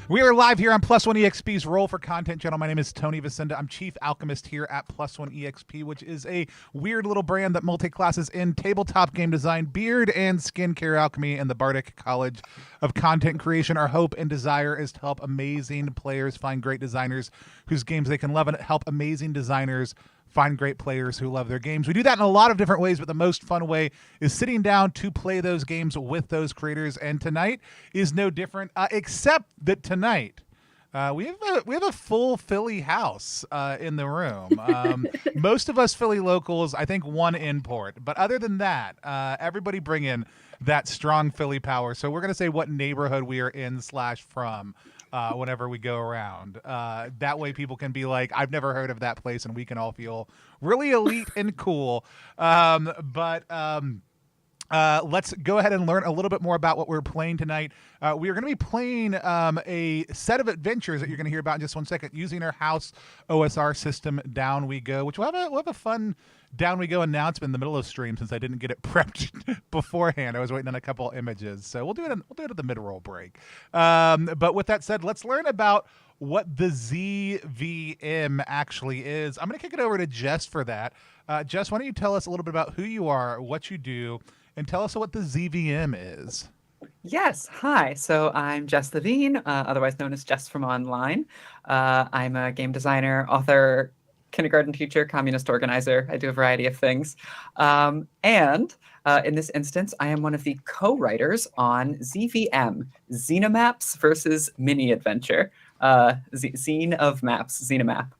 We are live here on Plus One EXP's Roll for Content channel. My name is Tony Vicinda. I'm Chief Alchemist here at Plus One EXP, which is a weird little brand that multi-classes in tabletop game design, beard and skincare alchemy, and the Bardic College of Content Creation. Our hope and desire is to help amazing players find great designers whose games they can love, and help amazing designers find great players who love their games. We do that in a lot of different ways, but the most fun way is sitting down to play those games with those creators. And tonight is no different, except that tonight we have a full Philly house in the room. Most of us Philly locals, I think one import, but other than that, everybody bring in that strong Philly power. So we're gonna say what neighborhood we are in / from. Whenever we go around. That way people can be like, I've never heard of that place, and we can all feel really elite and cool. Let's go ahead and learn a little bit more about what we're playing tonight. We are going to be playing a set of adventures that you're going to hear about in just 1 second, using our house OSR system, Down We Go, which we'll have a fun Down We Go announcement in the middle of stream, since I didn't get it prepped beforehand. I was waiting on a couple images, so we'll do it at the mid-roll break. But with that said, let's learn about what the ZVM actually is. I'm going to kick it over to Jess for that. Jess, why don't you tell us a little bit about who you are, what you do, and tell us what the ZVM is. Yes. Hi. So I'm Jess Levine, otherwise known as Jess from Online. I'm a game designer, author, kindergarten teacher, communist organizer. I do a variety of things. And in this instance, I am one of the co-writers on ZVM, Xenamaps versus Mini Adventure. Zine of Maps, Xenamap.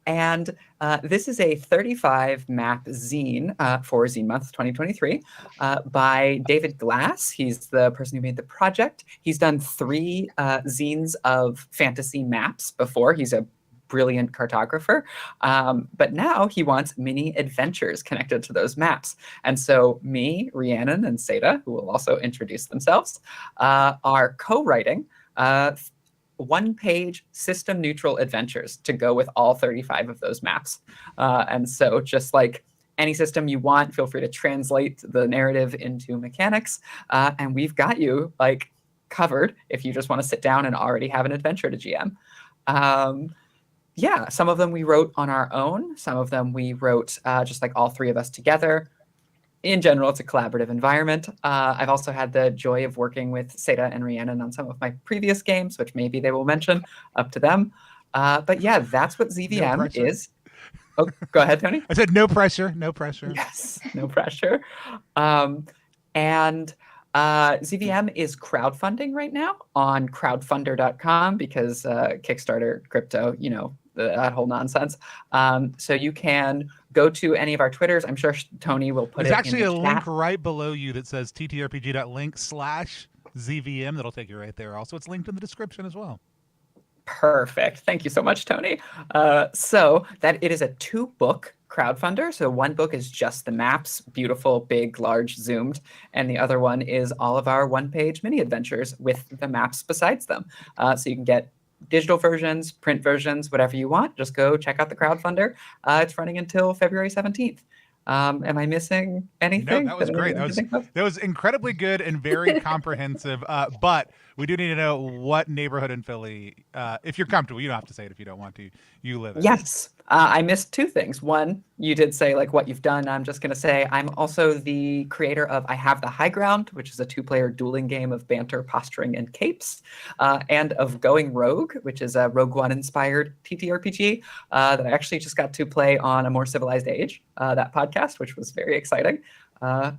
And this is a 35-map zine for Zine Month 2023 by David Glass. He's the person who made the project. He's done 3 zines of fantasy maps before. He's a brilliant cartographer. But now he wants mini adventures connected to those maps. And so me, Rhiannon, and Seda, who will also introduce themselves, are co-writing 1-page system-neutral adventures to go with all 35 of those maps. And so just like any system you want, feel free to translate the narrative into mechanics. And we've got you like covered if you just want to sit down and already have an adventure to GM. Yeah, some of them we wrote on our own. Some of them we wrote just like all 3 of us together. In general, it's a collaborative environment. I've also had the joy of working with Seda and Rhiannon on some of my previous games, which maybe they will mention, up to them. But yeah, that's what ZVM is. Oh, go ahead, Tony. I said no pressure, no pressure. Yes, no pressure. ZVM is crowdfunding right now on crowdfunder.com because Kickstarter, crypto, that whole nonsense. So you can go to any of our Twitters. I'm sure Tony will put There's it actually in a the link chat. right below you that says ttrpg.link/ZVM. That'll take you right there. Also, it's linked in the description as well. Perfect. Thank you so much, Tony. So that it is a 2-book crowdfunder. So one book is just the maps, beautiful, big, large, zoomed, and the other one is all of our one-page mini adventures with the maps besides them. So you can get digital versions, print versions, whatever you want. Just go check out the crowdfunder. It's running until February 17th. Am I missing anything? No, that was great. That was incredibly good and very comprehensive. But we do need to know what neighborhood in Philly, if you're comfortable. You don't have to say it if you don't want to. You live in. Yes. I missed 2 things. One, you did say like what you've done. I'm just going to say I'm also the creator of I Have the High Ground, which is a 2-player dueling game of banter, posturing, and capes, and of Going Rogue, which is a Rogue One inspired TTRPG that I actually just got to play on A More Civilized Age, that podcast, which was very exciting.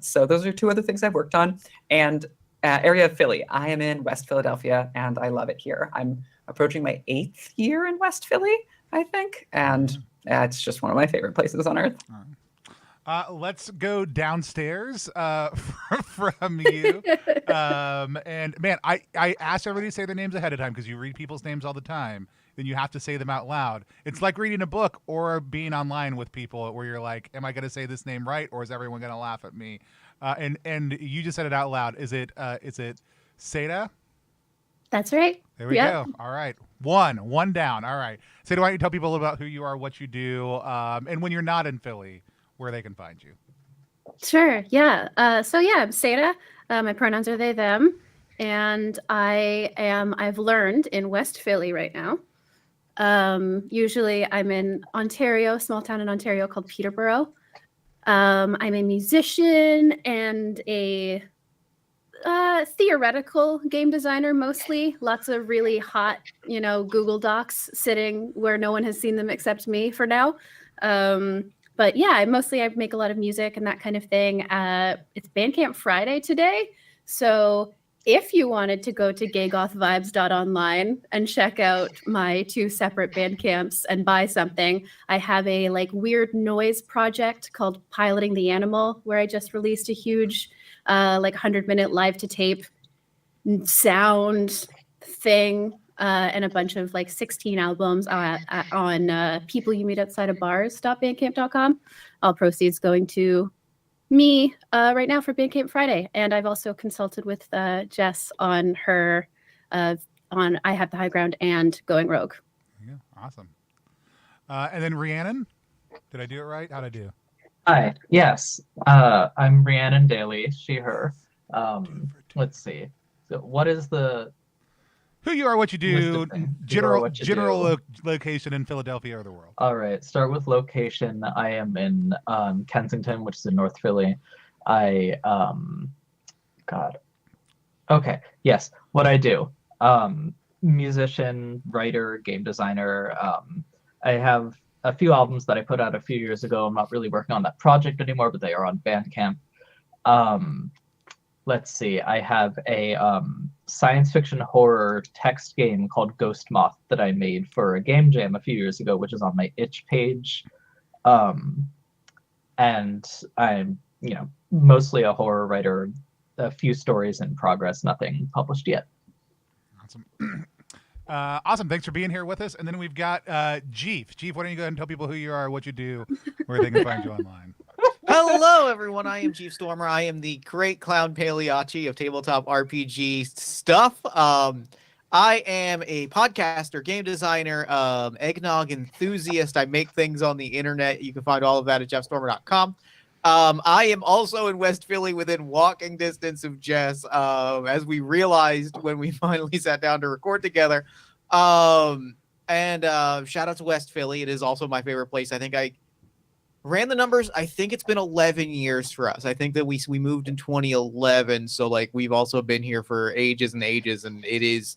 So those are 2 other things I've worked on. And area of Philly. I am in West Philadelphia, and I love it here. I'm approaching my 8th year in West Philly, I think, and it's just one of my favorite places on earth. Let's go downstairs from you. And man, I asked everybody to say their names ahead of time because you read people's names all the time. Then you have to say them out loud. It's like reading a book or being online with people where you're like, am I going to say this name right, or is everyone going to laugh at me? And you just said it out loud. Is it Seda? That's right. There we go. All right. One down. All right. Seda, why don't you tell people about who you are, what you do, and when you're not in Philly, where they can find you. Sure. Yeah. I'm Seda. My pronouns are they, them. And I've learned in West Philly right now. Usually I'm in Ontario, small town in Ontario called Peterborough. I'm a musician and a theoretical game designer, mostly. Lots of really hot, Google Docs sitting where no one has seen them except me for now. But yeah, I make a lot of music and that kind of thing. It's Bandcamp Friday today. So if you wanted to go to gaygothvibes.online and check out my 2 separate Bandcamps and buy something, I have a weird noise project called Piloting the Animal, where I just released a huge 100-minute live to tape sound thing and a bunch of 16 albums on people you meet outside of bars.bandcamp.com. All proceeds going to me right now for Bandcamp Friday. And I've also consulted with Jess on her on I Have the High Ground and Going Rogue. Yeah, awesome. And then Rhiannon, did I do it right? How'd I do? Hi, yes. I'm Rhiannon Daly, she, her. Let's see. So what is the... Who you are, what you do, general location in Philadelphia or the world. All right, start with location. I am in Kensington, which is in North Philly. Okay, yes, what I do. Musician, writer, game designer. I have a few albums that I put out a few years ago. I'm not really working on that project anymore, but they are on Bandcamp. Let's see, I have a science fiction horror text game called Ghost Moth that I made for a game jam a few years ago, which is on my itch page. And I'm, mostly a horror writer, a few stories in progress, nothing published yet. Awesome. Awesome. Thanks for being here with us. And then we've got Jeef. Jeef, why don't you go ahead and tell people who you are, what you do, where they can find you online. Hello, everyone. I am Chief Stormer. I am the great clown Pagliacci of tabletop RPG stuff. I am a podcaster, game designer, eggnog enthusiast. I make things on the internet. You can find all of that at jeffstormer.com. I am also in West Philly within walking distance of Jess, as we realized when we finally sat down to record together. And shout out to West Philly. It is also my favorite place. I think I ran the numbers. I think it's been 11 years for us. I think that we moved in 2011. So we've also been here for ages and ages. And it is,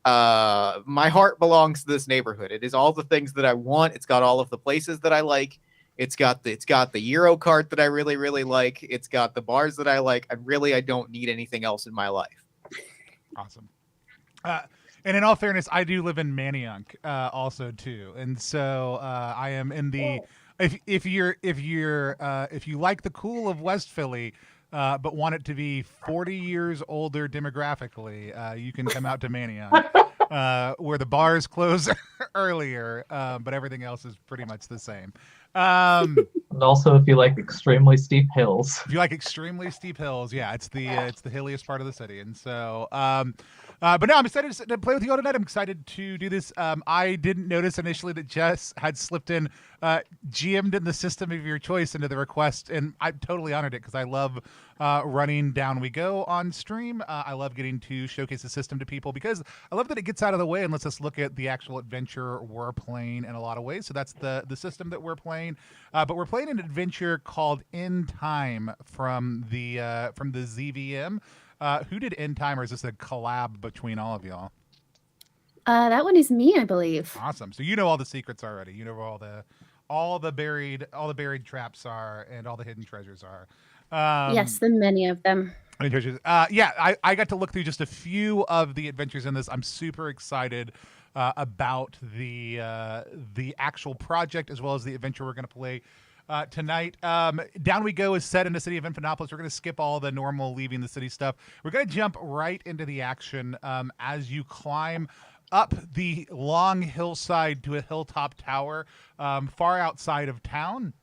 my heart belongs to this neighborhood. It is all the things that I want. It's got all of the places that I like. It's got the Euro cart that I really, really like. It's got the bars that I like. I don't need anything else in my life. Awesome. And in all fairness, I do live in Manayunk also too, and so I am in the. If you like the cool of West Philly, but want it to be 40 years older demographically, you can come out to Manayunk, where the bars close earlier, but everything else is pretty much the same. And also, if you like extremely steep hills. If you like extremely steep hills, yeah, it's the hilliest part of the city, and so. But no, I'm excited to play with you all tonight. I'm excited to do this. I didn't notice initially that Jess had slipped in, GM'd in the system of your choice into the request, and I totally honored it because I love running Down We Go on stream. I love getting to showcase the system to people because I love that it gets out of the way and lets us look at the actual adventure we're playing in a lot of ways. So that's the system that we're playing. But we're playing an adventure called In Time from the ZVM. Who did End Time, or is this a collab between all of y'all? That one is me, I believe. Awesome. So you know all the secrets already. You know where all the buried traps are and all the hidden treasures are. Yes, the many of them. Yeah, I got to look through just a few of the adventures in this. I'm super excited about the actual project as well as the adventure we're going to play tonight. Down We Go is set in the city of Infinitopolis. We're going to skip all the normal leaving the city stuff. We're going to jump right into the action as you climb up the long hillside to a hilltop tower far outside of town.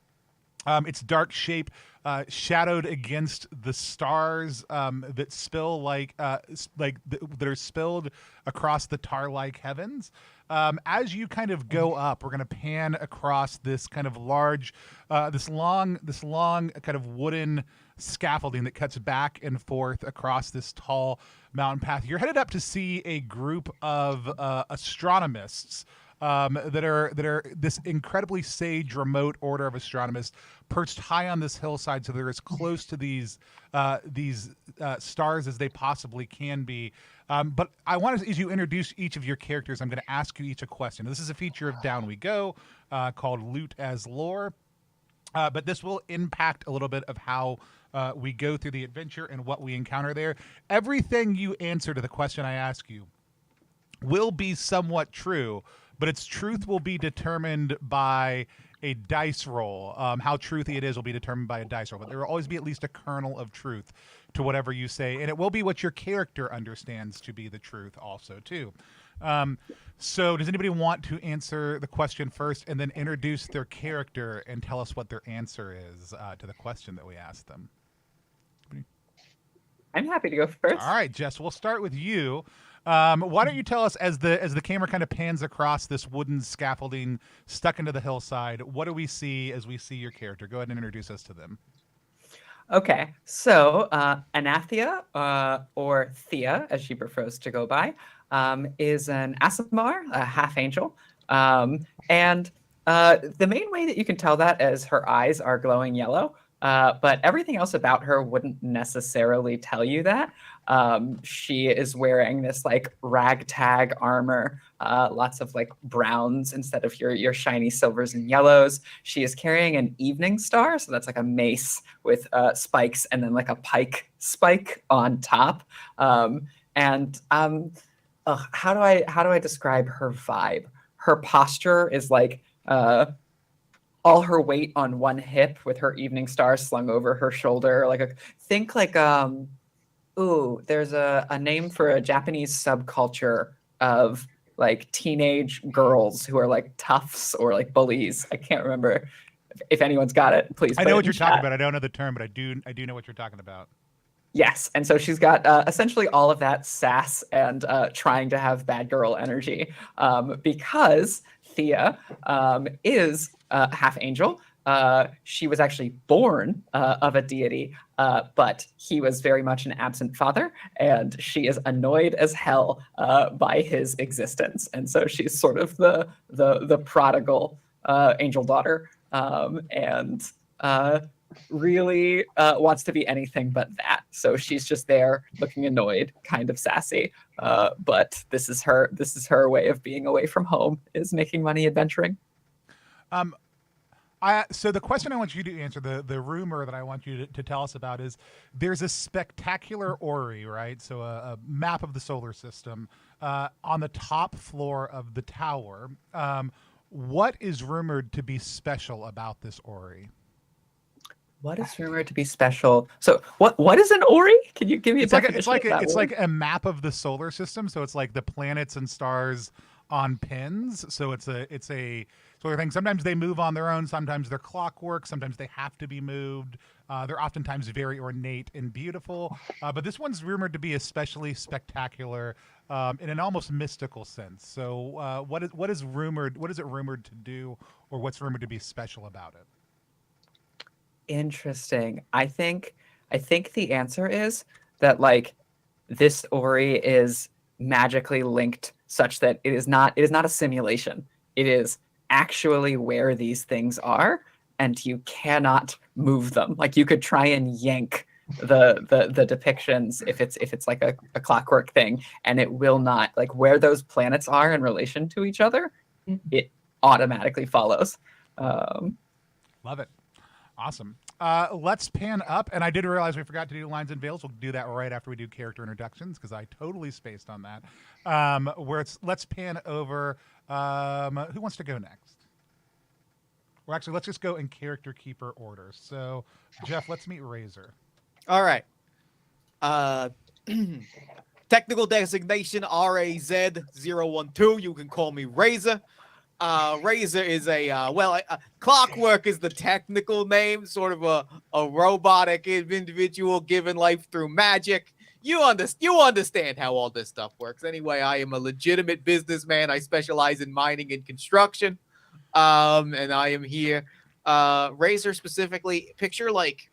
Its dark shape shadowed against the stars that spill that are spilled across the tar-like heavens. As you kind of go up, we're going to pan across this kind of large, this long kind of wooden scaffolding that cuts back and forth across this tall mountain path. You're headed up to see a group of astronomists that are this incredibly sage remote order of astronomists perched high on this hillside, so they're as close to these stars as they possibly can be. But I want to, as you introduce each of your characters, I'm going to ask you each a question. This is a feature of Down We Go called Loot as Lore, but this will impact a little bit of how we go through the adventure and what we encounter there. Everything you answer to the question I ask you will be somewhat true, but its truth will be determined by a dice roll. How truthy it is will be determined by a dice roll, but there will always be at least a kernel of truth to whatever you say, and it will be what your character understands to be the truth also, too. So does anybody want to answer the question first and then introduce their character and tell us what their answer is to the question that we asked them? I'm happy to go first. All right, Jess, we'll start with you. Why don't you tell us, as the camera kind of pans across this wooden scaffolding stuck into the hillside, what do we see as we see your character? Go ahead and introduce us to them. Okay, so Anathea, or Thea, as she prefers to go by, is an Aasimar, a half-angel. And the main way that you can tell that is her eyes are glowing yellow. But everything else about her wouldn't necessarily tell you that. She is wearing this like ragtag armor, lots of like browns instead of your shiny silvers and yellows. She is carrying an evening star, so that's like a mace with spikes and then like a pike spike on top. How do I describe her vibe? Her posture is like all her weight on one hip with her evening star slung over her shoulder. There's a name for a Japanese subculture of like teenage girls who are like toughs or like bullies. I can't remember if anyone's got it. Please. I know what you're talking about. I don't know the term, but I do know what you're talking about. Yes, and so she's got essentially all of that sass and trying to have bad girl energy because Thea is half angel. She was actually born of a deity, but he was very much an absent father, and she is annoyed as hell by his existence. And so she's sort of the prodigal angel daughter, and really wants to be anything but that. So she's just there looking annoyed, kind of sassy. But this is her way of being away from home, is making money adventuring. So the question I want you to answer, the rumor that I want you to tell us about is there's a spectacular orrery, right? So a map of the solar system on the top floor of the tower. What is rumored to be special about this orrery? What is rumored to be special? So what is an Ori? Can you give me a definition of that It's word? like a map of the solar system. So it's like the planets and stars on pins. So it's a sort of thing. Sometimes they move on their own. Sometimes they're clockwork. Sometimes they have to be moved. They're oftentimes very ornate and beautiful. But this one's rumored to be especially spectacular in an almost mystical sense. So what is rumored? What is it rumored to do, or what's rumored to be special about it? Interesting. I think the answer is that like this Ori is magically linked such that it is not a simulation. It is actually where these things are, and you cannot move them. Like you could try and yank the depictions if it's like a clockwork thing, and it will not, like where those planets are in relation to each other, it automatically follows. Love it. Awesome. Let's pan up. And I did realize we forgot to do lines and veils. We'll do that right after we do character introductions because I totally spaced on that. Let's pan over. Who wants to go next? Or actually, let's just go in character keeper order. So, Jeff, let's meet Razor. All right. Technical designation RAZ012. You can call me Razor. Razor is Clockwork is the technical name, sort of a robotic individual given life through magic. You understand how all this stuff works. Anyway, I am a legitimate businessman. I specialize in mining and construction. And I am here. Razor specifically, picture like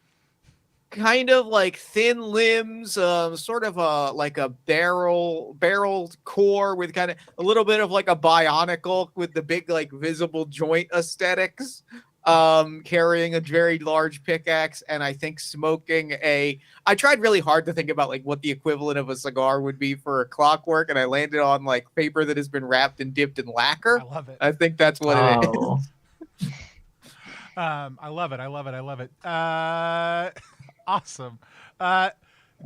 kind of like thin limbs, sort of like a barreled core with kind of a little bit of like a bionicle with the big like visible joint aesthetics, carrying a very large pickaxe, and I think smoking I tried really hard to think about like what the equivalent of a cigar would be for a Clockwork, and I landed on like paper that has been wrapped and dipped in lacquer. I love it. I think that's what it is. I love it. Awesome.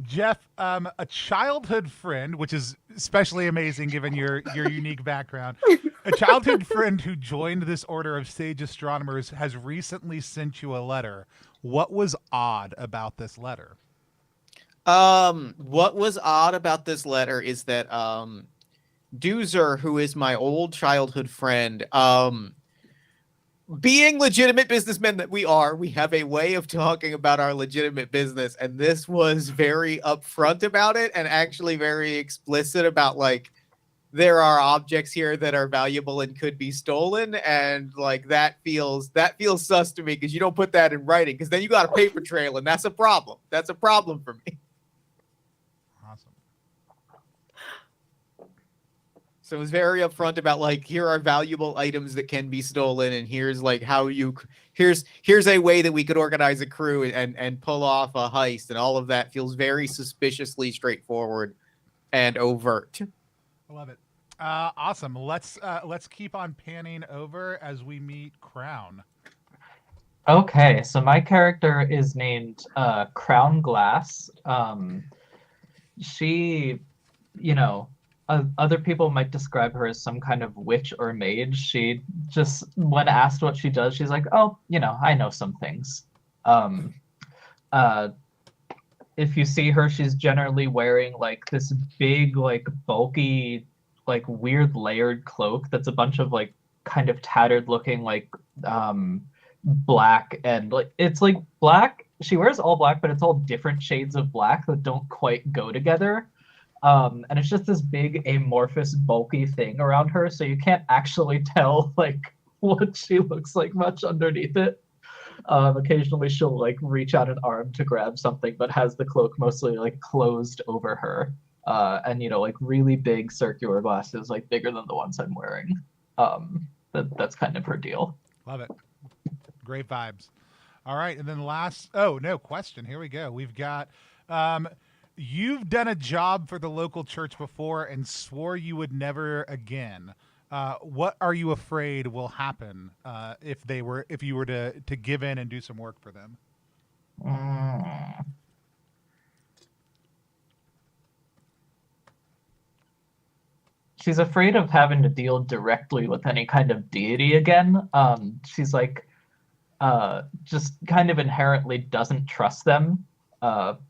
Jeff, a childhood friend, which is especially amazing given your unique background, a childhood friend who joined this order of sage astronomers has recently sent you a letter. What was odd about this letter? What was odd about this letter is that Doozer, who is my old childhood friend, being legitimate businessmen that we are, we have a way of talking about our legitimate business, and this was very upfront about it and actually very explicit about like there are objects here that are valuable and could be stolen, and like that feels sus to me because you don't put that in writing because then you got a paper trail and that's a problem. That's a problem for me. Awesome. So it was very upfront about like, here are valuable items that can be stolen, and here's like here's a way that we could organize a crew and pull off a heist, and all of that feels very suspiciously straightforward and overt. I love it. Awesome. Let's keep on panning over as we meet Crown. Okay, so my character is named Crown Glass. She, other people might describe her as some kind of witch or mage. She just, when asked what she does, she's like, oh, I know some things. If you see her, she's generally wearing like this big, like bulky, like weird layered cloak that's a bunch of like kind of tattered looking like black, and like it's like black. She wears all black, but it's all different shades of black that don't quite go together. And it's just this big amorphous bulky thing around her, so you can't actually tell like what she looks like much underneath it. Occasionally she'll like reach out an arm to grab something, but has the cloak mostly like closed over her. And like really big circular glasses, like bigger than the ones I'm wearing. That's kind of her deal. Love it. Great vibes. All right, and then question. Here we go. We've got you've done a job for the local church before and swore you would never again. What are you afraid will happen if you were to give in and do some work for them? She's afraid of having to deal directly with any kind of deity again. She's like, just kind of inherently doesn't trust them,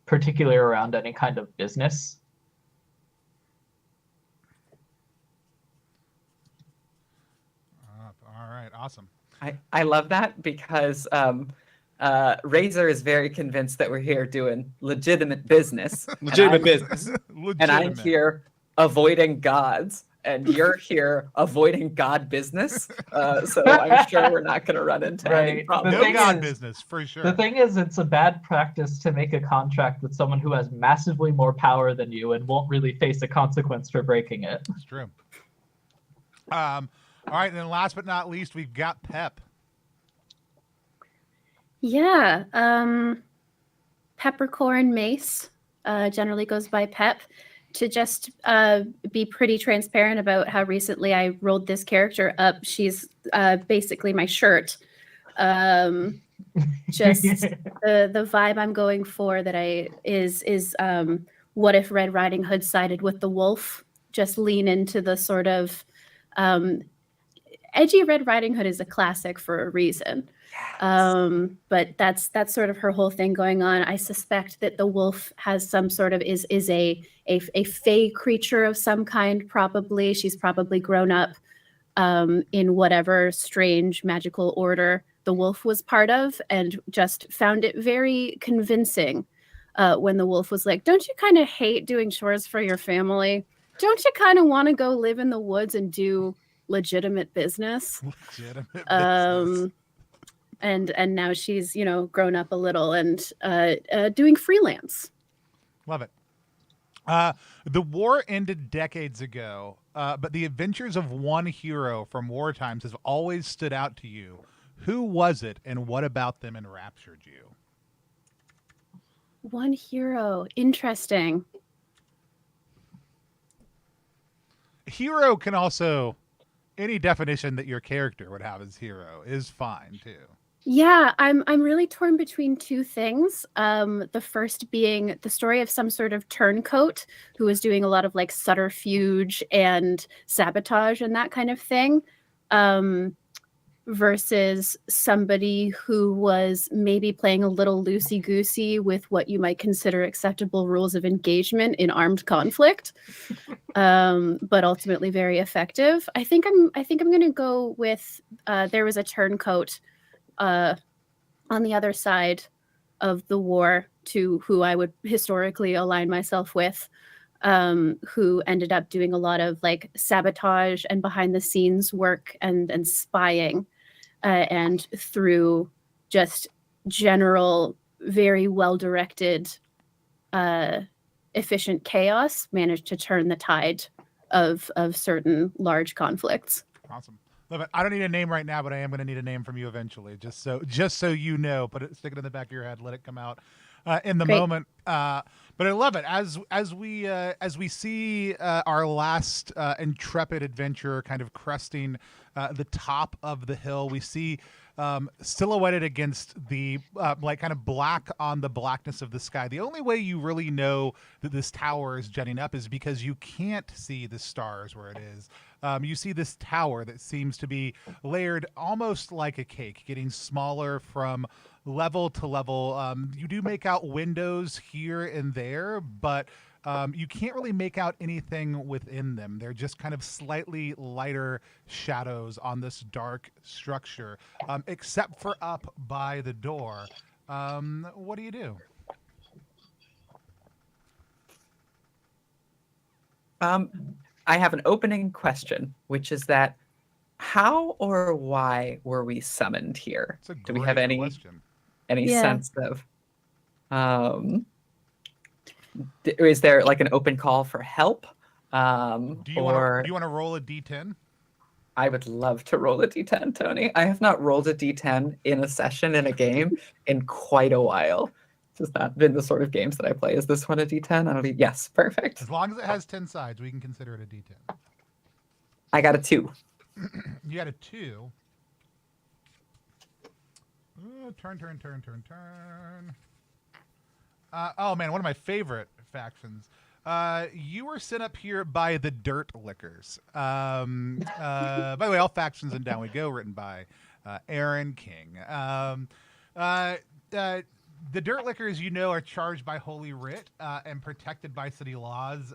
particularly around any kind of business. All right, awesome. I love that because Razor is very convinced that we're here doing legitimate business. Legitimate business. And I'm here avoiding gods, and you're here avoiding God business. So I'm sure we're not going to run into any Right. problems. No God business, for sure. The thing is, it's a bad practice to make a contract with someone who has massively more power than you and won't really face a consequence for breaking it. It's true. All right, and then last but not least, we've got Pep. Yeah. Peppercorn Mace generally goes by Pep. To just be pretty transparent about how recently I rolled this character up, she's basically my shirt. Just the vibe I'm going for is what if Red Riding Hood sided with the wolf? Just lean into the sort of edgy Red Riding Hood is a classic for a reason. But that's sort of her whole thing going on. I suspect that the wolf has some sort of is a fey creature of some kind. Probably she's probably grown up in whatever strange magical order the wolf was part of, and just found it very convincing when the wolf was like, "Don't you kind of hate doing chores for your family? Don't you kind of want to go live in the woods and do legitimate business?" Legitimate business. And now she's, grown up a little and doing freelance. Love it. The war ended decades ago, but the adventures of one hero from war times have always stood out to you. Who was it, and what about them enraptured you? One hero. Interesting. Hero can also, any definition that your character would have as hero is fine too. Yeah, I'm really torn between two things. The first being the story of some sort of turncoat who was doing a lot of like subterfuge and sabotage and that kind of thing, versus somebody who was maybe playing a little loosey-goosey with what you might consider acceptable rules of engagement in armed conflict, but ultimately very effective. I think I'm going to go with there was a turncoat on the other side of the war to who I would historically align myself with, who ended up doing a lot of like sabotage and behind the scenes work and spying, and through just general, very well-directed, efficient chaos, managed to turn the tide of certain large conflicts. Awesome. Love it. I don't need a name right now, but I am going to need a name from you eventually, just so you know. Stick it in the back of your head. Let it come out in the Great. moment. But I love it as we see our last intrepid adventurer kind of cresting the top of the hill. We see silhouetted against the like kind of black on the blackness of the sky. The only way you really know that this tower is jetting up is because you can't see the stars where it is. You see this tower that seems to be layered almost like a cake, getting smaller from level to level. You do make out windows here and there, but you can't really make out anything within them. They're just kind of slightly lighter shadows on this dark structure, except for up by the door. What do you do? I have an opening question, which is that how or why were we summoned here? It's a Do we have great question. any Yeah. sense of is there like an open call for help? Do you want to roll a d10? I would love to roll a d10, Tony. I have not rolled a d10 in a session in a game in quite a while. It's not been the sort of games that I play. Is this one a d10? I'll be yes, perfect. As long as it has 10 sides, we can consider it a d10. I got a 2. You had a 2. Turn. Oh man, one of my favorite factions. You were sent up here by the Dirt Lickers. By the way, all factions and Down We Go, written by Aaron King. The Dirt Lickers, are charged by Holy Writ and protected by city laws.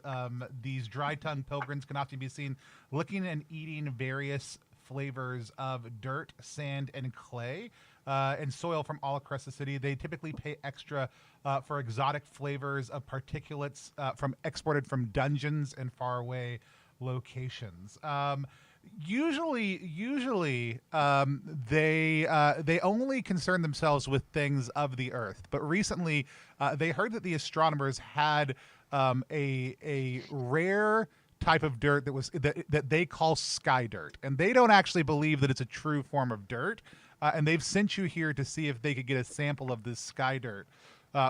These dry-tongued pilgrims can often be seen licking and eating various flavors of dirt, sand, and clay and soil from all across the city. They typically pay extra for exotic flavors of particulates exported from dungeons and faraway locations. Usually, they only concern themselves with things of the earth. But recently, they heard that the astronomers had a rare type of dirt that they call sky dirt, and they don't actually believe that it's a true form of dirt. And they've sent you here to see if they could get a sample of this sky dirt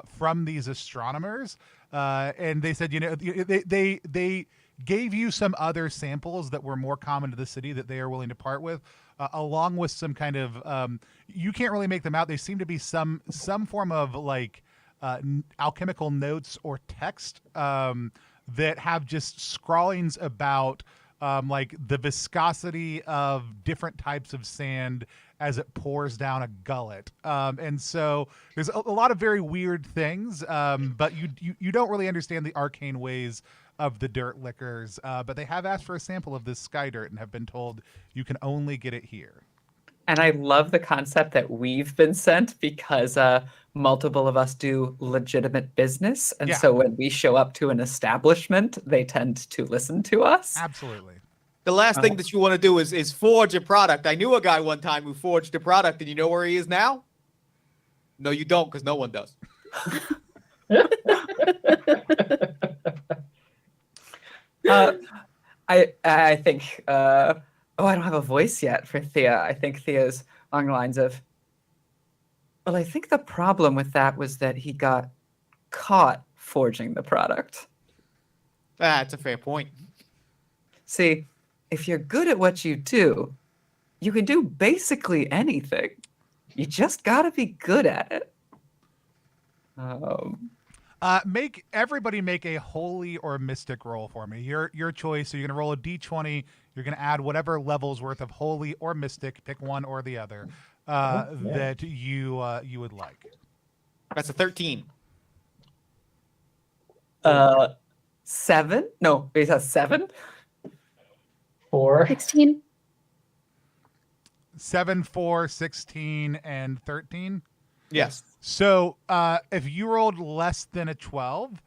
from these astronomers. And they said, they gave you some other samples that were more common to the city that they are willing to part with, along with some kind of you can't really make them out. They seem to be some form of like alchemical notes or text that have just scrawlings about like the viscosity of different types of sand as it pours down a gullet. And so there's a lot of very weird things, but you don't really understand the arcane ways of the Dirt Lickers. But they have asked for a sample of this sky dirt and have been told you can only get it here. And I love the concept that we've been sent because multiple of us do legitimate business. And Yeah. so when we show up to an establishment, they tend to listen to us. Absolutely. The last thing that you want to do is forge a product. I knew a guy one time who forged a product, and you know where he is now? No, you don't, because no one does. I think, I don't have a voice yet for Thea. I think Thea's along the lines of, well, I think the problem with that was that he got caught forging the product. That's a fair point. See, if you're good at what you do, you can do basically anything. You just gotta be good at it. Everybody make a holy or mystic roll for me. Your choice. So you're gonna roll a d20. You're gonna add whatever level's worth of holy or mystic. Pick one or the other that you would like. That's a 13. 7? No, it has 7. 4. 16. 7, 4, 16, and 13. Yes. So if you rolled less than a 12,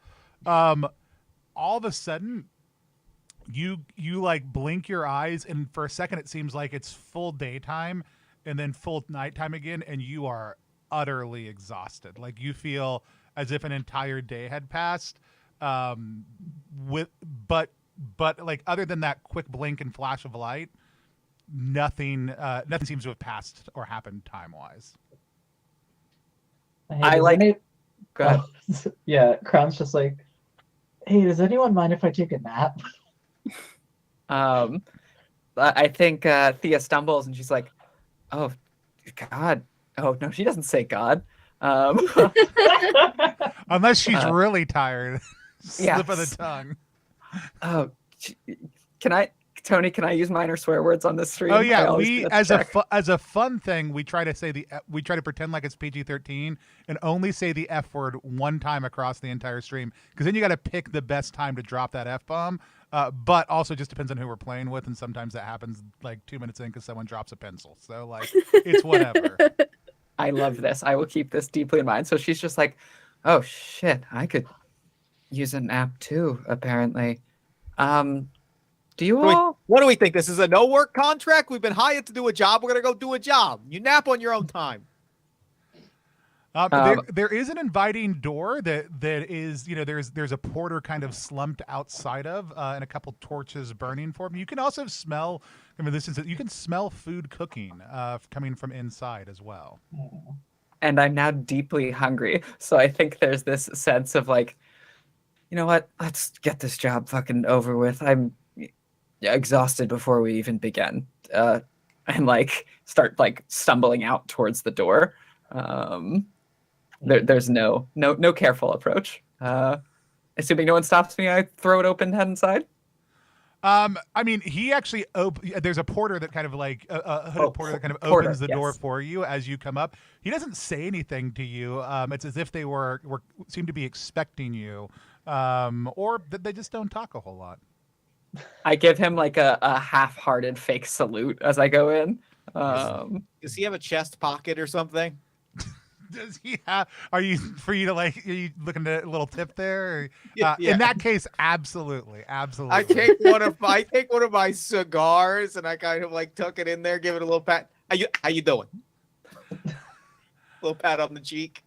all of a sudden you like blink your eyes, and for a second it seems like it's full daytime and then full nighttime again, and you are utterly exhausted. Like you feel as if an entire day had passed. But like other than that quick blink and flash of light, nothing seems to have passed or happened time wise. I like it. Go ahead. Yeah, Crown's just like, hey, does anyone mind if I take a nap? I think Thea stumbles and she's like, oh, God. Oh, no, she doesn't say God. Unless she's really tired. Slip of the Yes. tongue. Oh, Tony, can I use minor swear words on this stream? Oh I yeah, always we forget to as check. a fun thing, we try to pretend like it's PG-13 and only say the F word one time across the entire stream, because then you got to pick the best time to drop that F bomb. But also just depends on who we're playing with, and sometimes that happens like 2 minutes in because someone drops a pencil. So like it's whatever. I love this. I will keep this deeply in mind. So she's just like, oh shit, I could use an app too, apparently. Do you all? What do we think? This is a no-work contract? We've been hired to do a job. We're going to go do a job. You nap on your own time. There is an inviting door that is, there's a porter kind of slumped outside of, and a couple torches burning for him. You can also smell. You can smell food cooking coming from inside as well. And I'm now deeply hungry. So I think there's this sense of like, you know what? Let's get this job fucking over with. exhausted before we even begin, and like start like stumbling out towards the door. There's no careful approach. Assuming no one stops me, I throw it open, head inside. I mean, he actually there's a porter that kind of like a hooded porter that kind of opens the door for you as you come up. He doesn't say anything to you. It's as if they seem to be expecting you, or that they just don't talk a whole lot. I give him like a half-hearted fake salute as I go in. Does he have a chest pocket or something? Does he have? Are you looking at a little tip there? Or, Yeah. In that case, absolutely. I take one of my cigars and I kind of like tuck it in there, give it a little pat. How you doing? Little pat on the cheek.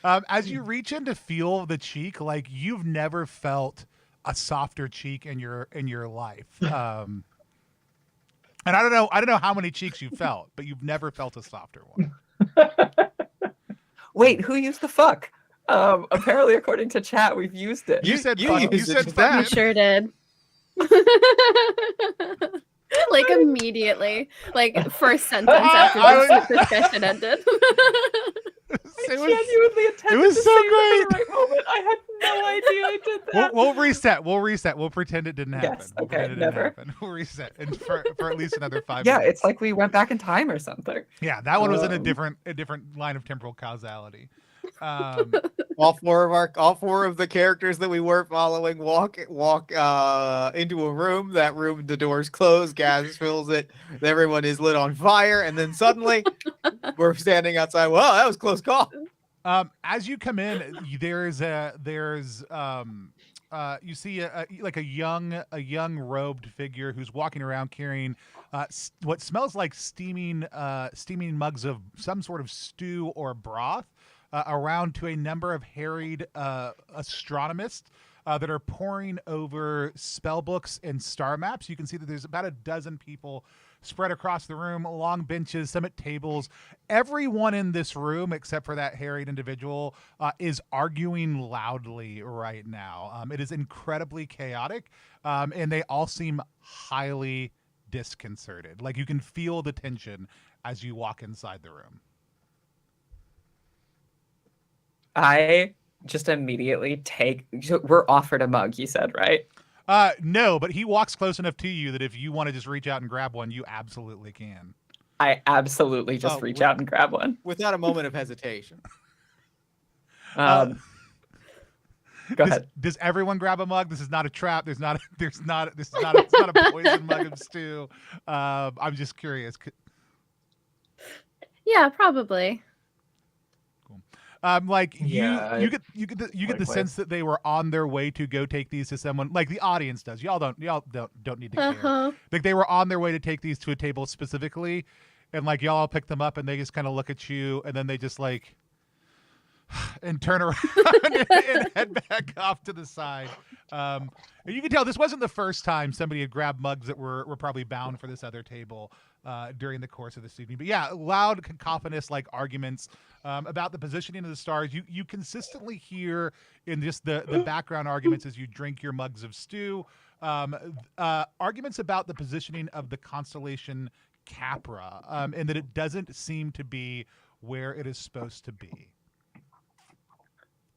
As you reach in to feel the cheek, like you've never felt a softer cheek in your life. And I don't know how many cheeks you felt, but you've never felt a softer one. Wait, who used the fuck? Apparently, according to chat, we've used it. You said you fuck. You used said it fuck. We sure did. Like immediately, like first sentence after the discussion ended. I genuinely intended was to so say it great. at the right moment. I had no idea I did that. We'll reset. We'll pretend it didn't happen. Yes, We'll okay, pretend it never. didn't happen. We'll reset and for at least another 5 Yeah, minutes. it's like we went back in time or something. Yeah, that one was in a Um, different line of temporal causality. All four of the characters that we were following walk into a room. That room, the doors close, gas fills it, everyone is lit on fire, and then suddenly we're standing outside. Well, that was a close call. As you come in, you see a young robed figure who's walking around carrying what smells like steaming mugs of some sort of stew or broth around to a number of harried astronomists that are poring over spell books and star maps. You can see that there's about a dozen people spread across the room, long benches, some at tables. Everyone in this room, except for that harried individual, is arguing loudly right now. It is incredibly chaotic, and they all seem highly disconcerted. Like you can feel the tension as you walk inside the room. I just immediately we're offered a mug, you said, right? No, but he walks close enough to you that if you want to just reach out and grab one, you absolutely can. I absolutely just reach out and grab one. Without a moment of hesitation. Go ahead. Does everyone grab a mug? This is not a trap. This is not a poison mug of stew. I'm just curious. Yeah, probably. You get the sense that they were on their way to go take these to someone, like the audience does. Y'all don't need to care. Like they were on their way to take these to a table specifically, and like y'all all pick them up and they just kind of look at you and then they just like and turn around and head back off to the side. And you can tell this wasn't the first time somebody had grabbed mugs that were probably bound for this other table during the course of this evening. But yeah, loud, cacophonous like arguments about the positioning of the stars. You consistently hear in just the background arguments as you drink your mugs of stew, arguments about the positioning of the constellation Capra, and that it doesn't seem to be where it is supposed to be.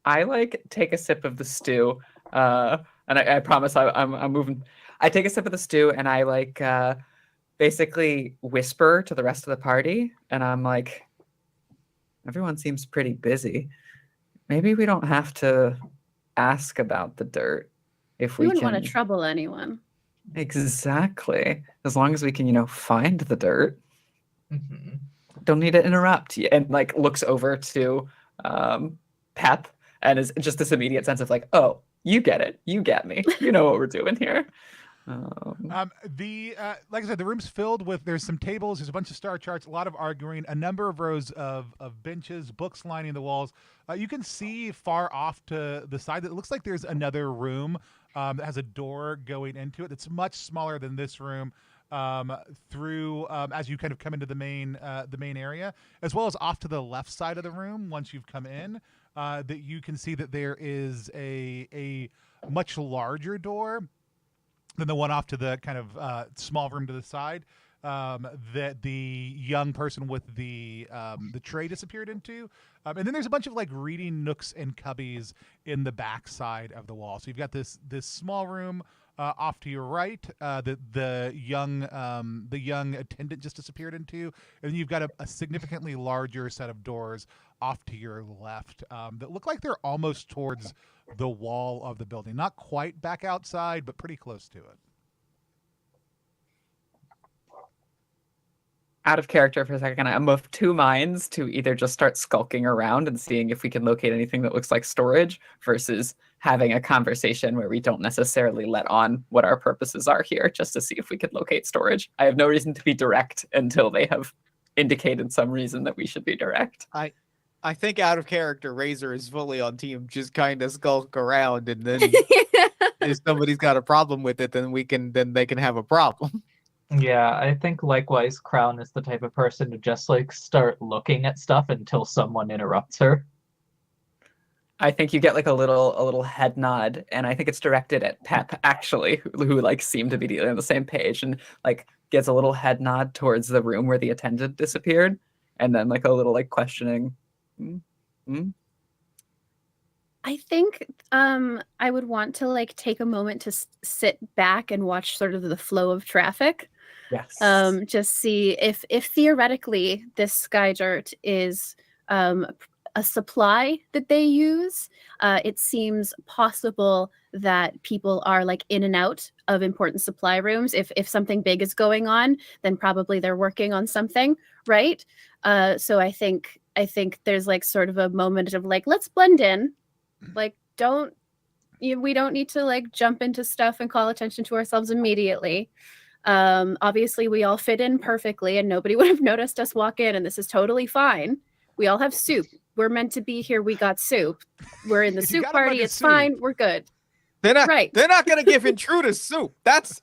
I like take a sip of the stew, and I promise I'm moving. I take a sip of the stew and I like basically whisper to the rest of the party, and I'm like, everyone seems pretty busy. Maybe we don't have to ask about the dirt if we wouldn't can. want to trouble anyone. Exactly, as long as we can, find the dirt. Mhm. Don't need to interrupt. And like looks over to Pep. And is just this immediate sense of like, oh, you get it, you get me, you know what we're doing here. Like I said, the room's filled with. There's some tables. There's a bunch of star charts. A lot of arguing. A number of rows of benches, books lining the walls. You can see far off to the side that it looks like there's another room that has a door going into it. That's much smaller than this room. Through as you kind of come into the main area, as well as off to the left side of the room. Once you've come in. That you can see that there is a much larger door then the one off to the kind of small room to the side that the young person with the tray disappeared into, and then there's a bunch of like reading nooks and cubbies in the back side of the wall. So you've got this small room off to your right that the young attendant just disappeared into, and then you've got a significantly larger set of doors off to your left that look like they're almost towards the wall of the building. Not quite back outside, but pretty close to it. Out of character for a second, I'm of two minds to either just start skulking around and seeing if we can locate anything that looks like storage versus having a conversation where we don't necessarily let on what our purposes are here just to see if we could locate storage. I have no reason to be direct until they have indicated some reason that we should be direct. I think out of character, Razor is fully on team. Just kind of skulk around, and then if somebody's got a problem with it, then they can have a problem. Yeah, I think likewise Crown is the type of person to just like start looking at stuff until someone interrupts her. I think you get like a little head nod, and I think it's directed at Pep actually, who like seemed to be on the same page, and like gets a little head nod towards the room where the attendant disappeared, and then like a little like questioning. I think I would want to like take a moment to sit back and watch sort of the flow of traffic. Yes. Just see if theoretically this sky dirt is a supply that they use. It seems possible that people are like in and out of important supply rooms. If something big is going on, then probably they're working on something, right? So I think there's like sort of a moment of like, let's blend in. Like, we don't need to like jump into stuff and call attention to ourselves immediately. Obviously we all fit in perfectly and nobody would have noticed us walk in, and this is totally fine. We all have soup. We're meant to be here. We got soup. We're in the soup party. It's fine. We're good. They're not right. They're not gonna give intruders soup. That's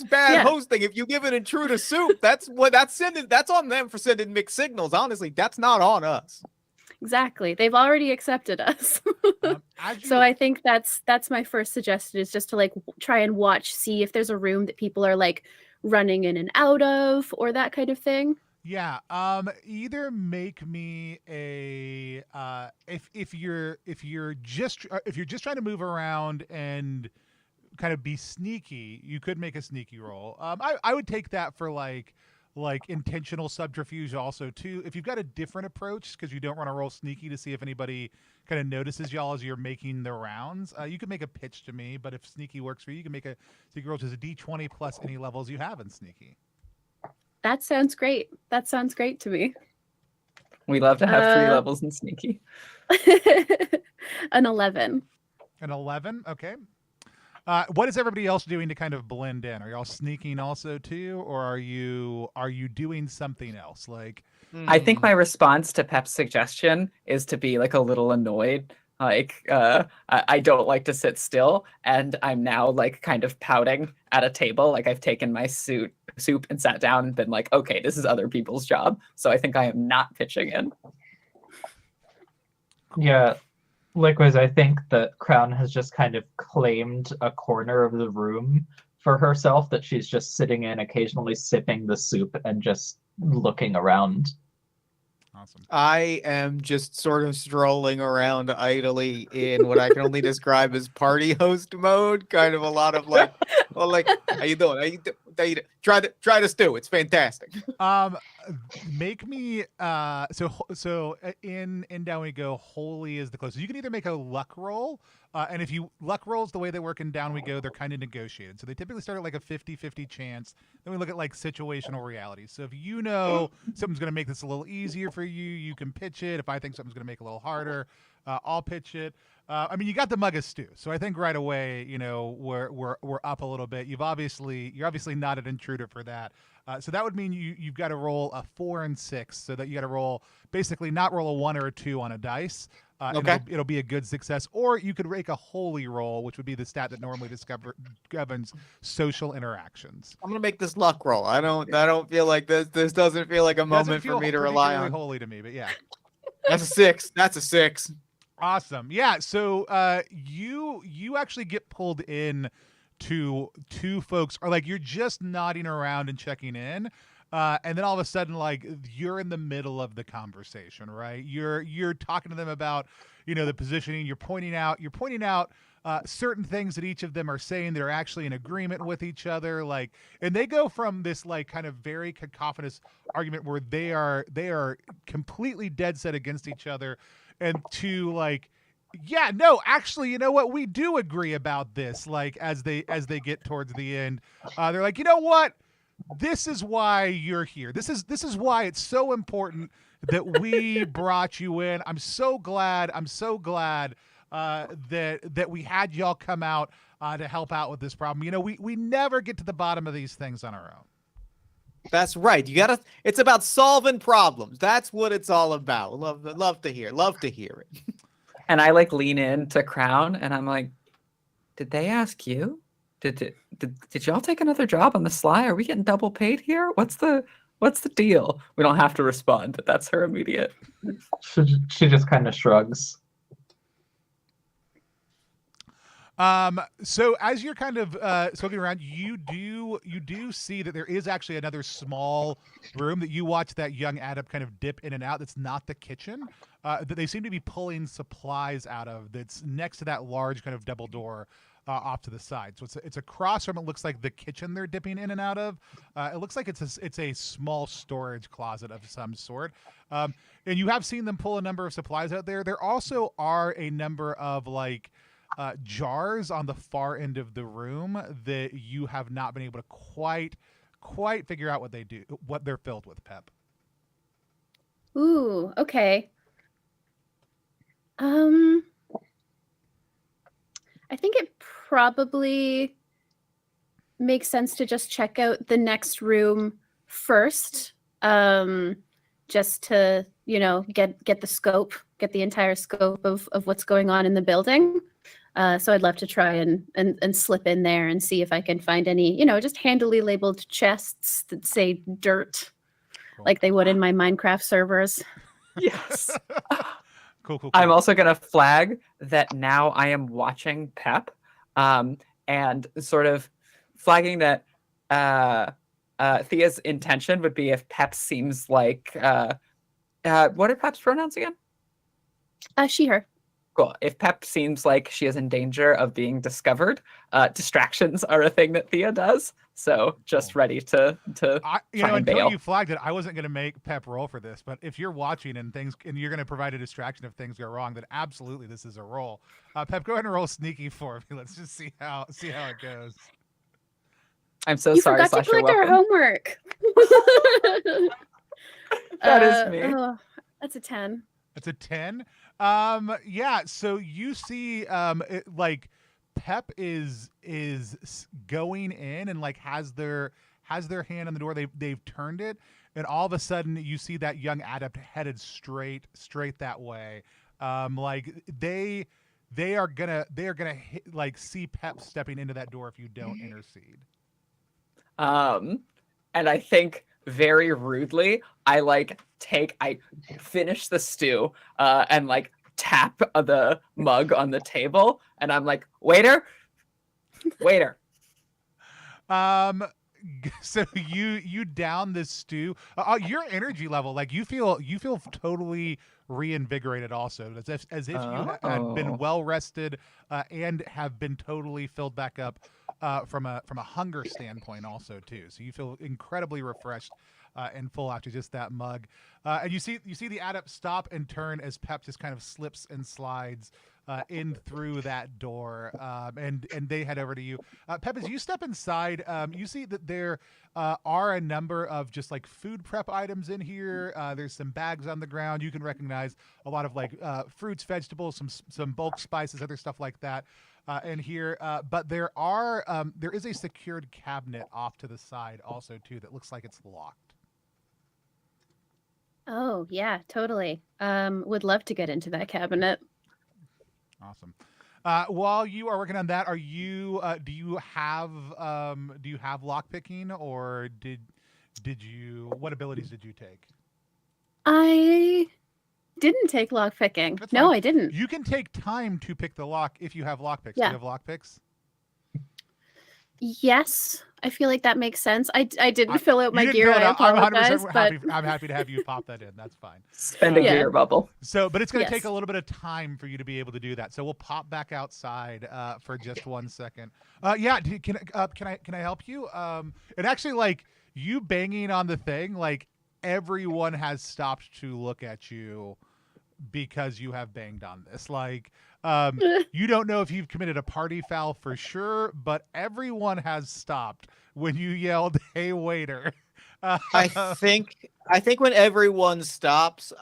bad hosting. If you give an intruder soup, that's on them for sending mixed signals. Honestly, that's not on us. Exactly. They've already accepted us. So I think that's my first suggestion, is just to like try and watch, see if there's a room that people are like running in and out of or that kind of thing. Yeah. Either make me a if you're just trying to move around and kind of be sneaky, you could make a sneaky roll. I would take that for like intentional subterfuge also too. If you've got a different approach because you don't want to roll sneaky to see if anybody kind of notices y'all as you're making the rounds, you can make a pitch to me. But if sneaky works for you, you can make a sneaky roll, which is a D20 plus any levels you have in sneaky. That sounds great. That sounds great to me. We love to have 3 levels in sneaky. An 11. An 11? Okay. What is everybody else doing to kind of blend in? Are y'all sneaking also too, or are you doing something else? Like, I think my response to Pep's suggestion is to be like a little annoyed. Like, I don't like to sit still, and I'm now like kind of pouting at a table. Like I've taken my soup and sat down and been like, okay, this is other people's job. So I think I am not pitching in. Yeah. Likewise, I think that Crown has just kind of claimed a corner of the room for herself that she's just sitting in, occasionally sipping the soup and just looking around. Awesome. I am just sort of strolling around idly in what I can only describe as party host mode. Kind of a lot of like, well, like, how you doing? Try the stew. It's fantastic. Make me so in Down We Go, holy is the closest. You can either make a luck roll, and if you luck rolls the way they work in Down We Go, they're kind of negotiated. So they typically start at like a 50-50 chance. Then we look at like situational reality. So if you know something's going to make this a little easier for you, you can pitch it. If I think something's going to make it a little harder, I'll pitch it. I mean, you got the mug of stew, so I think right away, you know, we're up a little bit. You're obviously not an intruder for that. So that would mean you've got to roll a 4 and 6, so that you got to roll basically not roll a 1 or a 2 on a dice. Okay. It'll be a good success, or you could make a holy roll, which would be the stat that normally governs social interactions. I'm gonna make this luck roll. I don't feel like this doesn't feel like a moment for me to rely on. Holy to me, but yeah. That's a 6. That's a 6. Awesome. Yeah. So you actually get pulled in two folks are like, you're just nodding around and checking in. And then all of a sudden, like, you're in the middle of the conversation, right? You're talking to them about, the positioning. You're pointing out certain things that each of them are saying that are actually in agreement with each other. Like, and they go from this like kind of very cacophonous argument where they are completely dead set against each other, and to like, yeah, no, actually, you know what? We do agree about this. Like, as they get towards the end, they're like, you know what? This is why you're here. This is why it's so important that we brought you in. I'm so glad that we had y'all come out to help out with this problem. We never get to the bottom of these things on our own. That's right. It's about solving problems. That's what it's all about. Love to hear it. And I like lean in to Crown, and I'm like, did they ask you? Did y'all take another job on the sly? Are we getting double paid here? What's the deal? We don't have to respond, but that's her immediate. She just kind of shrugs. So as you're kind of scoping around, you do see that there is actually another small room that you watch that young adept kind of dip in and out. That's not the kitchen. That they seem to be pulling supplies out of. That's next to that large kind of double door off to the side. So it's across from, it looks like, the kitchen they're dipping in and out of. It looks like it's a small storage closet of some sort. And you have seen them pull a number of supplies out there. There also are a number of like jars on the far end of the room that you have not been able to quite figure out what they're filled with, Pep. Ooh, okay. I think it probably makes sense to just check out the next room first, just to, get the entire scope of what's going on in the building. So I'd love to try and slip in there and see if I can find any, just handily labeled chests that say dirt, Cool. like they would in my Minecraft servers. Yes. Cool. I'm also going to flag that now I am watching Pep, and sort of flagging that Thea's intention would be if Pep seems like, what are Pep's pronouns again? She, her. Cool. If Pep seems like she is in danger of being discovered, distractions are a thing that Thea does. So just ready to try and bail. Until you flagged it, I wasn't going to make Pep roll for this, but if you're watching and you're going to provide a distraction if things go wrong, then absolutely this is a roll. Pep, go ahead and roll sneaky for me. Let's just see how it goes. I'm so You sorry. forgot to collect our homework. That is me. Oh, that's a 10. It's a 10. Yeah. So you see, like Pep is going in and like has their hand on the door. They've turned it, and all of a sudden you see that young adept headed straight that way. Like they are gonna hit, see Pep stepping into that door if you don't intercede. And I think very rudely, I finish the stew, and like tap the mug on the table, and I'm like, waiter. So you down this stew. Your energy level, like you feel totally reinvigorated. Also, as if you had been well rested and have been totally filled back up from a hunger standpoint, also too. So you feel incredibly refreshed and full after just that mug. And you see the adept stop and turn as Pep just kind of slips and slides in through that door, and they head over to you. Pep, as you step inside, you see that there are a number of just like food prep items in here. There's some bags on the ground. You can recognize a lot of like fruits, vegetables, some bulk spices, other stuff like that in here. But there is a secured cabinet off to the side also too that looks like it's locked. Oh, yeah, totally. Would love to get into that cabinet. Awesome. While you are working on that, do you have lockpicking, or what abilities did you take? I didn't take lockpicking. That's No, fine. I didn't. You can take time to pick the lock if you have lockpicks. Yeah. Do you have lockpicks? Yes, I feel like that makes sense. I didn't fill out my You didn't gear. fill it I out. I'm 100% apologize, but I'm happy to have you pop that in. That's fine. Spend a Yeah. gear bubble. So, but it's going to Yes. take a little bit of time for you to be able to do that. So we'll pop back outside for just 1 second. Yeah, can I help you? And actually, like you banging on the thing, like everyone has stopped to look at you because you have banged on this. Like, you don't know if you've committed a party foul for sure, but everyone has stopped when you yelled, "Hey, waiter!" I think when everyone stops,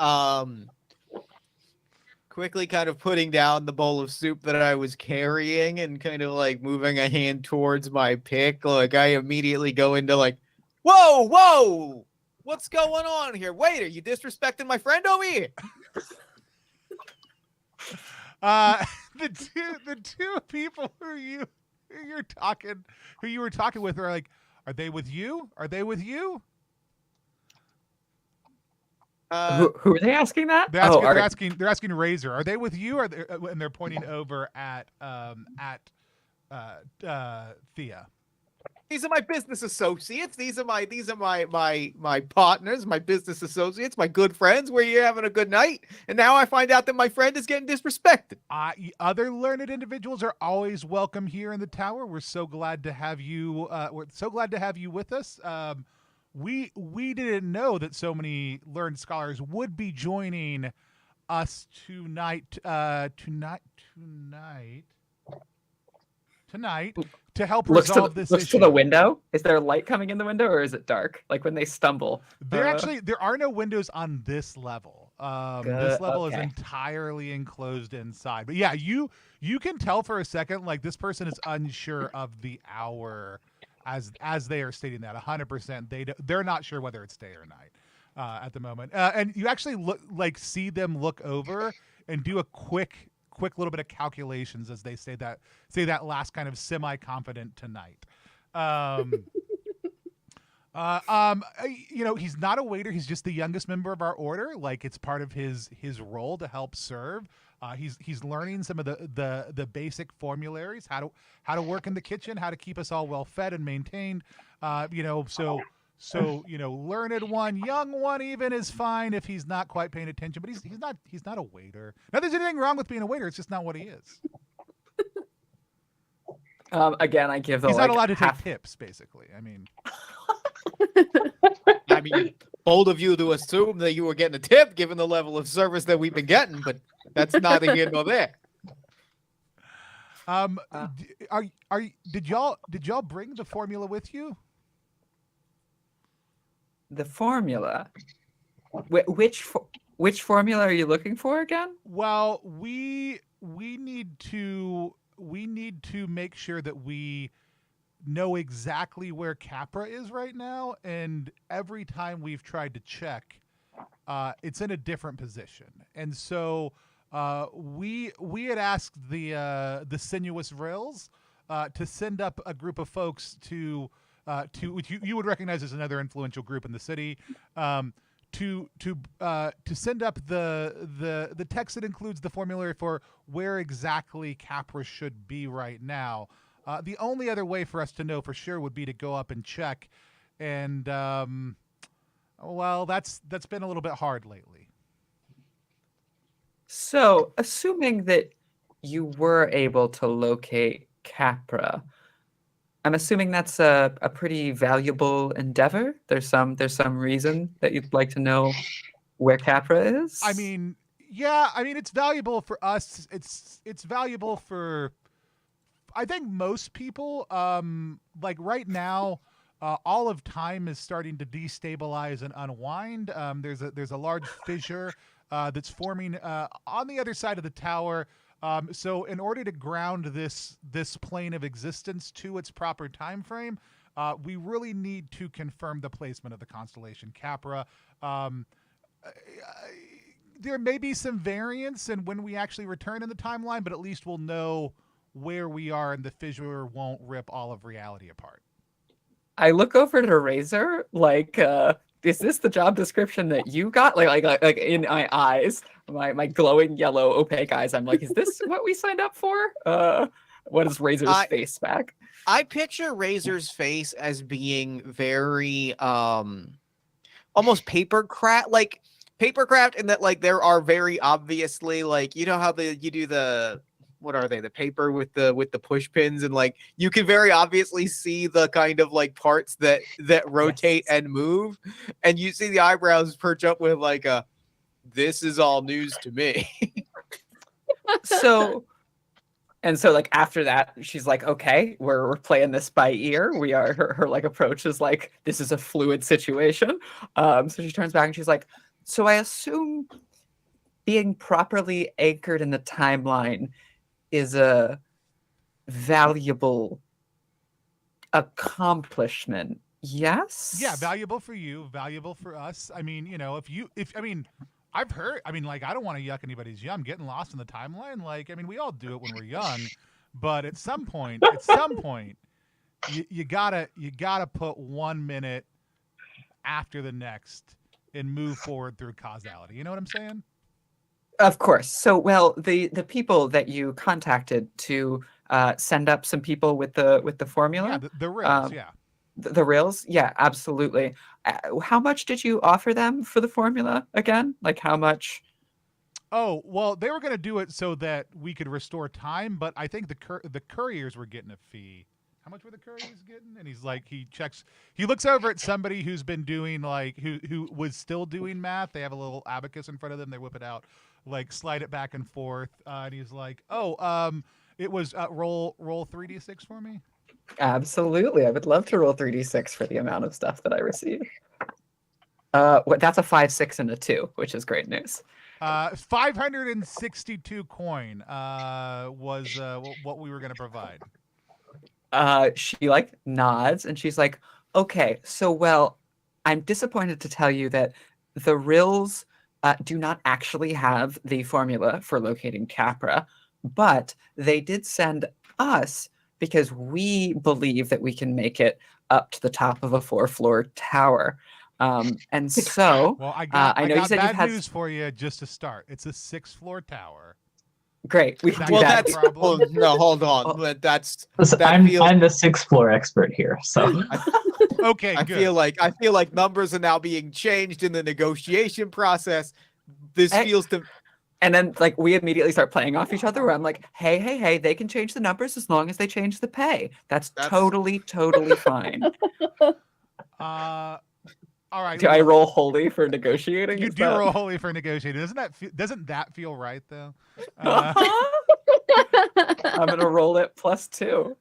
quickly kind of putting down the bowl of soup that I was carrying and kind of like moving a hand towards my pick, like I immediately go into like, whoa, what's going on here? Waiter, you disrespecting my friend over here? The two people who you were talking with are like, are they with you? Are they with you? Who are they asking that? They're asking Razor. Are they with you? Or and they're pointing over at Thea. These are my business associates. These are my partners, my business associates, my good friends. Where you're having a good night, and now I find out that my friend is getting disrespected. Other learned individuals are always welcome here in the tower. We're so glad to have you. We're so glad to have you with us. We didn't know that so many learned scholars would be joining us tonight. Tonight to help resolve this looks issue. to the window. Is there light coming in the window, or is it dark? Like when they stumble. There are no windows on this level. This level is okay. entirely enclosed inside. But yeah, you can tell for a second like this person is unsure of the hour as they are stating that 100%. They're not sure whether it's day or night at the moment. And you actually see them look over and do a quick little bit of calculations as they say that last kind of semi-confident tonight. He's not a waiter. He's just the youngest member of our order. Like it's part of his role to help serve. He's learning some of the basic formularies, how to work in the kitchen, how to keep us all well fed and maintained. So learned one, young one even is fine if he's not quite paying attention. But he's not a waiter. Now there's anything wrong with being a waiter. It's just not what he is. Again, I give the He's not allowed to take tips, basically. I mean, bold of you to assume that you were getting a tip given the level of service that we've been getting, but that's neither here nor there. Did y'all bring the formula with you? The formula. Which formula are you looking for again? Well, we need to make sure that we know exactly where Capra is right now, and every time we've tried to check, it's in a different position. And so we had asked the Sinuous Rails to send up a group of folks to which you would recognize as another influential group in the city, to send up the text that includes the formulary for where exactly Capra should be right now. The only other way for us to know for sure would be to go up and check, and that's been a little bit hard lately. So, assuming that you were able to locate Capra, I'm assuming that's a pretty valuable endeavor. There's some reason that you'd like to know where Capra is. I mean, yeah. I mean, it's valuable for us. It's valuable for, I think, most people. Like right now, all of time is starting to destabilize and unwind. There's a large fissure that's forming on the other side of the tower. So in order to ground this plane of existence to its proper time frame, we really need to confirm the placement of the constellation Capra. There may be some variance in when we actually return in the timeline, but at least we'll know where we are, and the fissure won't rip all of reality apart. I look over to Razor, like, is this the job description that you got? Like in my eyes, my glowing yellow opaque eyes, I'm like, is this what we signed up for? What is Razor's face back? I picture Razor's face as being very almost papercraft in that like there are very obviously like you know how you do the what are they the paper with the push pins and like you can very obviously see the kind of like parts that rotate and move and you see the eyebrows perch up with like a this is all news to me. So like after that she's like, okay, we're playing this by ear. We are her like approach is like this is a fluid situation. So she turns back and she's like, so I assume being properly anchored in the timeline is a valuable accomplishment. Yes? Yeah, valuable for you, valuable for us. I mean, you know, I've heard, like, I don't want to yuck anybody's yum. Getting lost in the timeline, like, I mean, we all do it when we're young, but at some point, you gotta put 1 minute after the next and move forward through causality. You know what I'm saying? Of course. So, well, the people that you contacted to send up some people with the formula, Yeah, the rails, yeah. The rails, yeah, absolutely. How much did you offer them for the formula again? Like how much? Oh, well, they were going to do it so that we could restore time, but I think the couriers were getting a fee. How much were the couriers getting? And he's like, he looks over at somebody who's been doing like who was still doing math. They have a little abacus in front of them. They whip it out, like slide it back and forth, and he's like, "Oh, it was roll 3d6 for me." Absolutely, I would love to roll 3d6 for the amount of stuff that I receive. That's a 5, 6, and a 2, which is great news. 562 coin was what we were going to provide. She like nods and she's like, okay, so well, I'm disappointed to tell you that the Rills do not actually have the formula for locating Capra, but they did send us because we believe that we can make it up to the top of a 4-floor tower. And so, well, I know got you said bad news for you just to start. It's a 6-floor tower. Great. We can do Well, that. that's no, hold on. But I'm the 6th floor expert here, so okay. I good. feel like numbers are now being changed in the negotiation process. This feels to. And then like we immediately start playing off each other where I'm like, hey, they can change the numbers as long as they change the pay. That's totally fine. All right. Do I roll holy for negotiating? You do roll holy for negotiating. Doesn't that feel right though? I'm gonna roll it +2.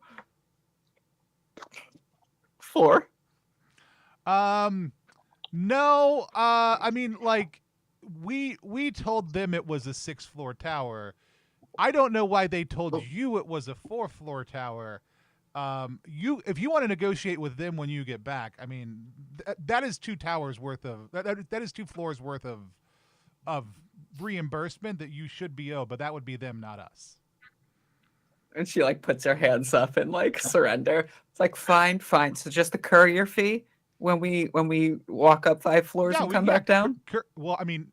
4. No. I mean, like we told them it was a 6-floor tower. I don't know why they told you it was a 4-floor tower. If you want to negotiate with them when you get back, I mean, that is 2 towers worth of that is 2 floors worth of reimbursement that you should be owed, but that would be them, not us. And she like puts her hands up and like surrender. It's like fine. So just the courier fee when we walk up 5 floors and come back down. Well, I mean,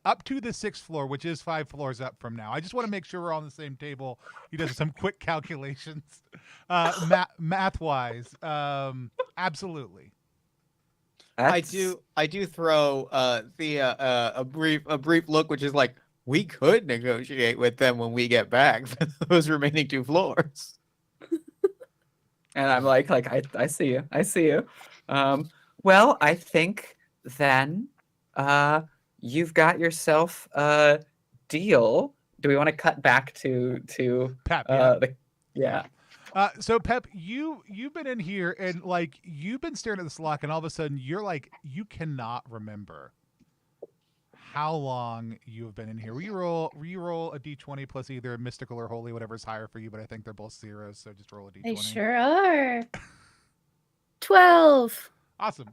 up to the 6th floor, which is 5 floors up from now. I just want to make sure we're all on the same table. He does some quick calculations, math wise. Absolutely. I do throw a brief look, which is like we could negotiate with them when we get back for those remaining 2 floors. And I'm like I see you. Well, I think then you've got yourself a deal. Do we want to cut back to Pep? Yeah. So Pep, you've been in here and like you've been staring at this lock, and all of a sudden you're like you cannot remember how long you have been in here. Reroll a d20 plus either mystical or holy, whatever's higher for you. But I think they're both zeros, so just roll a d20. They sure are. 12. Awesome.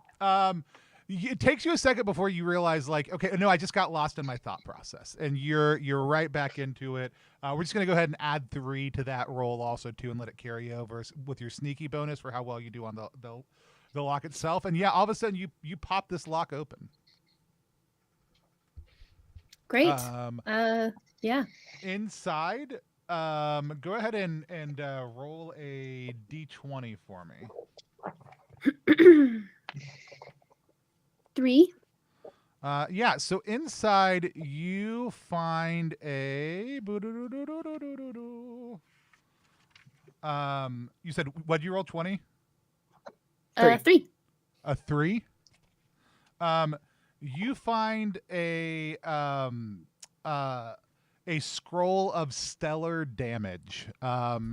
It takes you a second before you realize, like, okay, no, I just got lost in my thought process, and you're right back into it. We're just gonna go ahead and add 3 to that roll also too, and let it carry over with your sneaky bonus for how well you do on the lock itself. And yeah, all of a sudden you pop this lock open. Great. Yeah. Inside, go ahead and roll a d20 for me. 3. Yeah, so inside you find a you said what'd you roll 20? 3. A 3. You find a scroll of stellar damage.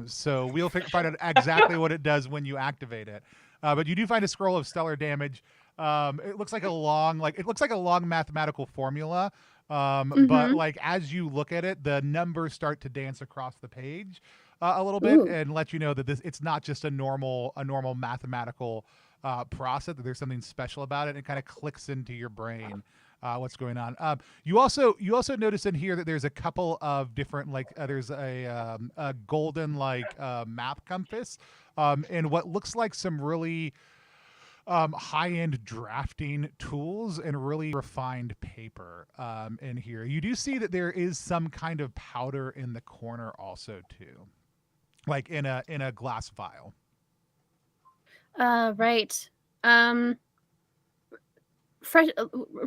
So we'll find out exactly what it does when you activate it. But you do find a scroll of stellar damage. It looks like a long mathematical formula. But like as you look at it, the numbers start to dance across the page a little bit and let you know that it's not just a normal mathematical process. That there's something special about it. It kind of clicks into your brain. What's going on? You also notice in here that there's a couple of different there's a golden map compass and what looks like some really high-end drafting tools and really refined paper in here. You do see that there is some kind of powder in the corner also too, like in a glass vial. Right.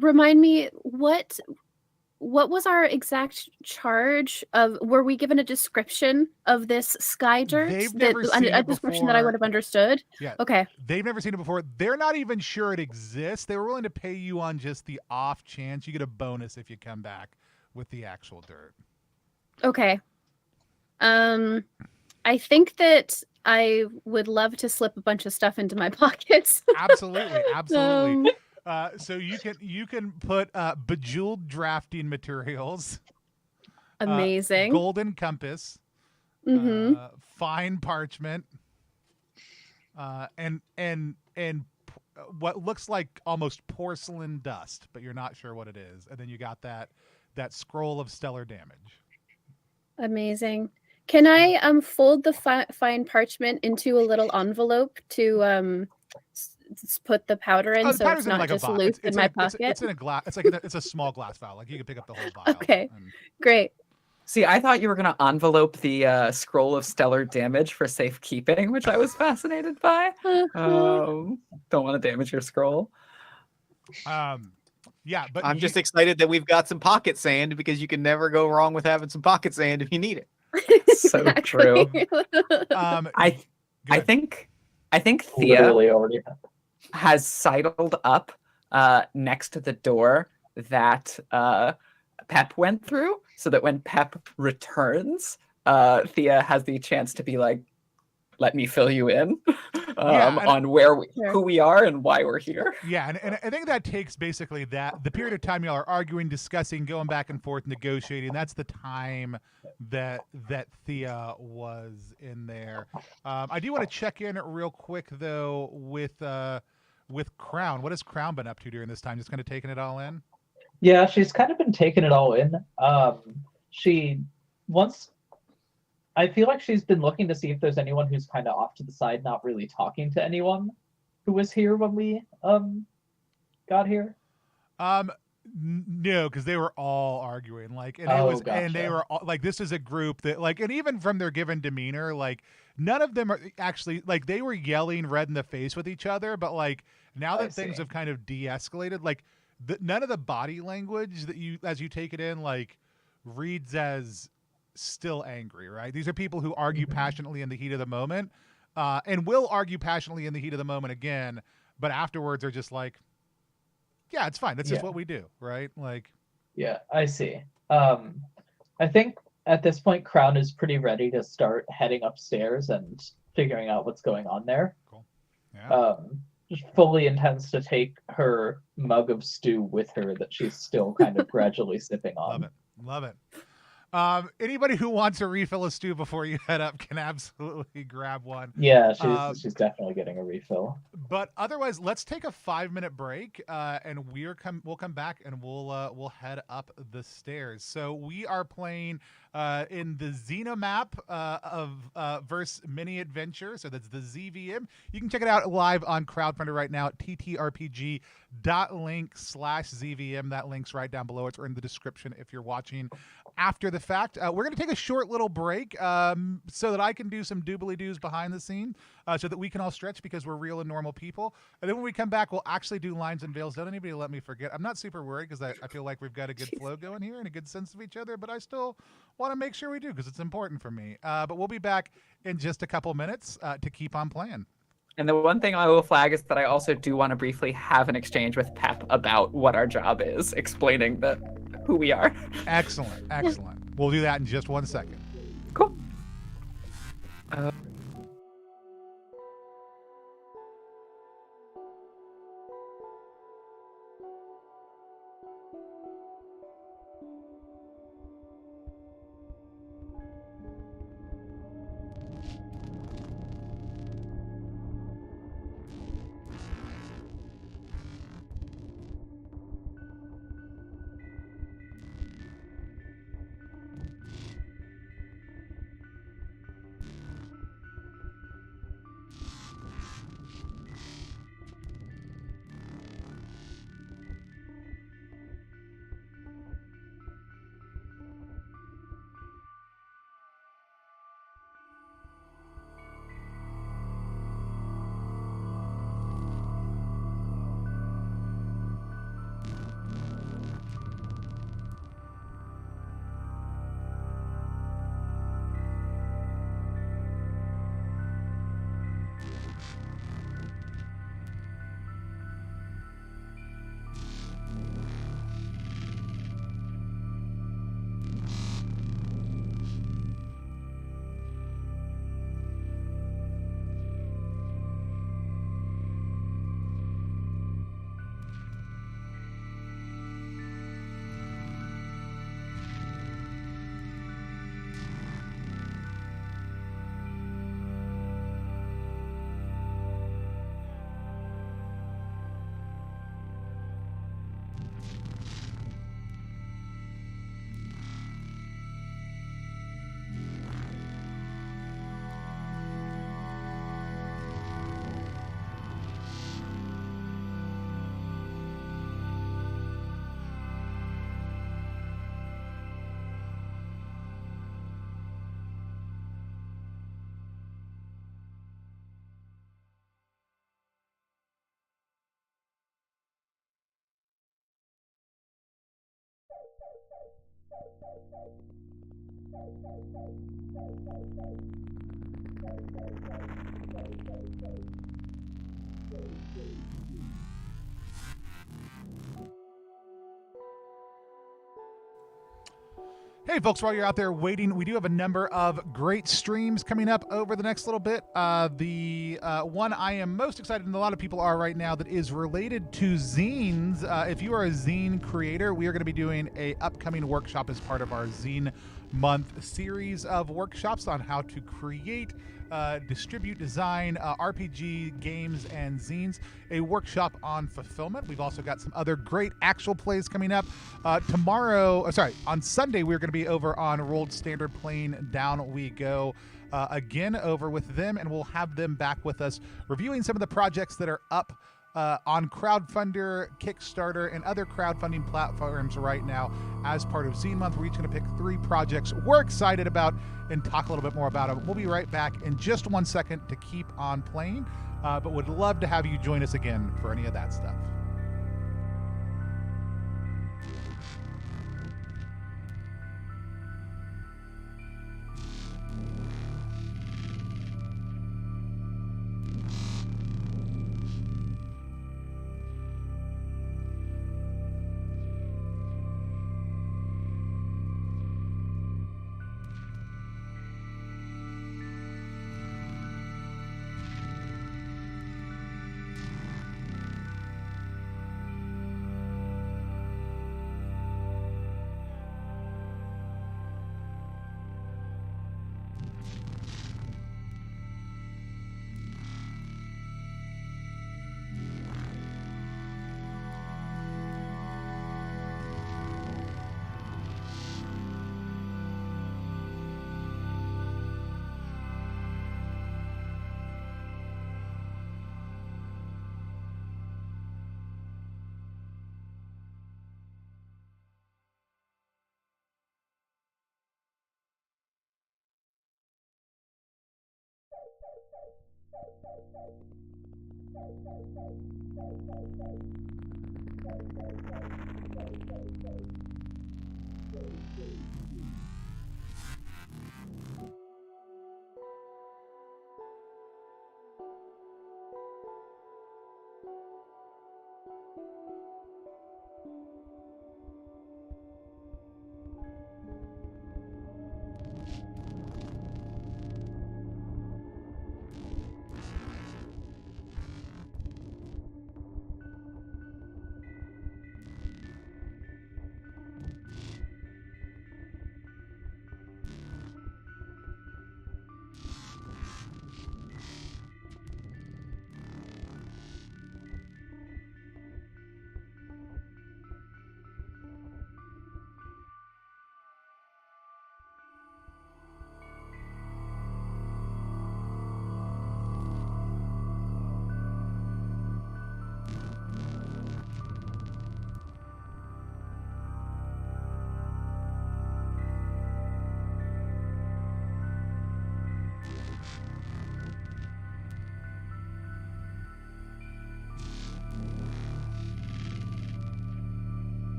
Remind me what was our exact charge of? Were we given a description of this sky dirt? They've never seen a it description that I would have before. understood. Yeah. Okay. They've never seen it before. They're not even sure it exists. They were willing to pay you on just the off chance. You get a bonus if you come back with the actual dirt. Okay. I think that I would love to slip a bunch of stuff into my pockets. Absolutely. So you can put bejeweled drafting materials, Amazing. golden compass, fine parchment, and what looks like almost porcelain dust, but you're not sure what it is. And then you got that scroll of stellar damage. Amazing. Can I fold the fine parchment into a little envelope to put the powder in, The so powder's it's in not like just a box. loose in my pocket? It's in a glass. It's a small glass vial. Like you can pick up the whole vial. Okay. Great. See, I thought you were going to envelope the scroll of stellar damage for safekeeping, which I was fascinated by. Don't want to damage your scroll. Yeah, but I'm just excited that we've got some pocket sand because you can never go wrong with having some pocket sand if you need it. So true. I think Thea Literally already has sidled up next to the door that Pep went through, so that when Pep returns, Thea has the chance to be like, let me fill you in on who we are and why we're here. Yeah, and I think that takes basically the period of time y'all are arguing, discussing, going back and forth, negotiating. That's the time that Thea was in there. I do want to check in real quick though with Crown. What has Crown been up to during this time? Just kind of taking it all in? Yeah, she's kind of been taking it all in. I feel like she's been looking to see if there's anyone who's kind of off to the side, not really talking to anyone who was here when we got here. No, because they were all arguing. And they were all, like, this is a group that and even from their given demeanor, none of them are actually they were yelling red in the face with each other, but now that things have kind of de-escalated, none of the body language that you as you take it in reads as still angry, right? These are people who argue passionately in the heat of the moment, and will argue passionately in the heat of the moment again, but afterwards are just yeah, it's fine. That's just what we do, right? Yeah, I see. I think at this point, Crown is pretty ready to start heading upstairs and figuring out what's going on there. Cool. Yeah. Just fully intends to take her mug of stew with her that she's still kind of gradually sipping on. Love it. Anybody who wants a refill of stew before you head up can absolutely grab one. Yeah, she's definitely getting a refill. But otherwise, let's take a 5-minute break, and we'll come back and we'll head up the stairs. So we are playing in the Zine map of Verse Mini Adventure. So that's the ZVM. You can check it out live on Crowdfunder right now at ttrpg.link/ZVM. That link's right down below. It's in the description if you're watching after the the fact. We're going to take a short little break so that I can do some doobly-doos behind the scene so that we can all stretch because we're real and normal people. And then when we come back, we'll actually do lines and veils. Don't anybody let me forget. I'm not super worried because I feel like we've got a good flow going here and a good sense of each other, but I still want to make sure we do because it's important for me. But we'll be back in just a couple minutes to keep on playing. And the one thing I will flag is that I also do want to briefly have an exchange with Pep about what our job is, explaining who we are. Excellent. We'll do that in just 1 second. Cool. Hey, folks, while you're out there waiting, we do have a number of great streams coming up over the next little bit. The one I am most excited, and a lot of people are right now, that is related to zines. If you are a zine creator, we are going to be doing a upcoming workshop as part of our Zine Month series of workshops on how to create, distribute, design RPG games and zines, a workshop on fulfillment. We've also got some other great actual plays coming up. On Sunday, we're going to be over on Rolled Standard playing Down We Go again over with them, and we'll have them back with us reviewing some of the projects that are up on Crowdfunder, Kickstarter, and other crowdfunding platforms right now as part of Zine Month. We're each going to pick 3 projects we're excited about and talk a little bit more about them. We'll be right back in just 1 second to keep on playing, but would love to have you join us again for any of that stuff.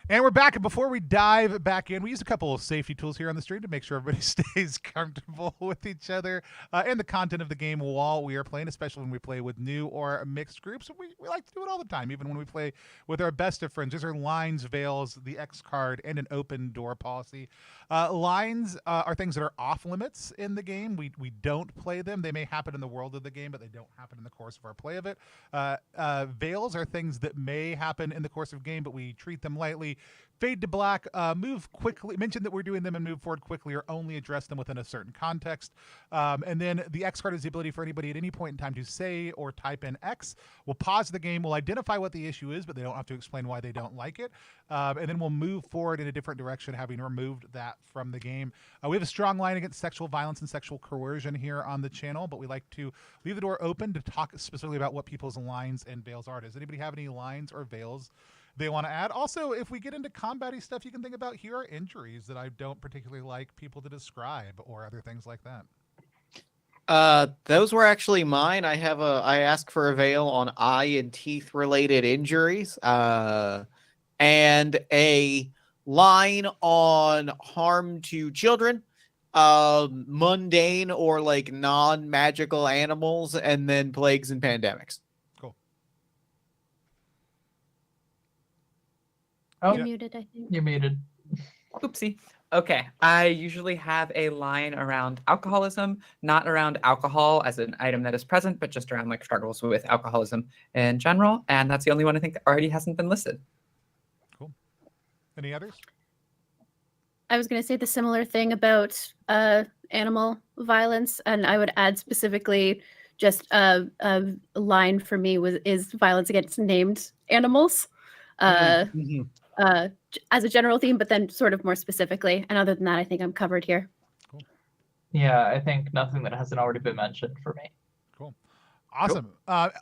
And we're back. And before we dive back in, we use a couple of safety tools here on the stream to make sure everybody stays comfortable with each other and the content of the game while we are playing, especially when we play with new or mixed groups. We like to do it all the time, even when we play with our best of friends. These are lines, veils, the X card, and an open door policy. Lines are things that are off limits in the game. We don't play them. They may happen in the world of the game, but they don't happen in the course of our play of it. Veils are things that may happen in the course of the game, but we treat them lightly. Fade to black, move quickly, mention that we're doing them and move forward quickly, or only address them within a certain context. And then the X card is the ability for anybody at any point in time to say or type in X. We'll pause the game, we'll identify what the issue is, but they don't have to explain why they don't like it. And then we'll move forward in a different direction, having removed that from the game. We have a strong line against sexual violence and sexual coercion here on the channel, but we like to leave the door open to talk specifically about what people's lines and veils are. Does anybody have any lines or veils they want to add? Also, if we get into combat-y stuff, you can think about here are injuries that I don't particularly like people to describe, or other things like that. Those were actually mine. I asked for a veil on eye and teeth related injuries, and a line on harm to children, mundane or like non-magical animals, and then plagues and pandemics. Oh, You're muted, I think. you're muted. Oopsie. Okay. I usually have a line around alcoholism, not around alcohol as an item that is present, but just around like struggles with alcoholism in general. And that's the only one I think that already hasn't been listed. Cool. Any others? I was going to say the similar thing about animal violence, and I would add specifically just a line for me is violence against named animals. As a general theme, but then sort of more specifically. And other than that, I think I'm covered here. Cool. Yeah, I think nothing that hasn't already been mentioned for me. Cool. Awesome.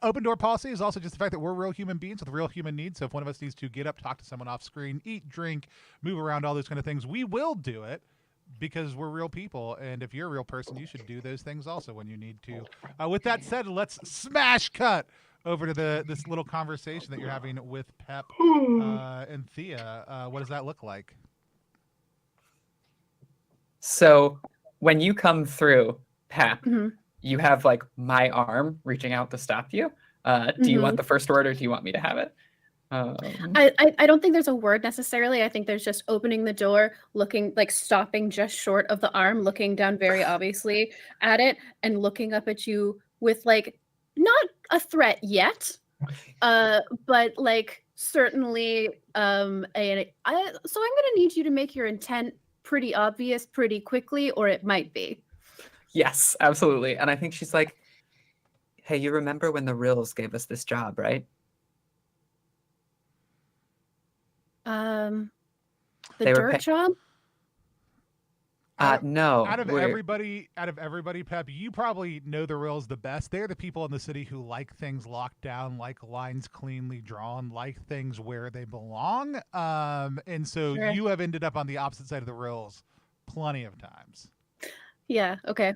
Open door policy is also just the fact that we're real human beings with real human needs. So if one of us needs to get up, talk to someone off screen, eat, drink, move around, all those kind of things, we will do it because we're real people. And if you're a real person, you should do those things also when you need to. With that said, let's smash cut over to this little conversation that you're having with Pep and Thea. What does that look like? So when you come through, Pep, you have like my arm reaching out to stop you. Do you want the first word, or do you want me to have it? I don't think there's a word necessarily. I think there's just opening the door, looking, like stopping just short of the arm, looking down very obviously at it, and looking up at you with like, not a threat yet, but like certainly so I'm gonna need you to make your intent pretty obvious pretty quickly, or it might be. Yes, absolutely. And I think she's like, hey, you remember when the Rills gave us this job, right? The They were dirt job? No. Out of we're- everybody, Pep, you probably know the rules the best. They're the people in the city who like things locked down, like lines cleanly drawn, like things where they belong. And so Sure. you have ended up on the opposite side of the rules plenty of times. Yeah. Okay.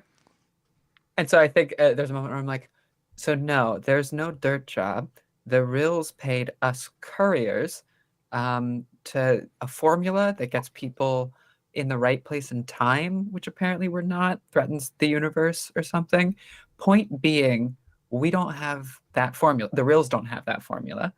And so I think there's a moment where I'm like, so no, there's no dirt job. The Rills paid us couriers to a formula that gets people in the right place and time, which apparently we're not, threatens the universe or something. Point being, we don't have that formula. The Rills don't have that formula.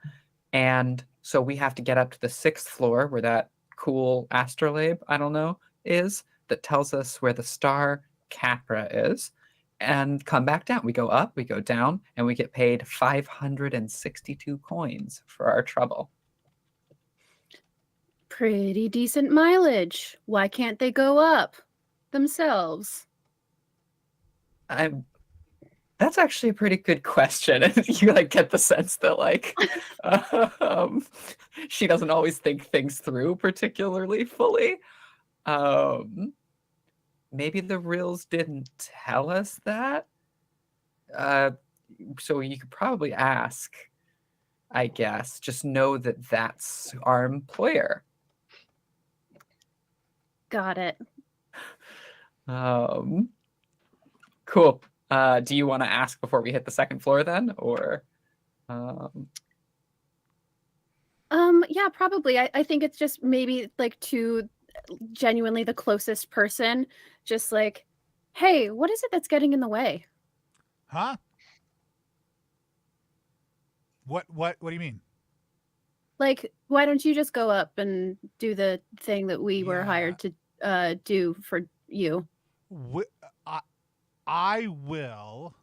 And so we have to get up to the 6th floor where that cool astrolabe, I don't know, is, that tells us where the star Capra is, and come back down. We go up, we go down, and we get paid 562 coins for our trouble. Pretty decent mileage. Why can't they go up themselves? That's actually a pretty good question. You like get the sense that like she doesn't always think things through particularly fully. Maybe the Rills didn't tell us that. So you could probably ask, I guess. Just know that that's our employer. Got it. Cool. Do you want to ask before we hit the 2nd floor then, or? Yeah, probably. I think it's just maybe like to genuinely the closest person, just like, hey, what is it that's getting in the way? Huh? What do you mean? Like, why don't you just go up and do the thing that we were Yeah. hired to do for you? I will.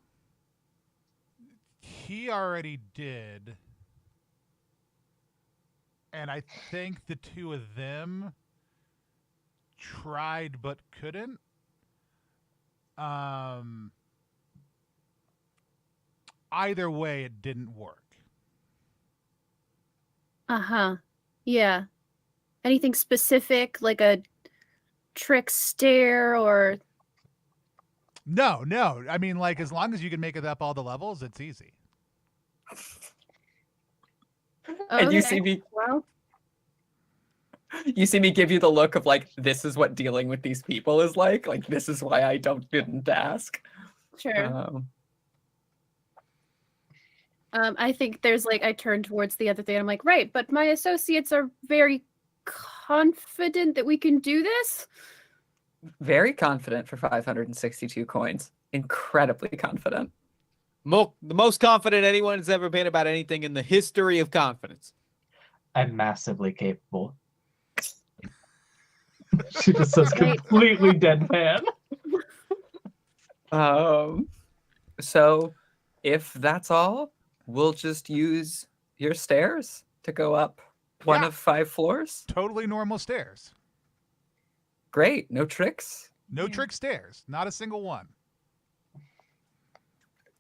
He already did. And I think the two of them tried but couldn't. Either way, it didn't work. Uh-huh. Yeah. Anything specific, like a trick stare or... No. I mean, like, as long as you can make it up all the levels, it's easy. And you Okay, see me well, you see me give you the look of like, this is what dealing with these people is like. Like, this is why I didn't ask. sure. I think there's like, I turn towards the other thing. I'm like, right, but my associates are very confident that we can do this. Very confident for 562 coins. Incredibly confident. The most confident anyone has ever been about anything in the history of confidence. I'm massively capable. She just says Right. completely deadpan. So if that's all, we'll just use your stairs to go up one Yeah. of 5 floors. Totally normal stairs. Great. No tricks. No trick stairs. Not a single one.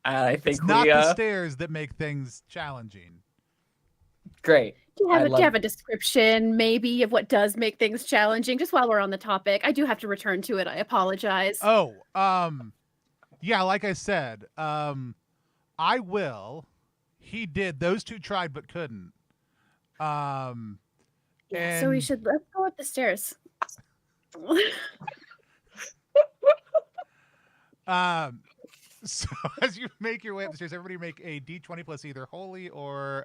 I think It's not we the stairs that make things challenging. great. Do you have a description maybe of what does make things challenging? Just while we're on the topic, I do have to return to it. I apologize. Oh, yeah, like I said, I will. He did. Those two tried but couldn't. Yeah, so we and- should let's go up the stairs. So as you make your way up the stairs, everybody make a d20 plus either holy or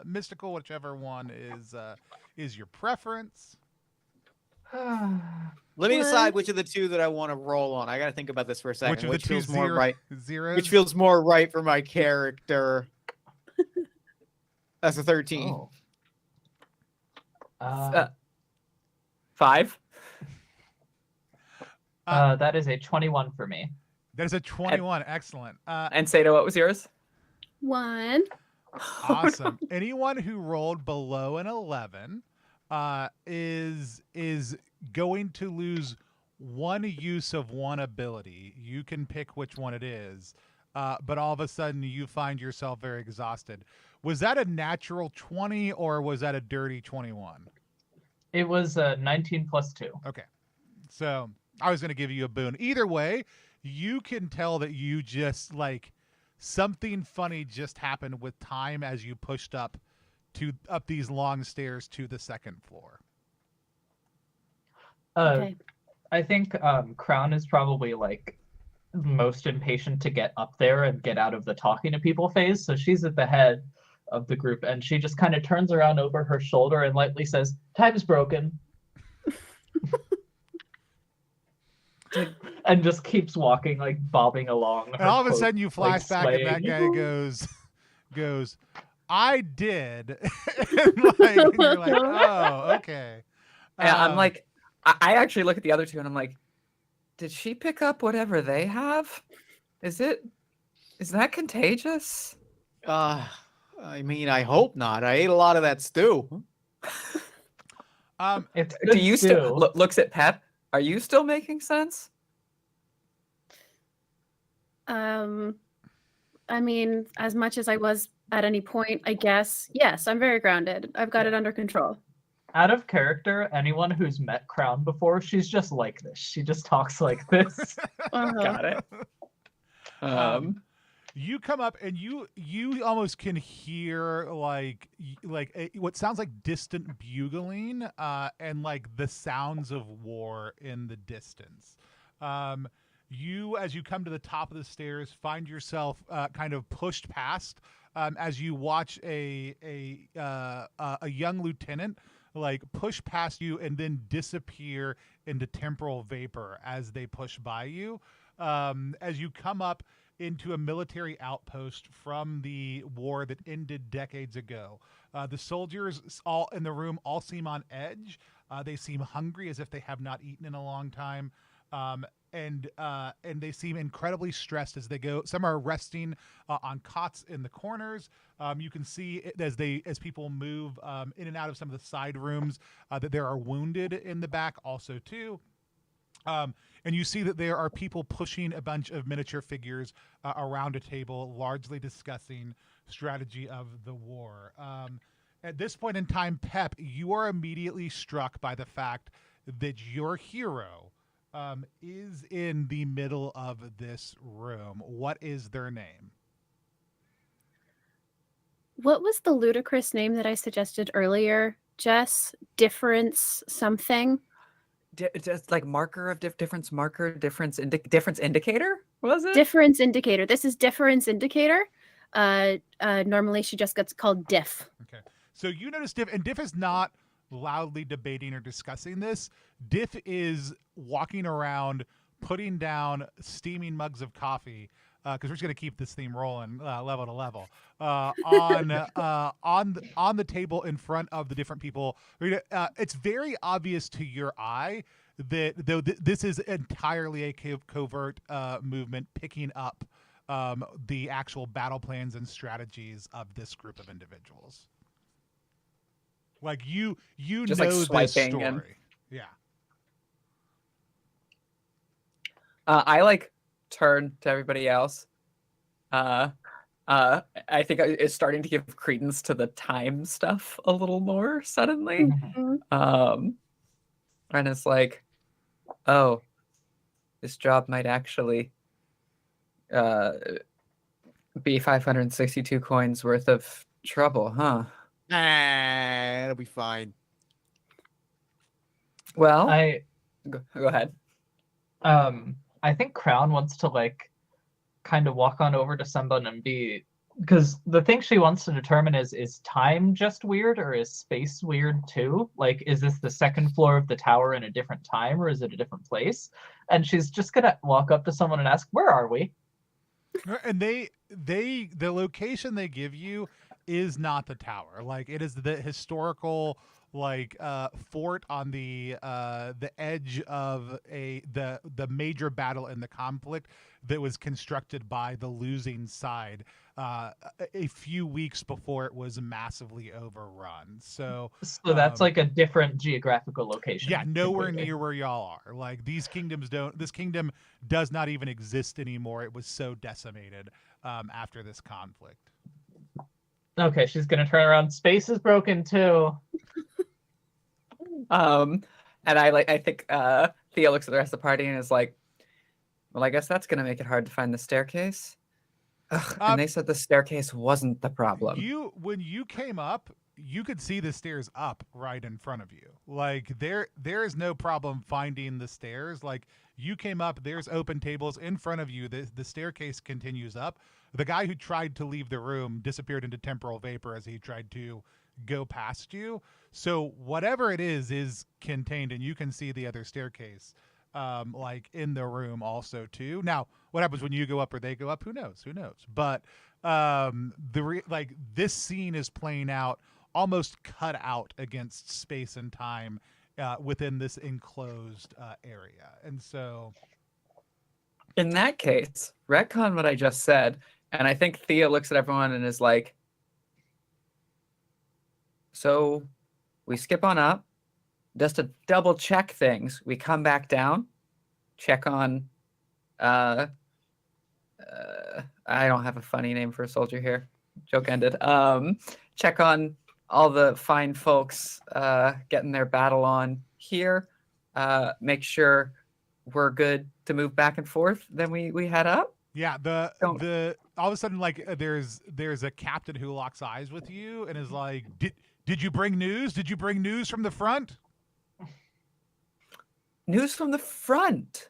mystical, whichever one is your preference. Let me decide which of the two that I want to roll on. I got to think about this for a second. Which of the two feels more right? zeros? Which feels more right for my character? That's a 13. Oh. 5. That is a 21 for me. That is a 21. Excellent. And Sato, what was yours? 1. Awesome. Anyone who rolled below an 11 is going to lose one use of one ability. You can pick which one it is, but all of a sudden you find yourself very exhausted. Was that a natural 20 or was that a dirty 21? It was 19 plus 2. Okay. So I was going to give you a boon. Either way, you can tell that you just like something funny just happened with time as you pushed up these long stairs to the second floor. Okay. I think Crown is probably like most impatient to get up there and get out of the talking to people phase. So she's at the head of the group, and she just kind of turns around over her shoulder and lightly says, "Time's broken," and just keeps walking, like bobbing along. And all of a sudden, you flash like, back, and that swaying. guy goes, "I did," and you're like, "Oh, okay." And I'm like, I actually look at the other two, and I'm like, did she pick up whatever they have? Is that contagious? I mean, I hope not. I ate a lot of that stew. It's Do good you stew. still looks at Pep? Are you still making sense? I mean, as much as I was at any point, I guess. Yes, I'm very grounded. I've got it under control. Out of character, anyone who's met Crown before, she's just like this. She just talks like this. Got it. You come up and you almost can hear like what sounds like distant bugling and like the sounds of war in the distance. You, as you come to the top of the stairs, find yourself kind of pushed past as you watch a young lieutenant like push past you and then disappear into temporal vapor as they push by you. As you come up into a military outpost from the war that ended decades ago. The soldiers all in the room all seem on edge. They seem hungry as if they have not eaten in a long time. And they seem incredibly stressed as they go. Some are resting on cots in the corners. You can see as people move in and out of some of the side rooms that there are wounded in the back also too. And you see that there are people pushing a bunch of miniature figures around a table, largely discussing strategy of the war. At this point in time, Pep, you are immediately struck by the fact that your hero is in the middle of this room. What is their name? What was the ludicrous name that I suggested earlier? Jess? Difference something? Just like marker of difference indicator, was it? Difference indicator. This is difference indicator. Normally she just gets called diff. Okay. So you notice Diff, and Diff is not loudly debating or discussing this. Diff is walking around, putting down steaming mugs of coffee, because we're just going to keep this theme rolling level to level, on the table in front of the different people. It's very obvious to your eye that though this is entirely a covert movement picking up the actual battle plans and strategies of this group of individuals. Like you Just, know like, this swiping story. and- Yeah. I like turn to everybody else. I think it's starting to give credence to the time stuff a little more suddenly. And it's like, oh, this job might actually be 562 coins worth of trouble, huh? Nah, it'll be fine. Well, Go ahead. I think Crown wants to like kind of walk on over to someone and be, because the thing she wants to determine is time just weird or is space weird too? Like, is this the second floor of the tower in a different time or is it a different place? And she's just gonna walk up to someone and ask, "Where are we?" And the location they give you is not the tower. Like it is the historical fort on the edge of the major battle in the conflict that was constructed by the losing side a few weeks before it was massively overrun. So that's like a different geographical location. Yeah, nowhere completely. near where y'all are. Like this kingdom does not even exist anymore. It was so decimated after this conflict. Okay, she's gonna turn around. Space is broken too. And I think Thea looks at the rest of the party and is like, well, I guess that's going to make it hard to find the staircase. Ugh, and they said the staircase wasn't the problem. When you came up, you could see the stairs up right in front of you. Like there is no problem finding the stairs. Like you came up, there's open tables in front of you. The staircase continues up. The guy who tried to leave the room disappeared into temporal vapor as he tried to go past you. So whatever it is contained, and you can see the other staircase like in the room also too. Now, what happens when you go up or they go up? Who knows? But this scene is playing out almost cut out against space and time within this enclosed area. And so in that case, retcon what I just said, and I think Thea looks at everyone and is like, so we skip on up, just to double check things. We come back down, check on, I don't have a funny name for a soldier here. Joke ended. Check on all the fine folks getting their battle on here. Make sure we're good to move back and forth. Then we head up. Yeah, the all of a sudden, like there's a captain who locks eyes with you and is like, did you bring news? Did you bring news from the front? News from the front.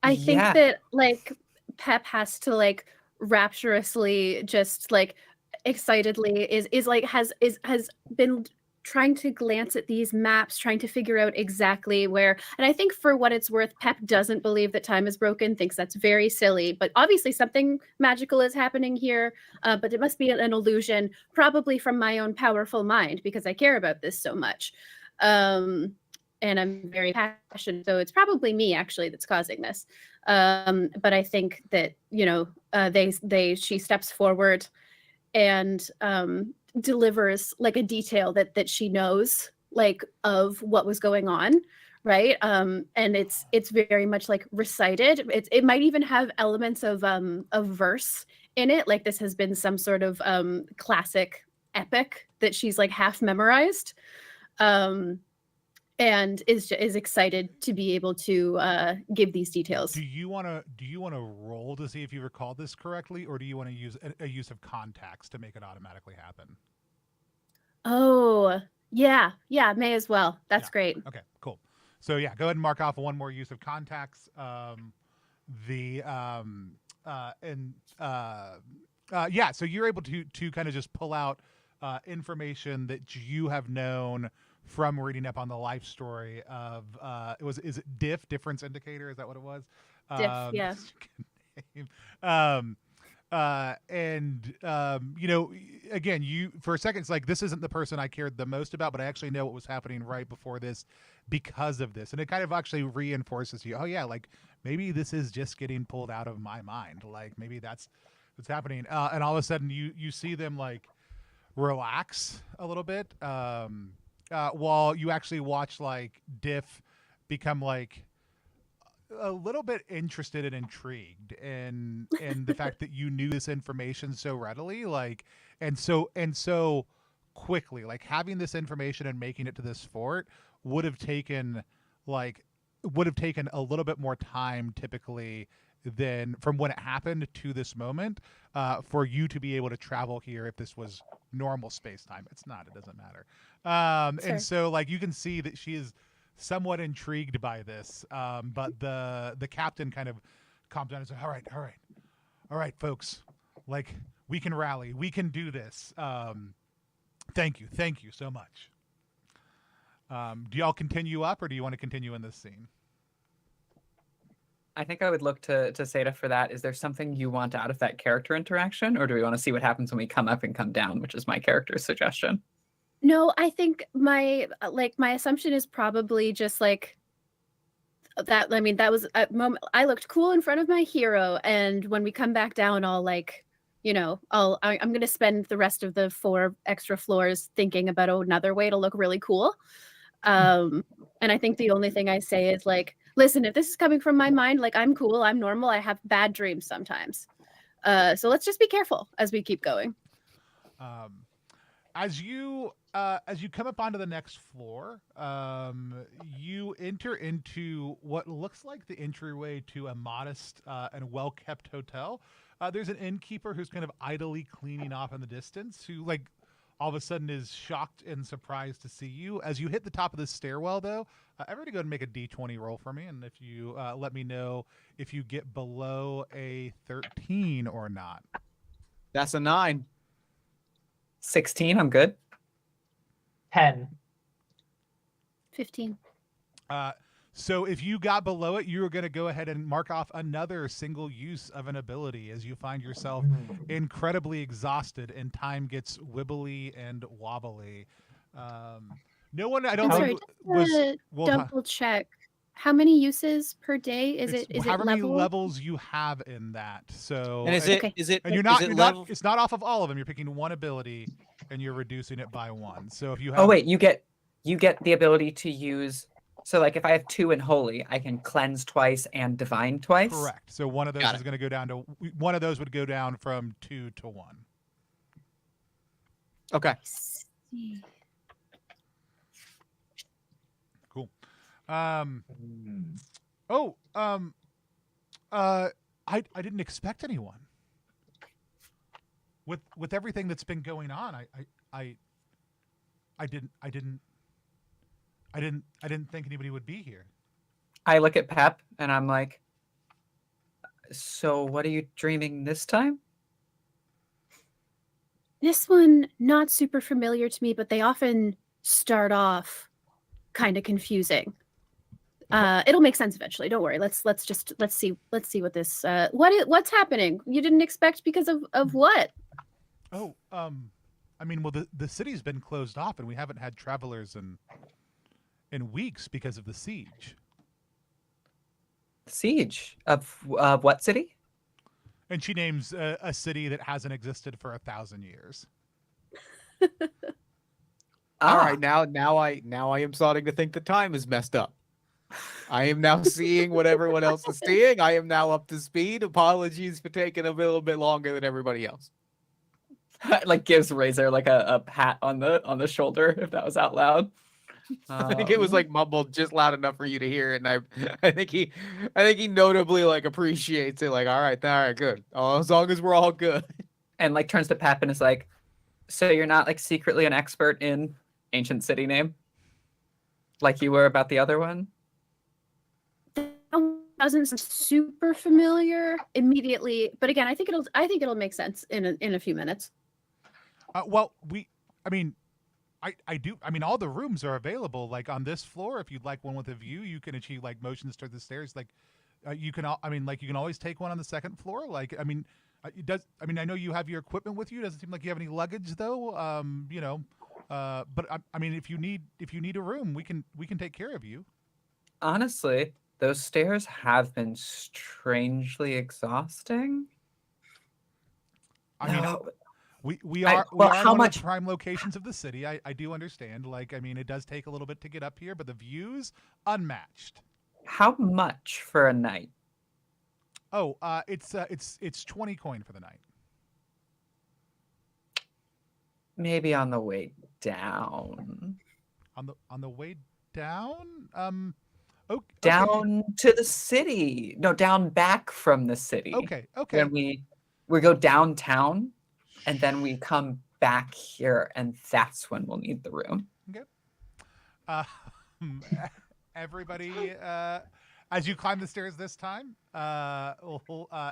I think that like Pep has to like rapturously just like excitedly is like has been trying to glance at these maps, trying to figure out exactly where. And I think for what it's worth, Pep doesn't believe that time is broken, thinks that's very silly. But obviously something magical is happening here, but it must be an illusion, probably from my own powerful mind, because I care about this so much. And I'm very passionate. So it's probably me actually that's causing this. But I think that, you know, she steps forward and delivers like a detail that she knows like of what was going on, right? And it's very much like recited. It might even have elements of verse in it, like this has been some sort of classic epic that she's like half memorized, and is excited to be able to give these details. Do you want to roll to see if you recall this correctly, or do you want to use a use of contacts to make it automatically happen? Oh, yeah, may as well. That's great. Okay, cool. So yeah, go ahead and mark off one more use of contacts. So you're able to kind of just pull out information that you have known from reading up on the life story of is it difference indicator? Is that what it was? Yeah. You know, again, you for a second it's like this isn't the person I cared the most about, but I actually know what was happening right before this because of this, and it kind of actually reinforces you. Oh yeah, like maybe this is just getting pulled out of my mind. Like maybe that's what's happening. And all of a sudden you see them like relax a little bit. While you actually watch like Diff become like a little bit interested and intrigued in the fact that you knew this information so readily, like and so quickly. Like having this information and making it to this fort would have taken a little bit more time typically than from when it happened to this moment for you to be able to travel here if this was normal space-time. It's not, it doesn't matter. Sure. And so like you can see that she is somewhat intrigued by this, but the captain kind of calms down and says, all right folks, like we can rally, we can do this. Thank you so much. Do y'all continue up, or do you want to continue in this scene? I think I would look to Seda for that. Is there something you want out of that character interaction, or do we want to see what happens when we come up and come down, which is my character's suggestion? No, I think my assumption is probably just like that. I mean, that was a moment I looked cool in front of my hero, and when we come back down, I'll like, you know, I'm going to spend the rest of the 4 extra floors thinking about another way to look really cool. And I think the only thing I say is like, listen, if this is coming from my mind, like I'm cool, I'm normal, I have bad dreams sometimes. So let's just be careful as we keep going. as you come up onto the next floor, you enter into what looks like the entryway to a modest and well-kept hotel. There's an innkeeper who's kind of idly cleaning off in the distance, who like all of a sudden is shocked and surprised to see you. As you hit the top of the stairwell, though, everybody go ahead and make a d20 roll for me, and if you let me know if you get below a 13 or not. That's a 9. 16, I'm good. 10. 15. So if you got below it, you're going to go ahead and mark off another single use of an ability as you find yourself incredibly exhausted and time gets wibbly and wobbly. No one, I don't I'm think, sorry, just to double check. How many uses per day? Is it however many level? levels you have in that. So And is Okay. it and you're is not, it you're level? not, it's not off of all of them. You're picking one ability and you're reducing it by 1. So if you have, Oh wait, you get the ability to use. So like if I have 2 in holy, I can cleanse twice and divine twice. correct. So one of those Got is it. going to go down to, one of those would go down from 2 to 1. Okay. I see. Cool. I didn't expect anyone. With everything that's been going on, I didn't think anybody would be here. I look at Pep and I'm like, so what are you dreaming this time? This one, not super familiar to me, but they often start off kind of confusing. It'll make sense eventually. Don't worry. Let's see what this what's happening. You didn't expect because of what? Oh, I mean, well, the city's been closed off, and we haven't had travelers in weeks because of the siege. Siege of what city? And she names a city that hasn't existed for 1,000 years. All right, now I am starting to think the time is messed up. I am now seeing what everyone else is seeing. I am now up to speed. Apologies for taking a little bit longer than everybody else. Like gives Razor like a pat on the shoulder if that was out loud. I think it was like mumbled just loud enough for you to hear it, and I think he notably like appreciates it. Like, all right, good. As long as we're all good. And like turns to Pep and is like, so you're not like secretly an expert in ancient city name, like you were about the other one? That doesn't sound super familiar immediately, but again, I think it'll make sense in a few minutes. Well, I mean, all the rooms are available. Like on this floor, if you'd like one with a view, you can achieve like motions toward the stairs. Like, you can always take one on the second floor. Like, it does. I mean, I know you have your equipment with you. Doesn't seem like you have any luggage though. But if you need a room, we can take care of you. Honestly, those stairs have been strangely exhausting. I mean, No. we I- are well, we are how one much- of the prime locations of the city. I do understand. Like, I mean, it does take a little bit to get up here, but the views unmatched. How much for a night? Oh, it's 20 coin for the night. Maybe on the way down. On the way down. Okay. Down to the city. No, down back from the city. Okay. Then we go downtown, and then we come back here, and that's when we'll need the room. Everybody, as you climb the stairs this time,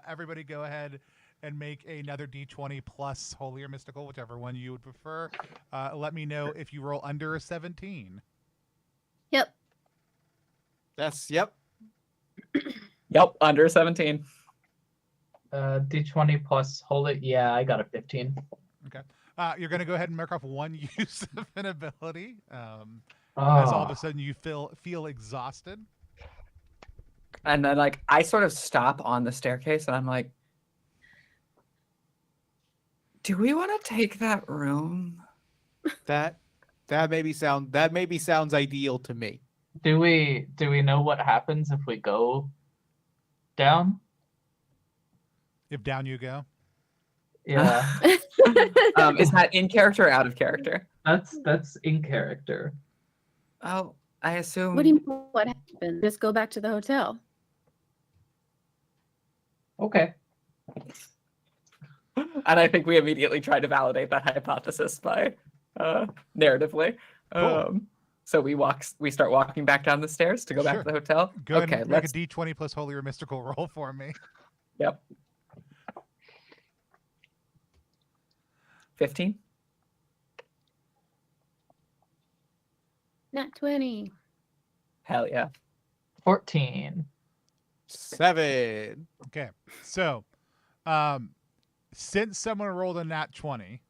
everybody go ahead and make another d20 plus holy or mystical, whichever one you would prefer. Let me know if you roll under a 17. Yep. Yep. Yep, under 17. D20 plus hold it. Yeah, I got a 15. Okay. You're going to go ahead and mark off one use of an ability. As Ah. all of a sudden you feel exhausted. And then like I sort of stop on the staircase, and I'm like, do we want to take that room? That maybe sounds ideal to me. Do we know what happens if we go down? If down you go. Yeah, Is that in character or out of character? that's in character. Oh, I assume. What do you mean? What happened? Just go back to the hotel. Okay. And I think we immediately tried to validate that hypothesis by narratively. Cool. So we start walking back down the stairs to go back Sure. to the hotel. Go ahead Okay, and make let's. a D20 plus holy or mystical roll for me. Yep. 15. Nat 20. Hell yeah. 14. 7. Okay. So, since someone rolled a nat 20,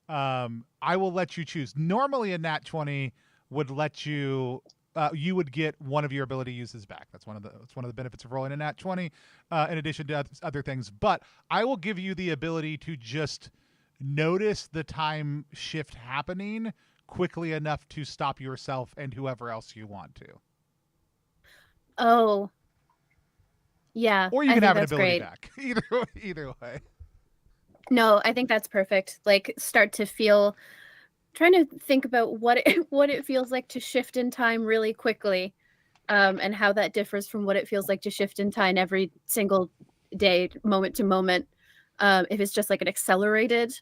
I will let you choose. Normally, a nat 20 would let you. You would get one of your ability uses back. That's one of the benefits of rolling a nat 20, in addition to other things. But I will give you the ability to just notice the time shift happening quickly enough to stop yourself and whoever else you want to. Oh. Yeah. Or you I can think have an that's ability great. back. Either way. No, I think that's perfect. Like start to feel trying to think about what it feels like to shift in time really quickly. And how that differs from what it feels like to shift in time every single day, moment to moment. If it's just like an accelerated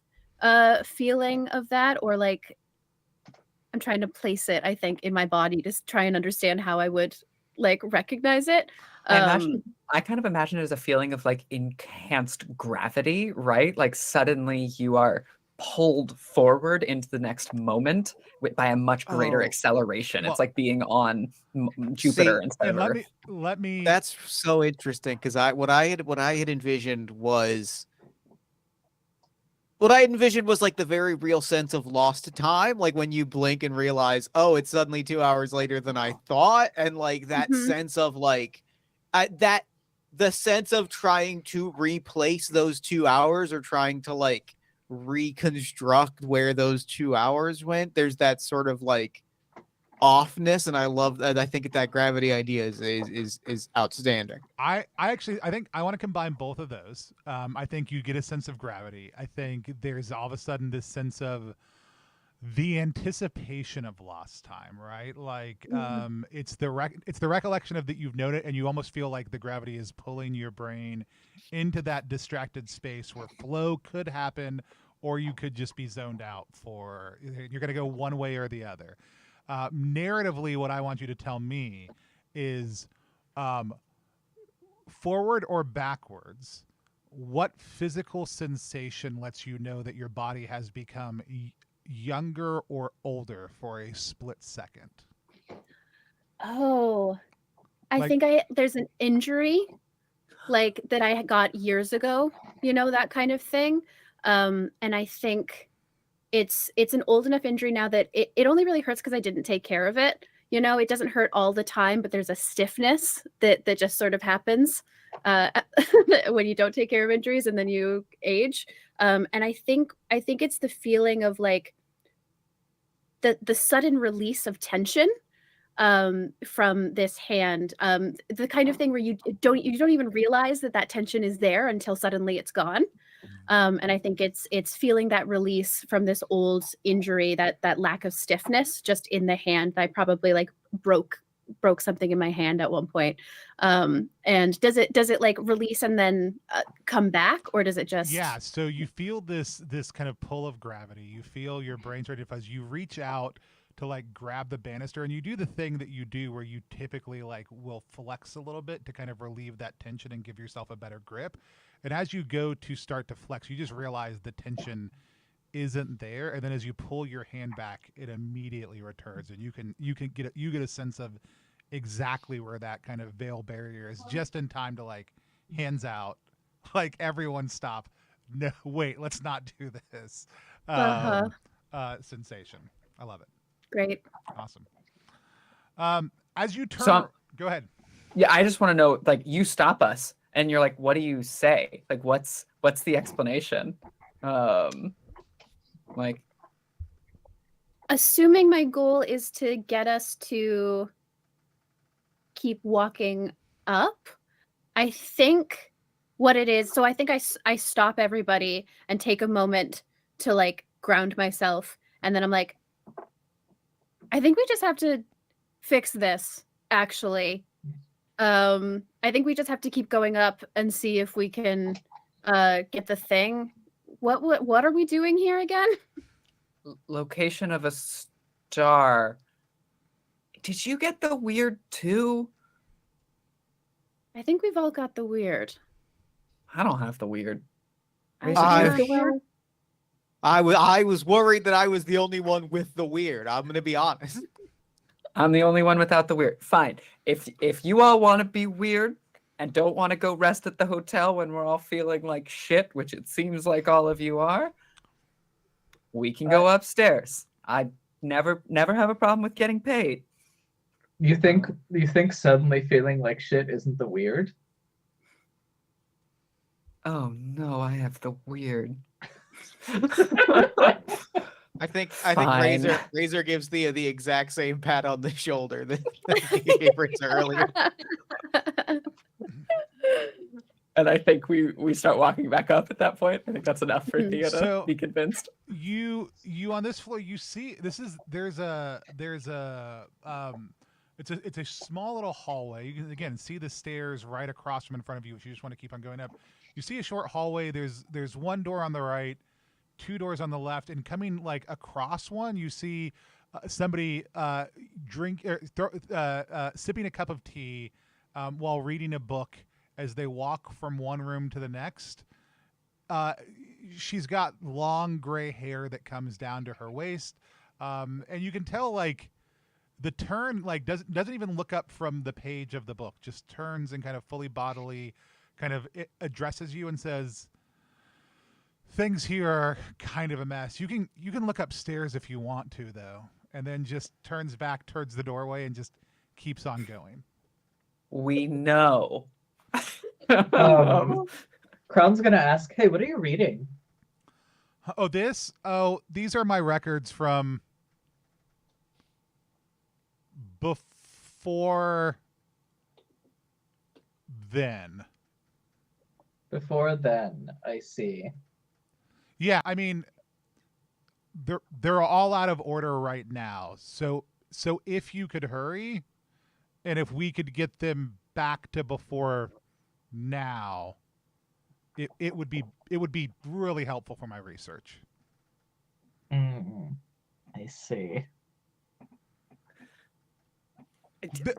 feeling of that, or like I'm trying to place it, I think, in my body to try and understand how I would like recognize it. I kind of imagine it as a feeling of like enhanced gravity, right? Like suddenly you are pulled forward into the next moment by a much greater Oh. acceleration. Well- it's like being on Jupiter See, instead of And Earth. let me. That's so interesting because what I had envisioned was like the very real sense of lost time, like when you blink and realize, oh, it's suddenly 2 hours later than I thought, and like that Mhm. sense of like the sense of trying to replace those 2 hours or trying to like reconstruct where those 2 hours went. There's that sort of like offness, and I love that. I think that gravity idea is outstanding. I think I want to combine both of those. I think you get a sense of gravity. I think there's all of a sudden this sense of the anticipation of lost time, right? Like it's the recollection of that you've known it, and you almost feel like the gravity is pulling your brain into that distracted space where flow could happen, or you could just be zoned out for. You're going to go one way or the other. Narratively, what I want you to tell me is forward or backwards, what physical sensation lets you know that your body has become younger or older for a split second? Oh, I Like- think there's an injury like that I got years ago, that kind of thing. And I think it's an old enough injury now that it only really hurts because I didn't take care of it. It doesn't hurt all the time, but there's a stiffness that just sort of happens when you don't take care of injuries and then you age. And I think it's the feeling of like the sudden release of tension from this hand, the kind of thing where you don't even realize that tension is there until suddenly it's gone. And I think it's feeling that release from this old injury, that lack of stiffness just in the hand. I probably like broke something in my hand at one point. And does it like release and then come back, or does it just? Yeah. So you feel this kind of pull of gravity. You feel your brain starting to fuzz. You reach out to like grab the banister, and you do the thing that you do where you typically like will flex a little bit to kind of relieve that tension and give yourself a better grip. And as you go to start to flex, you just realize the tension isn't there, and then as you pull your hand back, it immediately returns, and you get a sense of exactly where that kind of veil barrier is, just in time to like hands out, like everyone stop, no wait, let's not do this. Sensation. I love it. Great. Awesome. As you turn, So go ahead. Yeah, I just want to know, like, you stop us and you're like, what do you say? Like, what's the explanation? Like, Assuming my goal is to get us to keep walking up, I think what it is. So I think I stop everybody and take a moment to like ground myself, and then I'm like, I think we just have to fix this, actually. I think we just have to keep going up and see if we can get the thing. What are we doing here again? Location of a star. Did you get the weird too? I think we've all got the weird. I don't have the weird. I was worried that I was the only one with the weird. I'm gonna be honest. I'm the only one without the weird. Fine. If you all want to be weird and don't want to go rest at the hotel when we're all feeling like shit, which it seems like all of you are, we can go upstairs. I never have a problem with getting paid. You think suddenly feeling like shit isn't the weird? Oh no, I have the weird. I think Fine. Razor gives the exact same pat on the shoulder that he gave Razor earlier. And I think we start walking back up at that point. I think that's enough for Thea to be convinced. You on this floor, you see it's a small little hallway. You can again see the stairs right across from in front of you, if you just want to keep on going up. You see a short hallway. There's one door on the right, two doors on the left, and coming like across one, you see somebody sipping a cup of tea while reading a book as they walk from one room to the next. She's got long gray hair that comes down to her waist, and you can tell like the turn like doesn't even look up from the page of the book, just turns and kind of fully bodily kind of addresses you and says, things here are kind of a mess. You can look upstairs if you want to, though, and then just turns back towards the doorway and just keeps on going. We know. Crown's gonna ask, hey, what are you reading? These are my records from before then. Before then, I see. Yeah, I mean, they're all out of order right now. So if you could hurry, and if we could get them back to before now, it would be really helpful for my research. I see.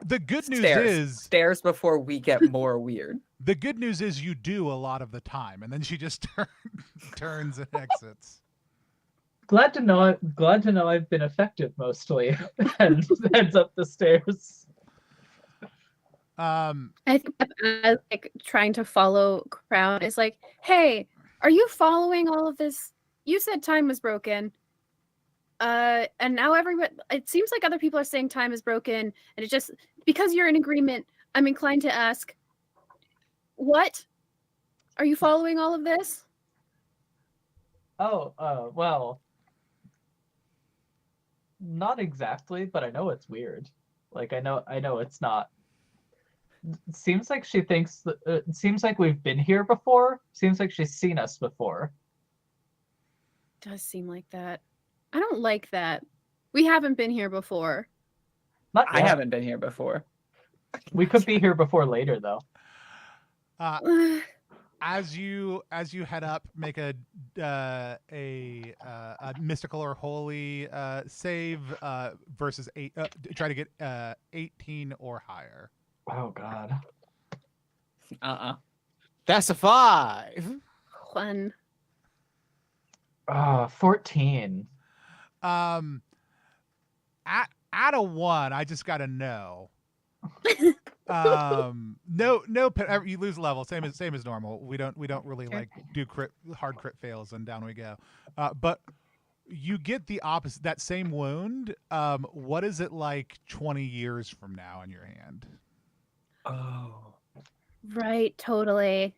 The good news is stairs before we get more weird. The good news is you do a lot of the time, and then she just turns and exits. Glad to know I've been effective mostly, and heads up the stairs. I think as like trying to follow Crown is like, hey, are you following all of this? You said time was broken. And now it seems like other people are saying time is broken, and it just, because you're in agreement, I'm inclined to ask, what? Are you following all of this? Well, not exactly, but I know it's weird. Like, I know it's not. It seems like she thinks it seems like we've been here before. Seems like she's seen us before. Does seem like that. I don't like that. We haven't been here before. Not yet. I haven't been here before. We could be here before later, though. As you head up, make a mystical or holy save versus 8. Try to get 18 or higher. Oh God. That's a 5. 1. 14. At a 1, I just got a no. No, you lose level, same as normal. We don't really like do hard crit fails and down we go. But you get the opposite, that same wound. What is it like 20 years from now in your hand? Oh, right, totally.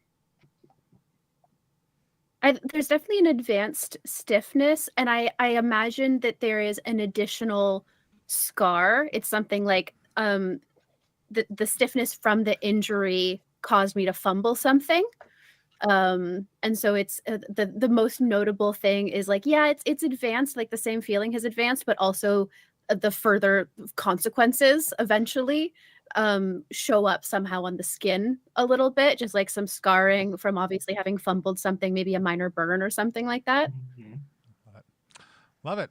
There's definitely an advanced stiffness, and I imagine that there is an additional scar. It's something like the stiffness from the injury caused me to fumble something. And so it's the most notable thing is like, yeah, it's advanced, like the same feeling has advanced, but also the further consequences eventually show up somehow on the skin a little bit, just like some scarring from obviously having fumbled something, maybe a minor burn or something like that. Mhm. Love it.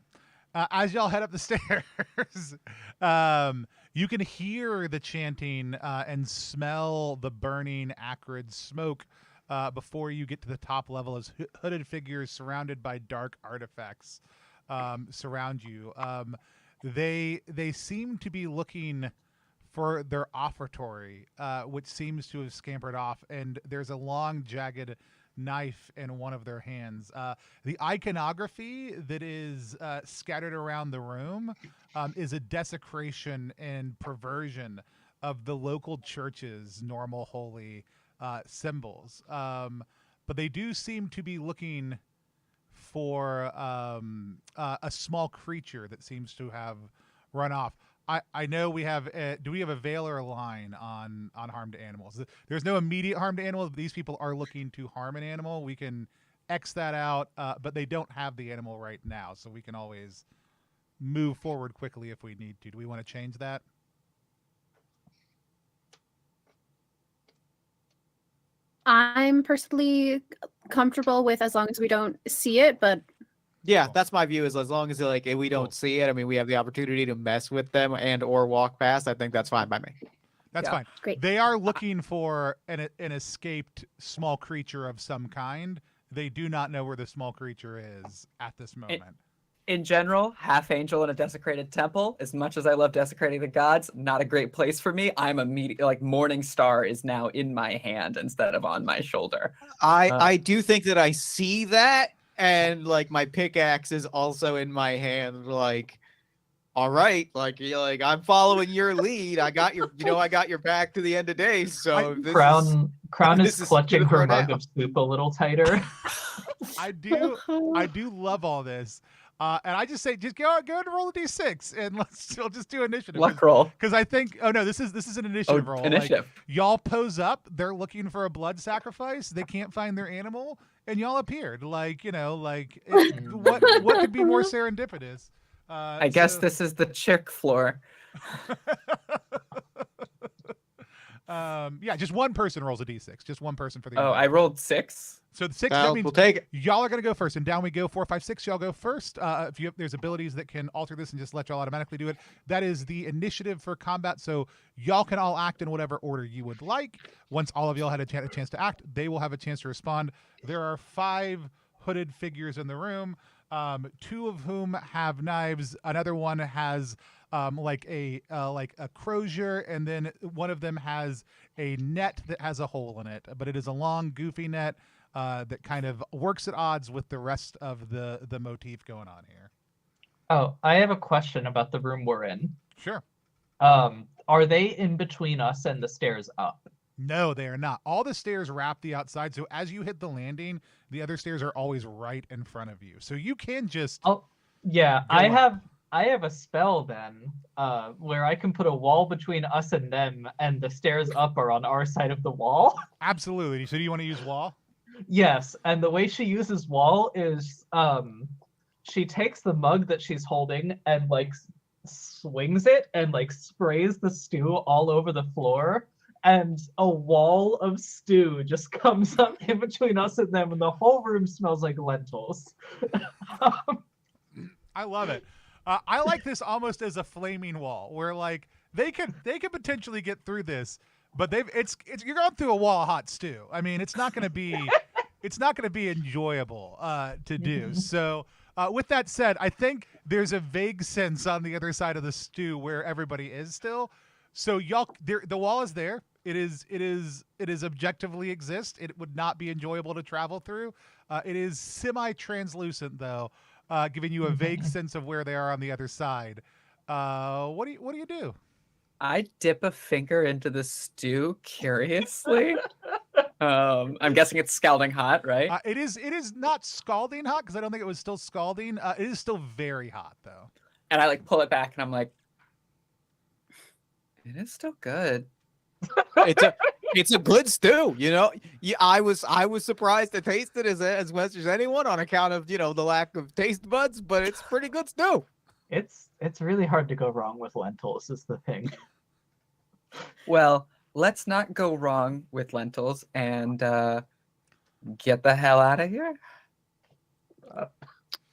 As y'all head up the stairs, you can hear the chanting and smell the burning, acrid smoke before you get to the top level as hooded figures surrounded by dark artifacts surround you. They seem to be looking for their offertory, which seems to have scampered off, and there's a long, jagged knife in one of their hands. The iconography that is scattered around the room is a desecration and perversion of the local church's normal holy symbols. But they do seem to be looking for a small creature that seems to have run off. I know we have. Do we have a veil or a line on harm to animals? There's no immediate harm to animals. But these people are looking to harm an animal. We can X that out, but they don't have the animal right now, so we can always move forward quickly if we need to. Do we want to change that? I'm personally comfortable with as long as we don't see it, but Yeah, Cool. that's my view. Is as long as like we don't Cool. see it, I mean, we have the opportunity to mess with them and or walk past. I think that's fine by me. That's Yeah. fine. great. They are looking for an escaped small creature of some kind. They do not know where the small creature is at this moment. In general, half angel in a desecrated temple. As much as I love desecrating the gods, not a great place for me. I'm immediately like Morning Star is now in my hand instead of on my shoulder. I do think that I see that, and like my pickaxe is also in my hand. Like, all right, like you're like I'm following your lead. I got your, I got your back to the end of days. So this is, Crown this is is clutching gonna her throw mug down. of soup a little tighter. I do love all this. And I just say, just go and roll a d6, and we'll just do initiative. Luck roll. Because I think, oh no, this is an initiative roll. Initiative. Like, y'all pose up. They're looking for a blood sacrifice. They can't find their animal, and y'all appeared. Like what could be more serendipitous? I guess this is the chick floor. Yeah, just one person rolls a d6. Just one person for the. Oh, I rolled 6. So the 6. Well, That means we'll take it. y'all are gonna go first, and down we go. 4, 5, 6. Y'all go first. If there's abilities that can alter this and just let y'all automatically do it, that is the initiative for combat. So y'all can all act in whatever order you would like. Once all of y'all had a chance to act, they will have a chance to respond. There are 5 hooded figures in the room. 2 of whom have knives. Another one has like a crozier, and then one of them has a net that has a hole in it. But it is a long, goofy net that kind of works at odds with the rest of the motif going on here. Oh, I have a question about the room we're in. Sure. Are they in between us and the stairs up? No, they are not. All the stairs wrap the outside, so as you hit the landing, the other stairs are always right in front of you. So you can just. Oh, yeah. Go I have a spell then, where I can put a wall between us and them, and the stairs up are on our side of the wall. Absolutely. So do you want to use wall? Yes, and the way she uses wall is, she takes the mug that she's holding and like swings it and like sprays the stew all over the floor, and a wall of stew just comes up in between us and them, and the whole room smells like lentils. I love it. I like this almost as a flaming wall, where like they could potentially get through this, but it's you're going through a wall of hot stew. I mean, it's not going to be enjoyable to do. So with that said, I think there's a vague sense on the other side of the stew where everybody is still. So y'all, the wall is there. It is objectively exist. It would not be enjoyable to travel through. It is semi-translucent though, giving you a vague sense of where they are on the other side. What do you do? I dip a finger into the stew curiously. I'm guessing it's scalding hot, right? It is not scalding hot, because I don't think it was still scalding. It is still very hot though. And I like pull it back, and I'm like, it is still good. It's a good stew, you know. Yeah, I was surprised to taste it as much as anyone on account of the lack of taste buds, but it's pretty good stew. It's really hard to go wrong with lentils is the thing. Well, let's not go wrong with lentils and get the hell out of here.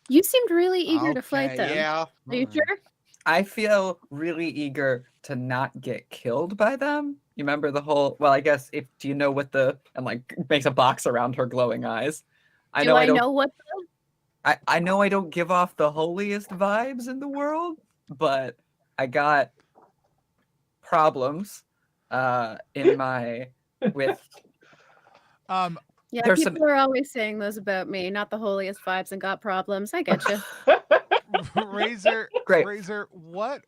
You seemed really eager to fight them. Yeah. Are you sure? I feel really eager to not get killed by them. You remember the whole? Well, I guess do you know what and like makes a box around her glowing eyes. I Do I don't know what? I know I don't give off the holiest vibes in the world, but I got problems in my with Yeah, There's people are always saying those about me. Not the holiest vibes and got problems. I get you. Razor, Great. Razor, what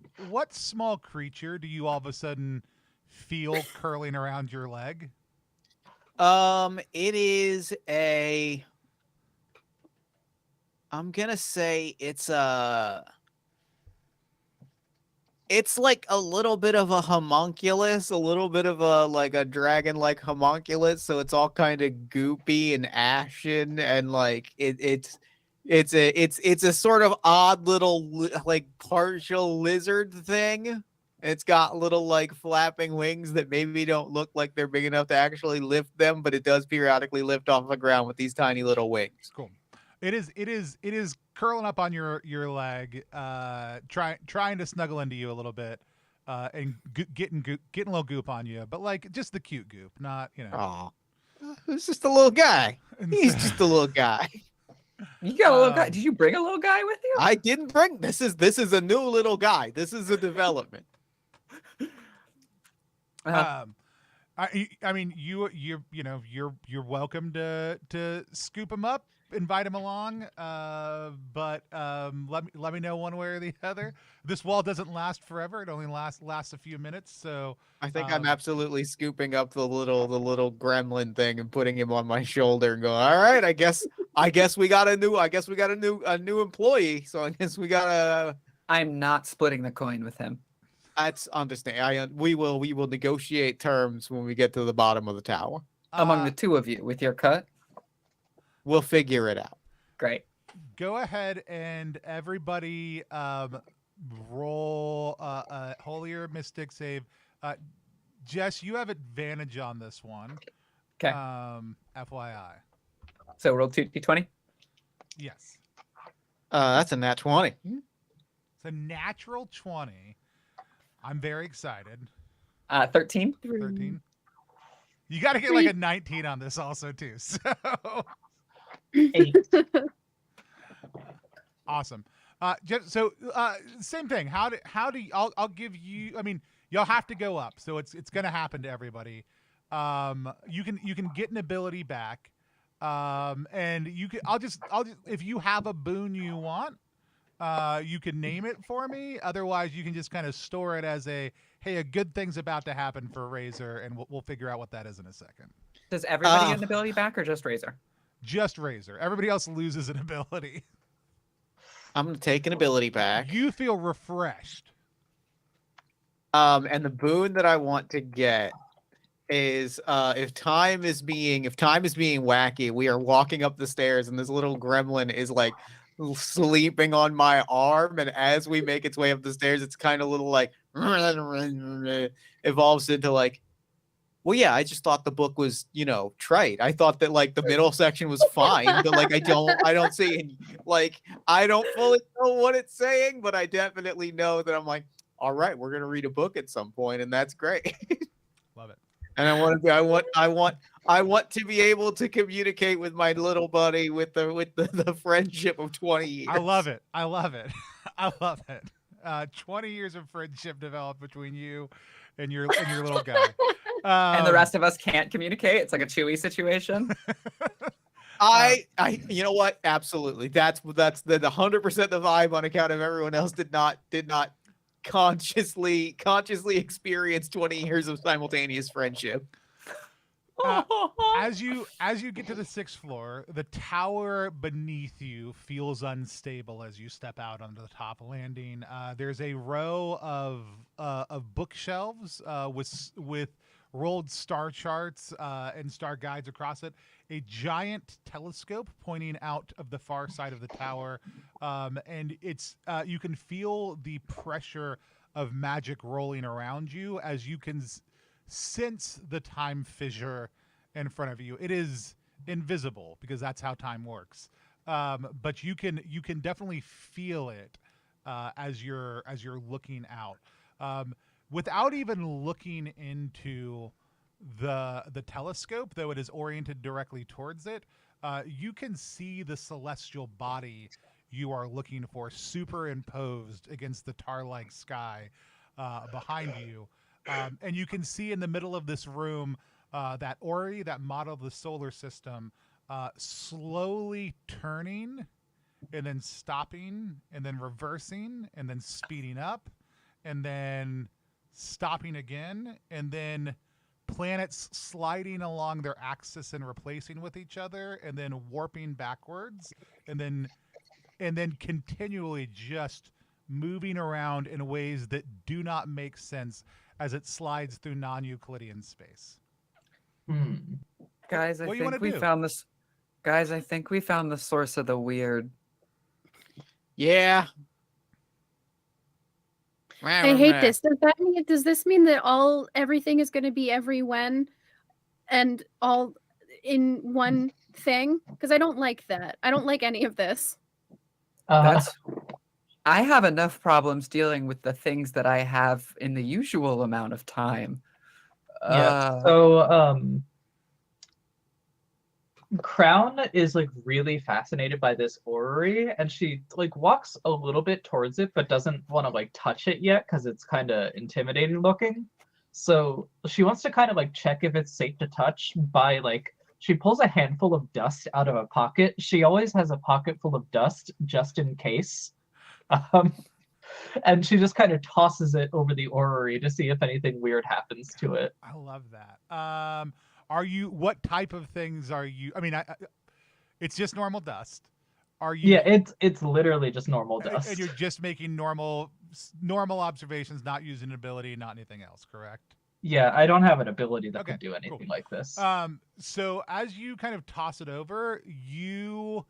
small creature do you all of a sudden feel curling around your leg? It is I'm gonna say it's like a little bit of a homunculus, a little bit of a dragon-like homunculus. So it's all kind of goopy and ashen, and like it's a sort of odd little like partial lizard thing. It's got little like flapping wings that maybe don't look like they're big enough to actually lift them, but it does periodically lift off the ground with these tiny little wings. Cool. It is curling up on your leg, trying to snuggle into you a little bit, and getting a little goop on you, but like just the cute goop, not Oh, it's just a little guy. He's just a little guy. You got a little guy. Did you bring a little guy with you? I didn't bring this is a new little guy. This is a development. I mean you're welcome to scoop him up, invite him along, but let me know one way or the other. This wall doesn't last forever. It only lasts a few minutes. So I think I'm absolutely scooping up the little gremlin thing and putting him on my shoulder and going, all right, I guess we got a new employee. So I guess we got I'm not splitting the coin with him. That's understand. We will negotiate terms when we get to the bottom of the tower. Among the two of you with your cut. We'll figure it out. Great. Go ahead and everybody roll a holier mystic save. Jess, you have advantage on this one. Okay. FYI. So roll 2d20. Yes. That's a nat 20. It's a natural 20. I'm very excited. 13. 13. You got to get like a 19 on this also too. So 8. awesome. So same thing. How do you, I'll give you, I mean, y'all have to go up. So it's going to happen to everybody. You can get an ability back. And you can, I'll just, if you have a boon you want, you can name it for me. Otherwise you can just kind of store it as a good thing's about to happen for Razor, and we'll figure out what that is in a second. Does everybody get an ability back or just Razor? Just Razor. Everybody else loses an ability. I'm gonna take an ability back. You feel refreshed. And the boon that I want to get is if time is being wacky, we are walking up the stairs and this little gremlin is like sleeping on my arm, and as we make its way up the stairs, it's kind of little like evolves into like, well, yeah, I just thought the book was, trite. I thought that like the middle section was fine, but like I don't see, like, I don't fully know what it's saying, but I definitely know that I'm like, all right, we're gonna read a book at some point, and that's great. Love it. And I want to be able to communicate with my little buddy with the friendship of 20 years. I love it. I love it. 20 years of friendship developed between you and your little guy. And the rest of us can't communicate. It's like a Chewy situation. You know what? Absolutely. That's the 100% the vibe on account of everyone else did not consciously experience 20 years of simultaneous friendship. As you get to the 6th floor, the tower beneath you feels unstable as you step out onto the top landing. There's a row of bookshelves with rolled star charts and star guides across it. A giant telescope pointing out of the far side of the tower, and it's you can feel the pressure of magic rolling around you as you can sense the time fissure in front of you. It is invisible because that's how time works, but you can definitely feel it as you're looking out, without even looking into the telescope, though it is oriented directly towards it. You can see the celestial body you are looking for superimposed against the tar-like sky behind you. And you can see in the middle of this room that Ori, that model of the solar system, slowly turning and then stopping and then reversing and then speeding up and then stopping again, and then planets sliding along their axis and replacing with each other and then warping backwards and then continually just moving around in ways that do not make sense as it slides through non-Euclidean space. Guys, I What do you wanna think we do? found this. Guys, I think we found the source of the weird. Yeah. I hate this. Does this mean that everything is going to be every when and all in one thing? Because I don't like that. I don't like any of this. I have enough problems dealing with the things that I have in the usual amount of time. Yeah. So Crown is like really fascinated by this orrery, and she like walks a little bit towards it, but doesn't want to like touch it yet because it's kind of intimidating looking. So she wants to kind of like check if it's safe to touch by like she pulls a handful of dust out of a pocket. She always has a pocket full of dust just in case. And she just kind of tosses it over the orrery to see if anything weird happens to it. I love that. What type of things are you? I mean, it's just normal dust. Are you? Yeah, it's literally just normal dust. And you're just making normal observations, not using an ability, not anything else, correct? Yeah, I don't have an ability that Okay, can do anything cool. like this. So as you kind of toss it over, you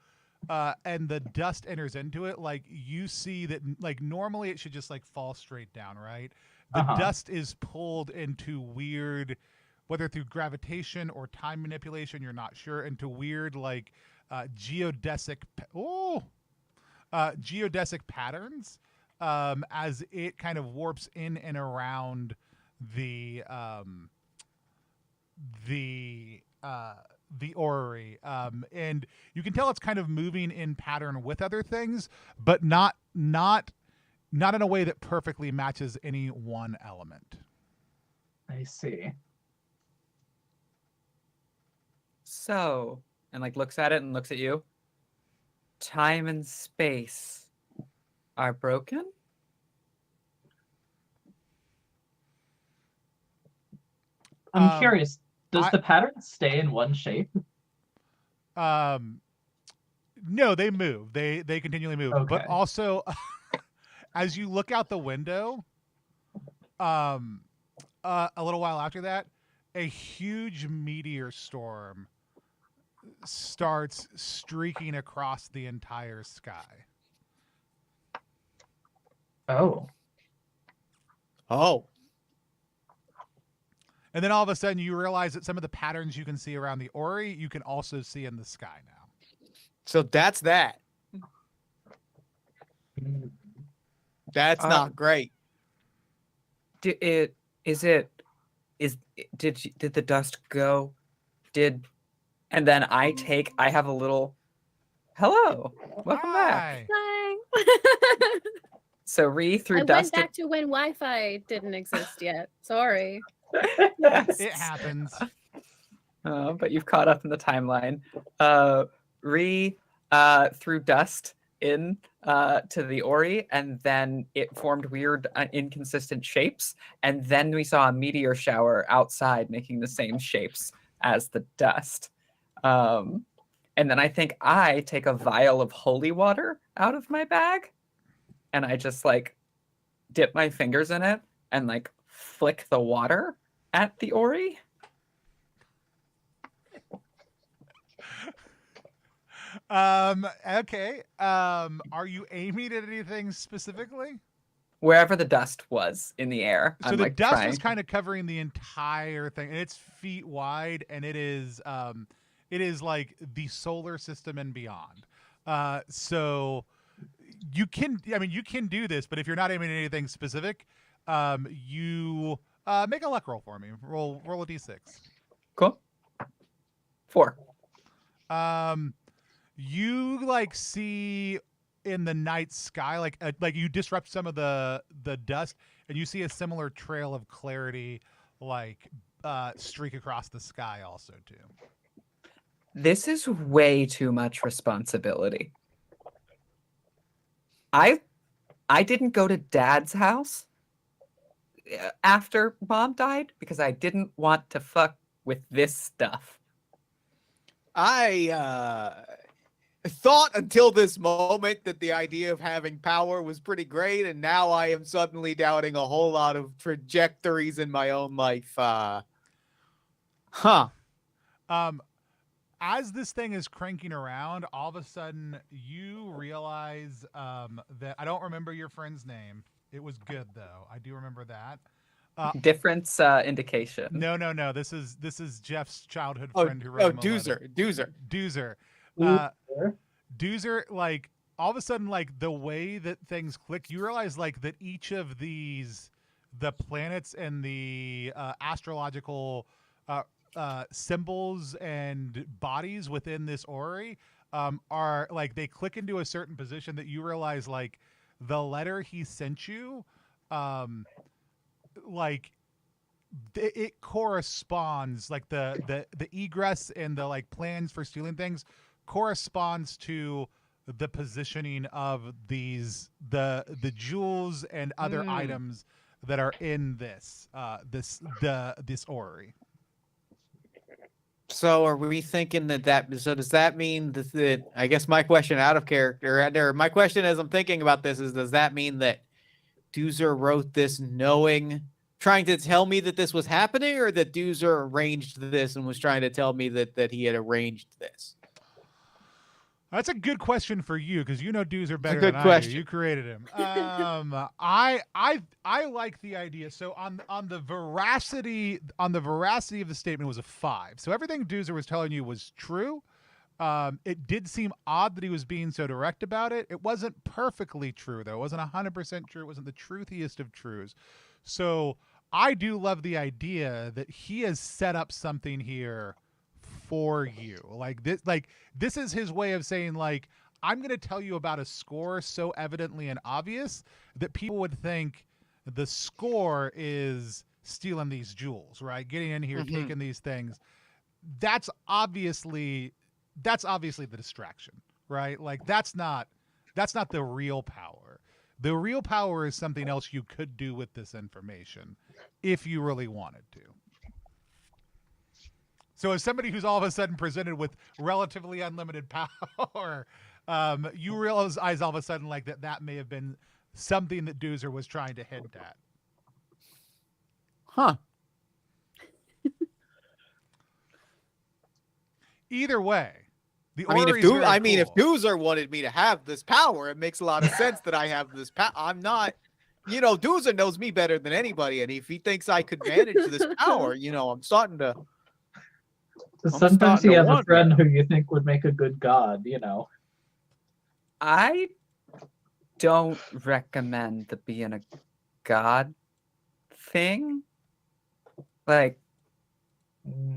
and the dust enters into it, like you see that like normally it should just like fall straight down, right? The dust is pulled into weird, whether through gravitation or time manipulation, you're not sure, into weird like geodesic patterns as it kind of warps in and around the orrery, and you can tell it's kind of moving in pattern with other things, but not in a way that perfectly matches any one element. I see. So, and like looks at it and looks at you. Time and space are broken? I'm curious, does the pattern stay in one shape? No, they move. They continually move. Okay. But also as you look out the window, a little while after that, a huge meteor storm starts streaking across the entire sky. Oh. And then all of a sudden you realize that some of the patterns you can see around the orrery, you can also see in the sky now. So that's that. That's not great. Did the dust go? And then I have a little hello. Welcome back. Bye. So through I dust. went back to when Wi-Fi didn't exist yet. Sorry. It happens. But you've caught up in the timeline. Threw dust in to the Ori, and then it formed weird, inconsistent shapes. And then we saw a meteor shower outside making the same shapes. as the dust. And then I think I take a vial of holy water out of my bag and I just like dip my fingers in it and like flick the water at the Ori. Okay. Are you aiming at anything specifically? Wherever the dust was in the air. So I'm the like dust trying is kind of covering the entire thing, and it's feet wide, and it is like the solar system and beyond. So you can do this, but if you're not aiming at anything specific, you make a luck roll for me. Roll a d6. Cool. 4. You like see in the night sky, like you disrupt some of the dust, and you see a similar trail of clarity, like streak across the sky, also too. This is way too much responsibility. I didn't go to Dad's house after Mom died because I didn't want to fuck with this stuff. I thought until this moment that the idea of having power was pretty great, and now I am suddenly doubting a whole lot of trajectories in my own life. As this thing is cranking around, all of a sudden you realize that I don't remember your friend's name. It was good though. I do remember that. Difference indication. No. This is Jeff's childhood friend who wrote him a letter. Doozer. Doozer, like all of a sudden, like the way that things click, you realize like that each of these, the planets and the astrological symbols and bodies within this Ori are like they click into a certain position that you realize like the letter he sent you, like it corresponds, like the egress and the like plans for stealing things corresponds to the positioning of these the jewels and other items that are in this Ori. So are we thinking so does that mean that I guess my question out of character, or my question as I'm thinking about this is, does that mean that Doozer wrote this trying to tell me that this was happening, or that Doozer arranged this and was trying to tell me that he had arranged this? That's a good question for you, because you know Doozer better good than question. I do. You created him. I like the idea. So on the veracity of the statement was a 5. So everything Doozer was telling you was true. It did seem odd that he was being so direct about it. It wasn't perfectly true though. It wasn't 100% true. It wasn't the truthiest of truths. So I do love the idea that he has set up something here for you. Like this is his way of saying, like, I'm going to tell you about a score so evidently and obvious that people would think the score is stealing these jewels, right? Getting in here, taking these things. That's obviously the distraction, right? Like that's not the real power. The real power is something else you could do with this information if you really wanted to. So as somebody who's all of a sudden presented with relatively unlimited power, you realize all of a sudden like that may have been something that Doozer was trying to hint at. Huh. Either way, if Doozer wanted me to have this power, it makes a lot of sense that I have this power. I'm not, Doozer knows me better than anybody, and if he thinks I could manage this power, I'm starting to. Sometimes you have a friend who you think would make a good god, I don't recommend the being a god thing. Like,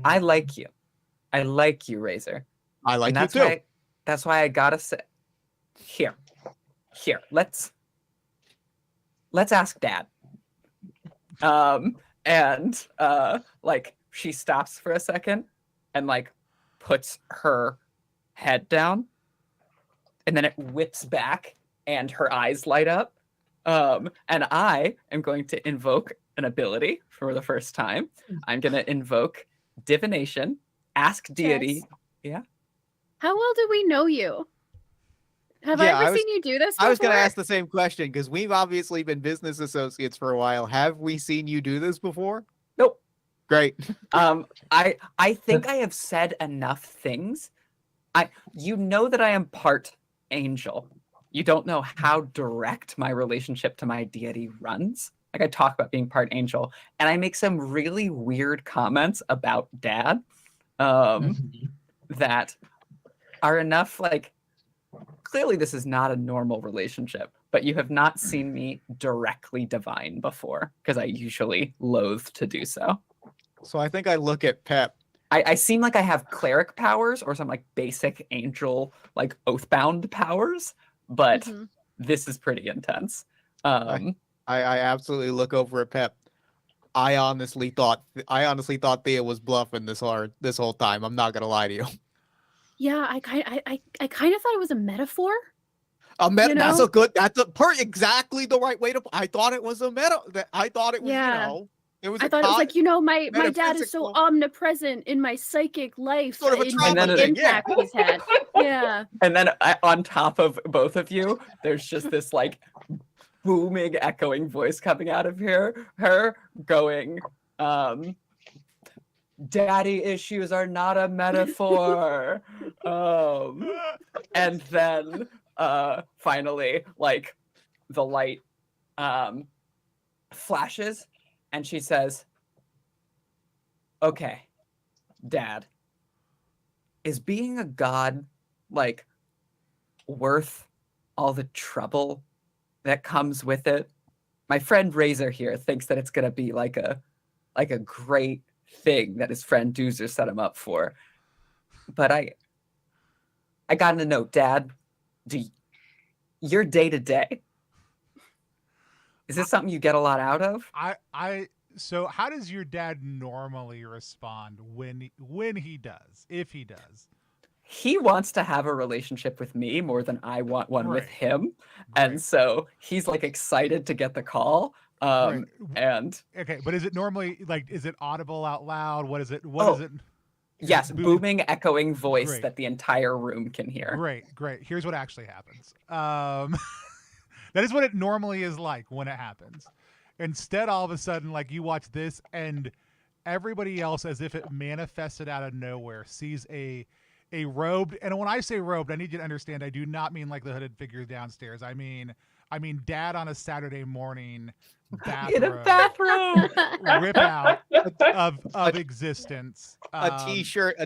I like you. I like you, Razor. I like you too. That's why I gotta say, here, let's ask Dad. And like she stops for a second and like puts her head down, and then it whips back and her eyes light up. And I am going to invoke an ability for the first time. I'm going to invoke divination ask deity. Jess. Yeah. How well do we know you? Have I Yeah, ever seen you do this before? I was going to ask the same question because we've obviously been business associates for a while. Have we seen you do this before? Nope. Great. I think I have said enough things. You know that I am part angel. You don't know how direct my relationship to my deity runs. Like, I talk about being part angel, and I make some really weird comments about dad that are enough, like, clearly this is not a normal relationship, but you have not seen me directly divine before, because I usually loathe to do so. So I think I look at Pep. I seem like I have cleric powers or some like basic angel, like oathbound powers, but this is pretty intense. I absolutely look over at Pep. I honestly thought Thea was bluffing this whole time. I'm not gonna lie to you. Yeah, I kind of thought it was a metaphor. That's exactly the right way to. I thought it was a meta. I thought it was I thought it was like, my dad is so omnipresent in my psychic life, sort of a in trauma the thing, impact he's had. Yeah. And then on top of both of you, there's just this like booming, echoing voice coming out of her going, daddy issues are not a metaphor. And then finally, like, the light flashes, and she says, okay, Dad, is being a god, like, worth all the trouble that comes with it? My friend Razor here thinks that it's gonna be like a great thing that his friend Doozer set him up for. But I gotta know, Dad, your day to day, is this something you get a lot out of? So how does your dad normally respond when he does, if he does? He wants to have a relationship with me more than I want one with him. And so he's like excited to get the call. And okay, but is it normally like, is it audible out loud? What is it? Is it? Yes, booming, echoing voice that the entire room can hear. Great. Here's what actually happens. That is what it normally is like when it happens. Instead, all of a sudden, like, you watch this and everybody else, as if it manifested out of nowhere, sees a robed, and when I say robed, I need you to understand, I do not mean like the hooded figure downstairs. I mean dad on a Saturday morning bathrobe, in a bathroom, rip out of existence. A t-shirt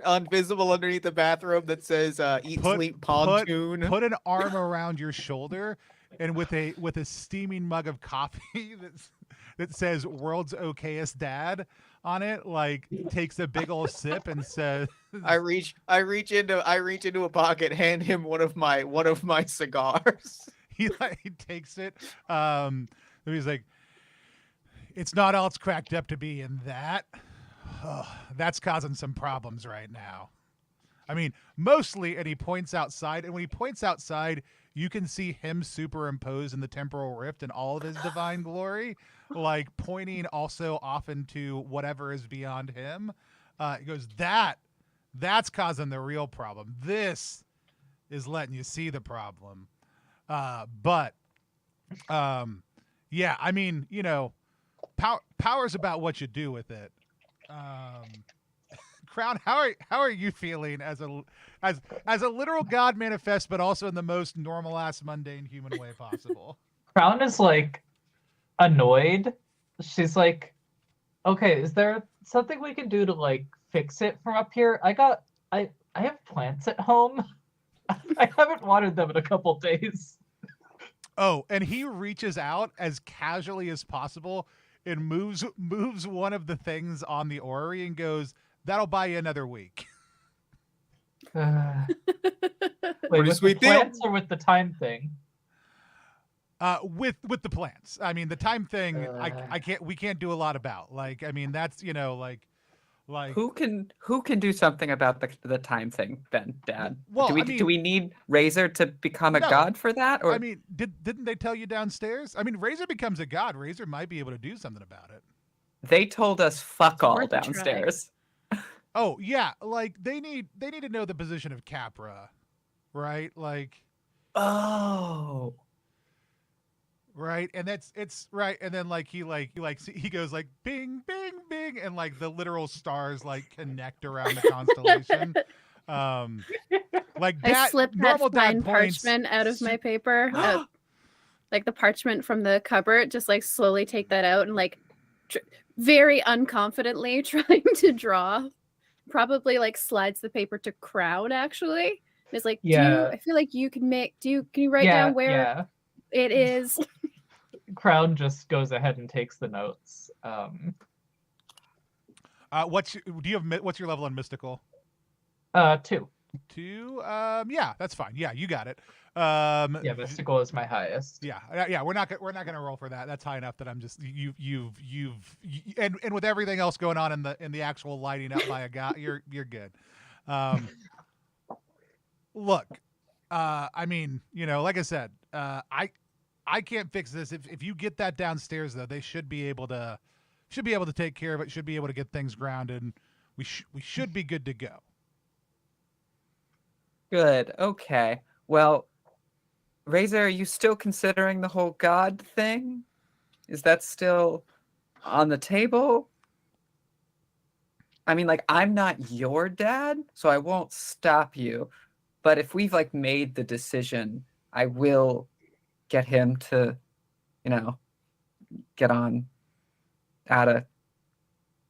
invisible underneath the bathrobe that says "Eat, Sleep, Pontoon." Put an arm around your shoulder, and with a steaming mug of coffee that says "World's Okayest Dad" on it, like, takes a big old sip and says, I reach into a pocket, hand him one of my cigars. He takes it. He's like, it's not all it's cracked up to be, in that. Oh, that's causing some problems right now. I mean, mostly, and he points outside, and when he points outside, you can see him superimposed in the temporal rift in all of his divine glory, like pointing also off into whatever is beyond him. He goes, that's causing the real problem. This is letting you see the problem. Yeah, I mean, power's about what you do with it. Crown, how are you feeling as a literal god manifest, but also in the most normal ass mundane human way possible? Crown is like annoyed. She's like, okay, is there something we can do to like fix it from up here? I have plants at home. I haven't watered them in a couple days. Oh, and he reaches out as casually as possible and moves one of the things on the orrery and goes, "That'll buy you another week." Wait, with the plants or with the time thing? With the plants. I mean, the time thing, we can't do a lot about. Like, I mean, that's, like who can do something about the time thing then, Dad? Well, do we need Razor to become a god for that? Or I mean, didn't they tell you downstairs? I mean, Razor becomes a god. Razor might be able to do something about it. They told us fuck all downstairs. Oh yeah, like they need to know the position of Capra, right? Like, Oh. right, and it's right, and then like he goes like bing bing bing, and like the literal stars like connect around the constellation. Like I that slipped normal that fine dad points. parchment out of my paper. Like the parchment from the cupboard, just like slowly take that out and like very unconfidently trying to draw. Probably like slides the paper to Crowd actually. It's like, Yeah. I feel like you can can you write down where it is? Crowd just goes ahead and takes the notes. What's your level in mystical? 2. 2. Yeah, that's fine. Yeah, you got it. Yeah, mystical is my highest. Yeah. We're not gonna roll for that. That's high enough that I'm just and with everything else going on in the actual lighting up by a guy, you're good. Look, I mean, like I said, I can't fix this. If you get that downstairs though, they should be able to take care of it. Should be able to get things grounded. We should be good to go. Good. Okay. Well, Razor, are you still considering the whole God thing? Is that still on the table? I mean, like, I'm not your dad, so I won't stop you. But if we've like made the decision, I will get him to, get on out of.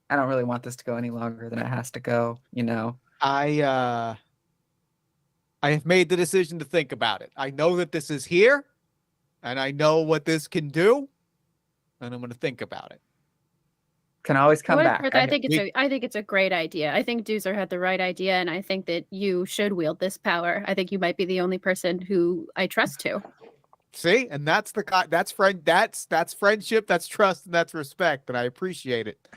I don't really want this to go any longer than it has to go, I have made the decision to think about it. I know that this is here, and I know what this can do, and I'm going to think about it. Can always come back. I think it's a great idea. I think Doozer had the right idea, and I think that you should wield this power. I think you might be the only person who I trust to. See, and that's that's friendship, that's trust, and that's respect, and I appreciate it.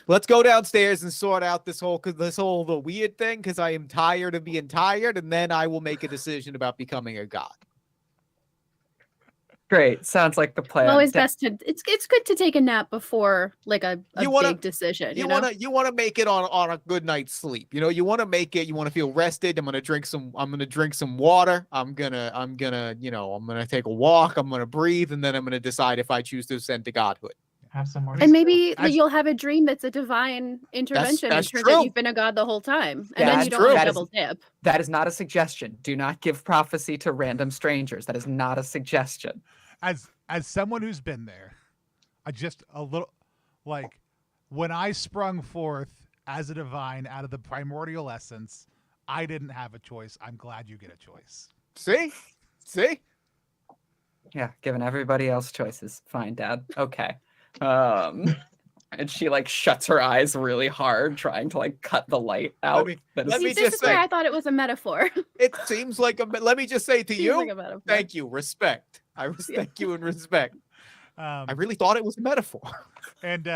Let's go downstairs and sort out the weird thing, because I am tired of being tired, and then I will make a decision about becoming a god. Great. Sounds like the plan. Always best to it's good to take a nap before like a big decision. You want to make it on a good night's sleep. You want to make it. You want to feel rested. I'm gonna drink some water. I'm gonna take a walk. I'm gonna breathe, and then I'm gonna decide if I choose to ascend to godhood. Have some more. And maybe you'll have a dream that's a divine intervention and turns out you've been a god the whole time. And then you don't have double dip. That is not a suggestion. Do not give prophecy to random strangers. That is not a suggestion. As someone who's been there, I just a little like when I sprung forth as a divine out of the primordial essence, I didn't have a choice. I'm glad you get a choice. See? Yeah, giving everybody else choices. Fine, Dad. Okay. And she like shuts her eyes really hard, trying to like cut the light out. Let me just say, I thought it was a metaphor. It seems like let me just say to you, like a metaphor. Thank you, respect. I respect you and respect. I really thought it was a metaphor. And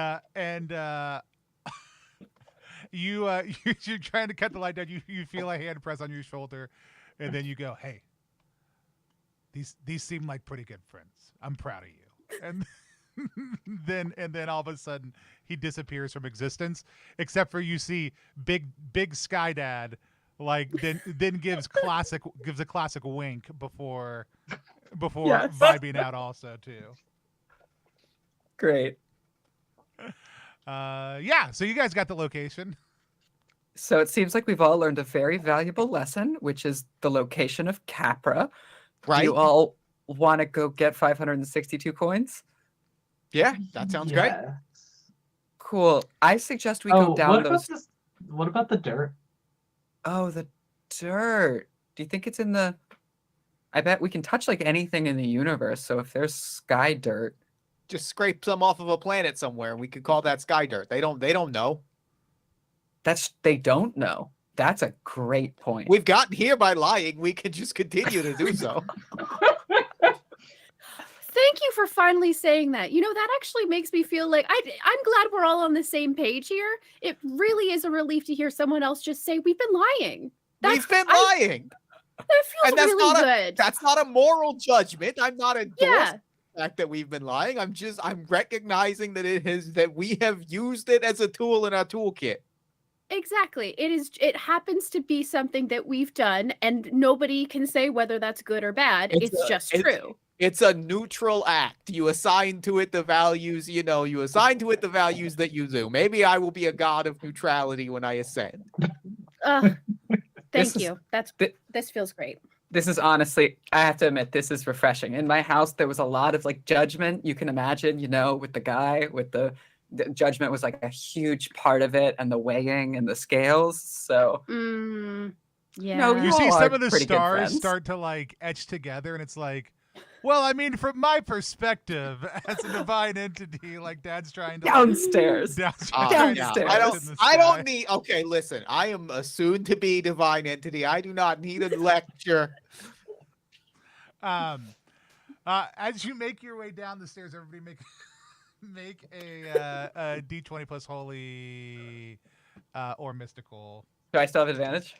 you're trying to cut the light down. You feel a hand press on your shoulder, and then you go, "Hey, these seem like pretty good friends. I'm proud of you." And then all of a sudden he disappears from existence, except for you see big Sky Dad like then gives a classic wink before Yes. vibing out also too. Great. Yeah, so you guys got the location. So it seems like we've all learned a very valuable lesson, which is the location of Capra. Right. Do you all want to go get 562 coins? Yeah, that sounds great. Cool. I suggest we go down those. What about the dirt? Oh, the dirt. Do you think it's in the... I bet we can touch like anything in the universe. So if there's sky dirt, just scrape some off of a planet somewhere, and we could call that sky dirt. They don't know. They don't know. That's a great point. We've gotten here by lying. We could just continue to do so. Thank you for finally saying that. That actually makes me feel like I'm glad we're all on the same page here. It really is a relief to hear someone else just say we've been lying. We've been lying. That feels really good. That's not a moral judgment. I'm not endorsing the fact that we've been lying. I'm recognizing that that we have used it as a tool in our toolkit. Exactly. It happens to be something that we've done, and nobody can say whether that's good or bad. It's just true. It's a neutral act. You assign to it the values, you assign to it the values that you do. Maybe I will be a god of neutrality when I ascend. Thank you. This feels great. This is honestly, I have to admit, this is refreshing. In my house, there was a lot of like judgment. You can imagine, with the guy, with the judgment was like a huge part of it, and the weighing and the scales. So, yeah. No, You see some of the stars start to like etch together, and it's like, well, I mean, from my perspective as a divine entity, like Dad's trying to downstairs. Downstairs. I don't need. Okay, listen. I am a soon-to-be divine entity. I do not need a lecture. As you make your way down the stairs, everybody make a D20 plus holy or mystical. Do I still have advantage?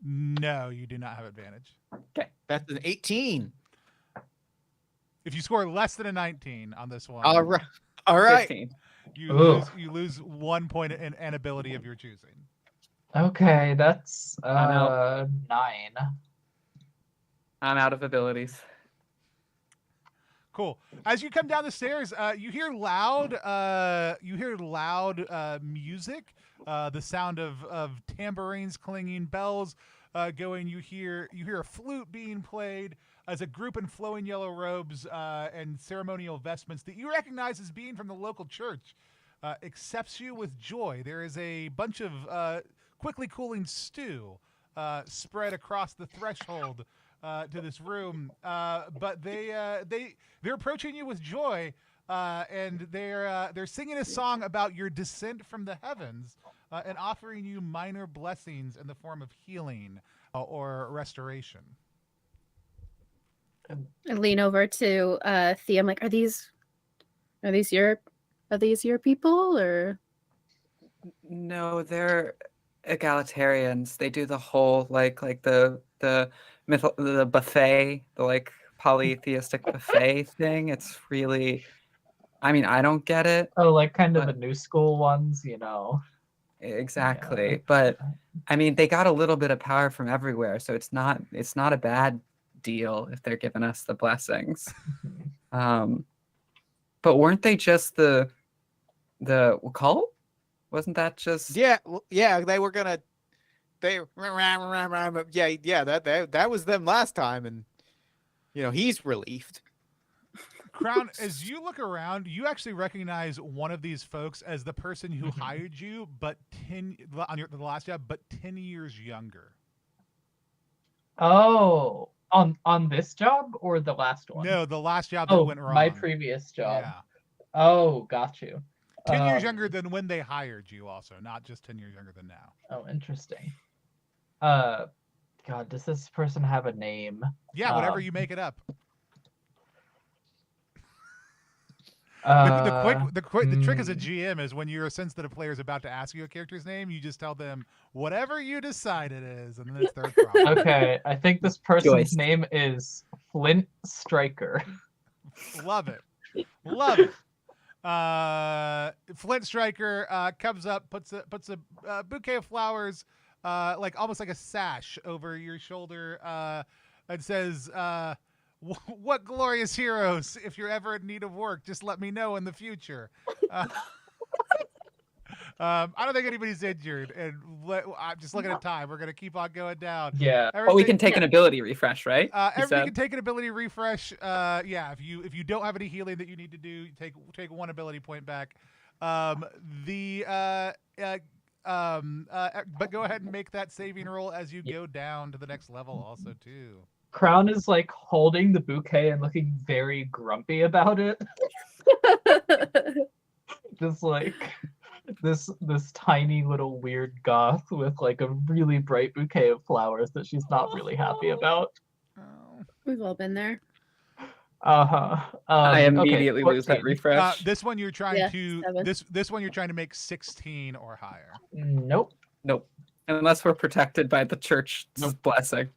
No, you do not have advantage. Okay, that's an 18. If you score less than a 19 on this one, all right, 15. You lose 1 point in an ability of your choosing. Okay, that's 9. I'm out of abilities. Cool. As you come down the stairs, you hear loud music. The sound of tambourines clanging, bells going. You hear a flute being played as a group in flowing yellow robes and ceremonial vestments that you recognize as being from the local church accepts you with joy. There is a bunch of quickly cooling stew spread across the threshold to this room, but they're approaching you with joy, and they're singing a song about your descent from the heavens and offering you minor blessings in the form of healing or restoration. I lean over to Thea. I'm like, are these your people, or? No, they're egalitarians. They do the whole like the buffet, the like polytheistic buffet thing. It's really, I mean, I don't get it. Oh, like kind of the new school ones, Exactly. Yeah. But I mean, they got a little bit of power from everywhere, so it's not a bad deal if they're giving us the blessings. But weren't they just the cult? Wasn't that just they were gonna that was them last time, and he's relieved. Crown, as you look around, you actually recognize one of these folks as the person who hired you, but the last job, but 10 years younger. Oh, on this job or the last one? No, the last job that went wrong. My previous job. Yeah. Oh, got you. 10 years younger than when they hired you, also, not just 10 years younger than now. Oh, interesting. God, does this person have a name? Yeah, whatever you make it up. The trick as a GM is when you're sense that a player is about to ask you a character's name, you just tell them whatever you decide it is, and then it's their problem. Okay, I think this person's name is Flint Striker. Love it. Love it. Flint Striker comes up, puts a bouquet of flowers, like almost like a sash over your shoulder, and says, "What glorious heroes! If you're ever in need of work, just let me know in the future." I don't think anybody's injured, and I'm just looking at time. We're gonna keep on going down. Yeah, but we can take an ability refresh, right? Everybody can take an ability refresh. If you don't have any healing that you need to do, take 1 ability point back. But go ahead and make that saving roll as you go down to the next level, also too. Crown is like holding the bouquet and looking very grumpy about it. Just like this tiny little weird goth with like a really bright bouquet of flowers that she's not really happy about. We've all been there. I immediately lose that refresh. This one you're trying this one you're trying to make 16 or higher. Nope. Unless we're protected by the church's blessing.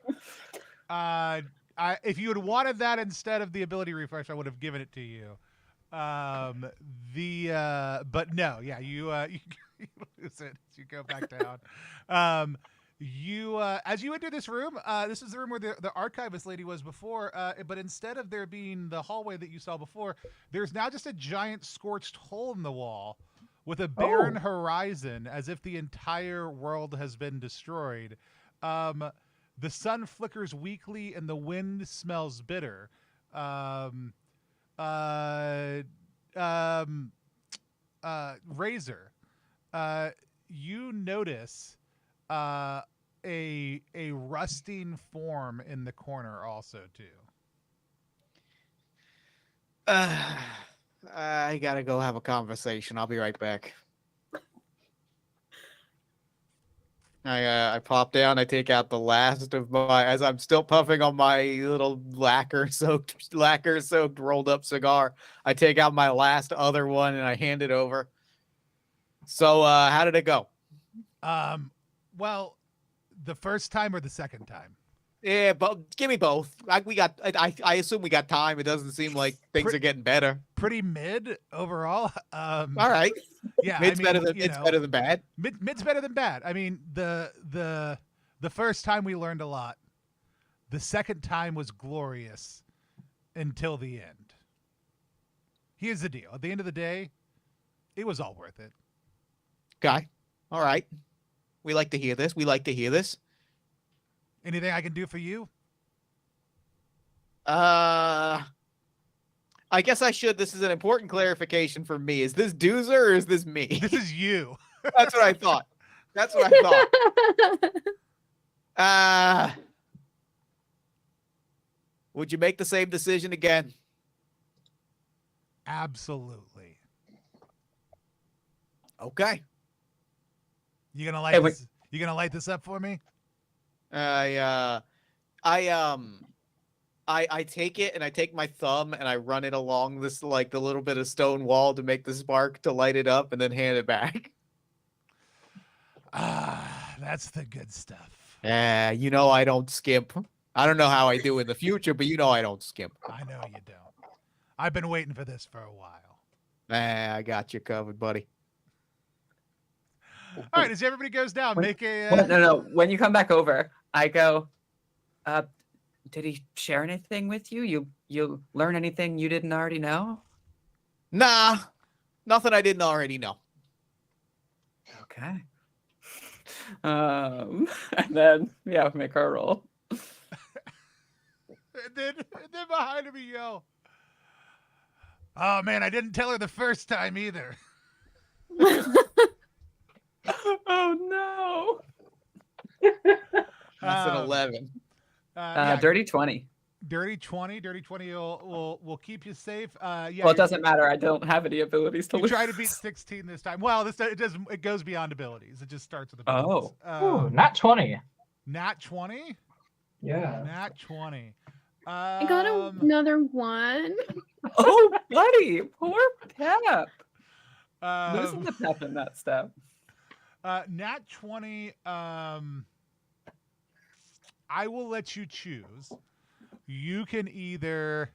If you had wanted that instead of the ability refresh, I would have given it to you. But no, yeah, you lose it as you go back down. You as you enter this room, this is the room where the archivist lady was before, but instead of there being the hallway that you saw before, there's now just a giant scorched hole in the wall with a barren horizon, as if the entire world has been destroyed. The sun flickers weakly and the wind smells bitter. Razor, you notice a rusting form in the corner also too. I gotta go have a conversation. I'll be right back. I pop down. I take out the last of my, as I'm still puffing on my little lacquer soaked rolled up cigar. I take out my last other one and I hand it over. So, how did it go? Well, the first time or the second time? Yeah, but give me both. I assume we got time. It doesn't seem like things are getting better. Pretty mid overall. All right. Yeah, Mid's better than bad. Mid's better than bad. I mean, the first time we learned a lot. The second time was glorious until the end. Here's the deal. At the end of the day, it was all worth it. Okay. All right. We like to hear this. Anything I can do for you? I guess I should. This is an important clarification for me. Is this Doozer or is this me? This is you. That's what I thought. Would you make the same decision again? Absolutely. Okay. You gonna light this? You gonna light this up for me? I take it and I take my thumb and I run it along this, like, the little bit of stone wall to make the spark to light it up and then hand it back. That's the good stuff. You know I don't skimp. I don't know how I do in the future, but you know I don't skimp. I know you don't. I've been waiting for this for a while. I got you covered, buddy. All right, as everybody goes down, make a... No. When you come back over, I go, did he share anything with you? You learn anything you didn't already know? Nah, nothing I didn't already know. Okay. And then, yeah, make her roll. and then behind me yell, oh man, I didn't tell her the first time either. Oh no. That's an 11. Dirty 20. Dirty 20 will keep you safe. Yeah. Well, it doesn't matter. I don't have any abilities to you lose. try to beat 16 this time. Well, it goes beyond abilities. It just starts with abilities. Ooh, nat 20. Nat 20? Yeah. Nat 20. I got another one. Oh, buddy. Poor Pep. Losing the Pep in that step. Nat 20, I will let you choose. You can either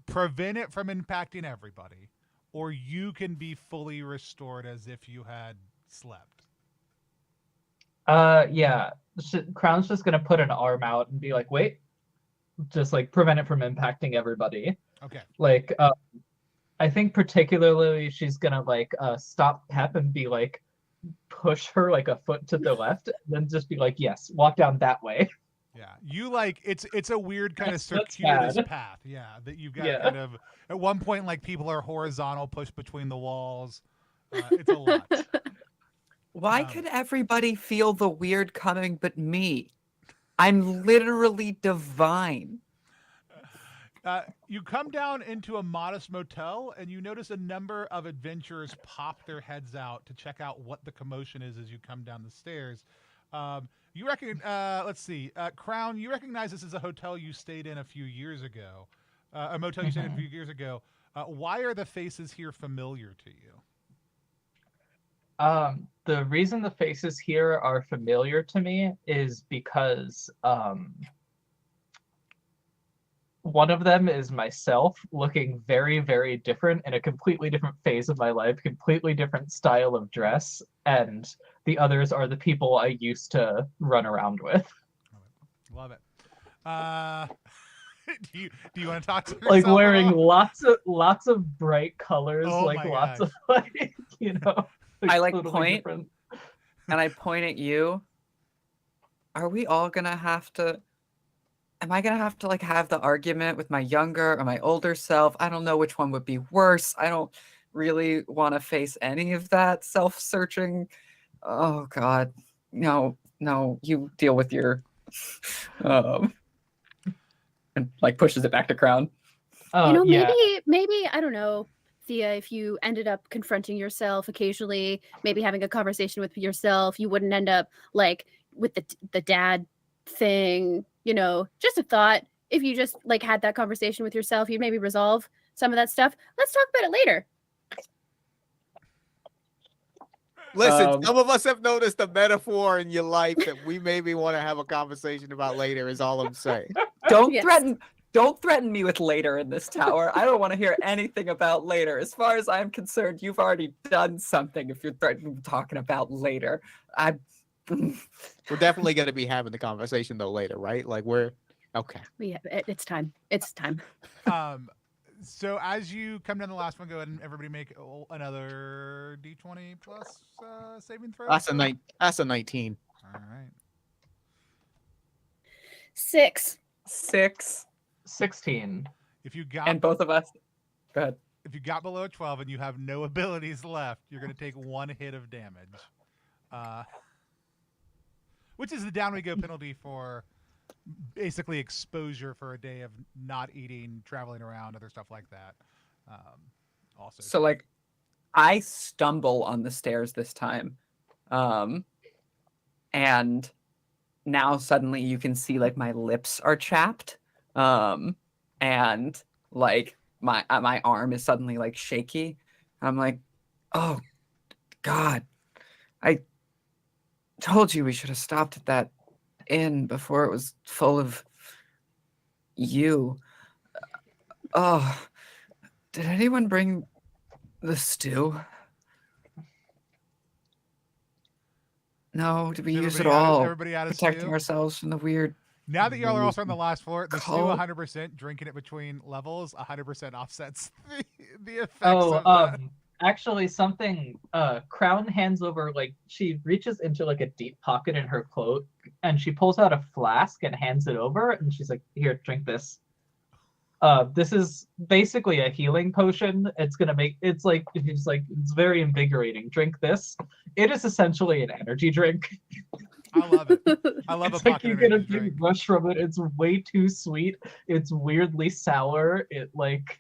prevent it from impacting everybody, or you can be fully restored as if you had slept. Yeah. Crown's just gonna put an arm out and be like, wait. Just like prevent it from impacting everybody. Okay. Like, I think particularly she's gonna like stop Pep and be like, push her like a foot to the left, and then just be like, yes, walk down that way. Yeah, you like it's a weird kind of circuitous path. Yeah, that you've got kind of at one point like people are horizontal, pushed between the walls. It's a lot. Why could everybody feel the weird coming but me? I'm literally divine. You come down into a modest motel and you notice a number of adventurers pop their heads out to check out what the commotion is as you come down the stairs. You reckon, let's see, Crown, you recognize this is a hotel you stayed in a few years ago, a motel you stayed in a few years ago. Why are the faces here familiar to you? The reason the faces here are familiar to me is because One of them is myself looking very, very different in a completely different phase of my life, completely different style of dress, and the others are the people I used to run around with. Love it. Do you want to talk to yourself Like wearing at all? lots of bright colors, Oh like my lots gosh. of like, you know, I like totally point. different. And I point at you. Are we all gonna have to? Am I gonna have to like have the argument with my younger or my older self? I don't know which one would be worse. I don't really want to face any of that self-searching. Oh God, no, you deal with your, um, and like pushes it back to Crown. Yeah. maybe I don't know, Thea, if you ended up confronting yourself occasionally, maybe having a conversation with yourself, you wouldn't end up like with the dad thing, just a thought. If you just like had that conversation with yourself, you'd maybe resolve some of that stuff. Let's talk about it later. Listen, some of us have noticed a metaphor in your life that we maybe want to have a conversation about later, is all I'm saying. Don't Yes. Don't threaten me with later in this tower. I don't want to hear anything about later. As far as I'm concerned, you've already done something if you're talking about later. We're definitely going to be having the conversation though later, right? Like we're okay. Yeah, it's time. It's time. So as you come down the last one, go ahead and everybody make another d20 plus saving throw. That's a 19. All right. 6. 16. If you got And both of us. Go ahead. if you got below 12 and you have no abilities left, you're going to take 1 hit of damage, which is the down we go penalty for basically exposure for a day of not eating, traveling around, other stuff like that. Also, So like, I stumble on the stairs this time, and now suddenly you can see like my lips are chapped, and like my arm is suddenly like shaky. I'm like, oh God, I told you we should have stopped at that inn before it was full of you. Oh, did anyone bring the stew? No, did we use it all? Everybody out of Protecting stew? ourselves from the weird. Now that y'all are also on the last floor, the stew Cult. 100%, drinking it between levels 100% offsets the effects Oh, of that. actually something Crown hands over, like she reaches into like a deep pocket in her cloak and she pulls out a flask and hands it over and she's like, here, drink this. This is basically a healing potion. It's very invigorating. Drink this. It is essentially an energy drink. I love it. I love It's a like pocket you of get a energy drink. big rush from it. It's way too sweet. It's weirdly sour. It like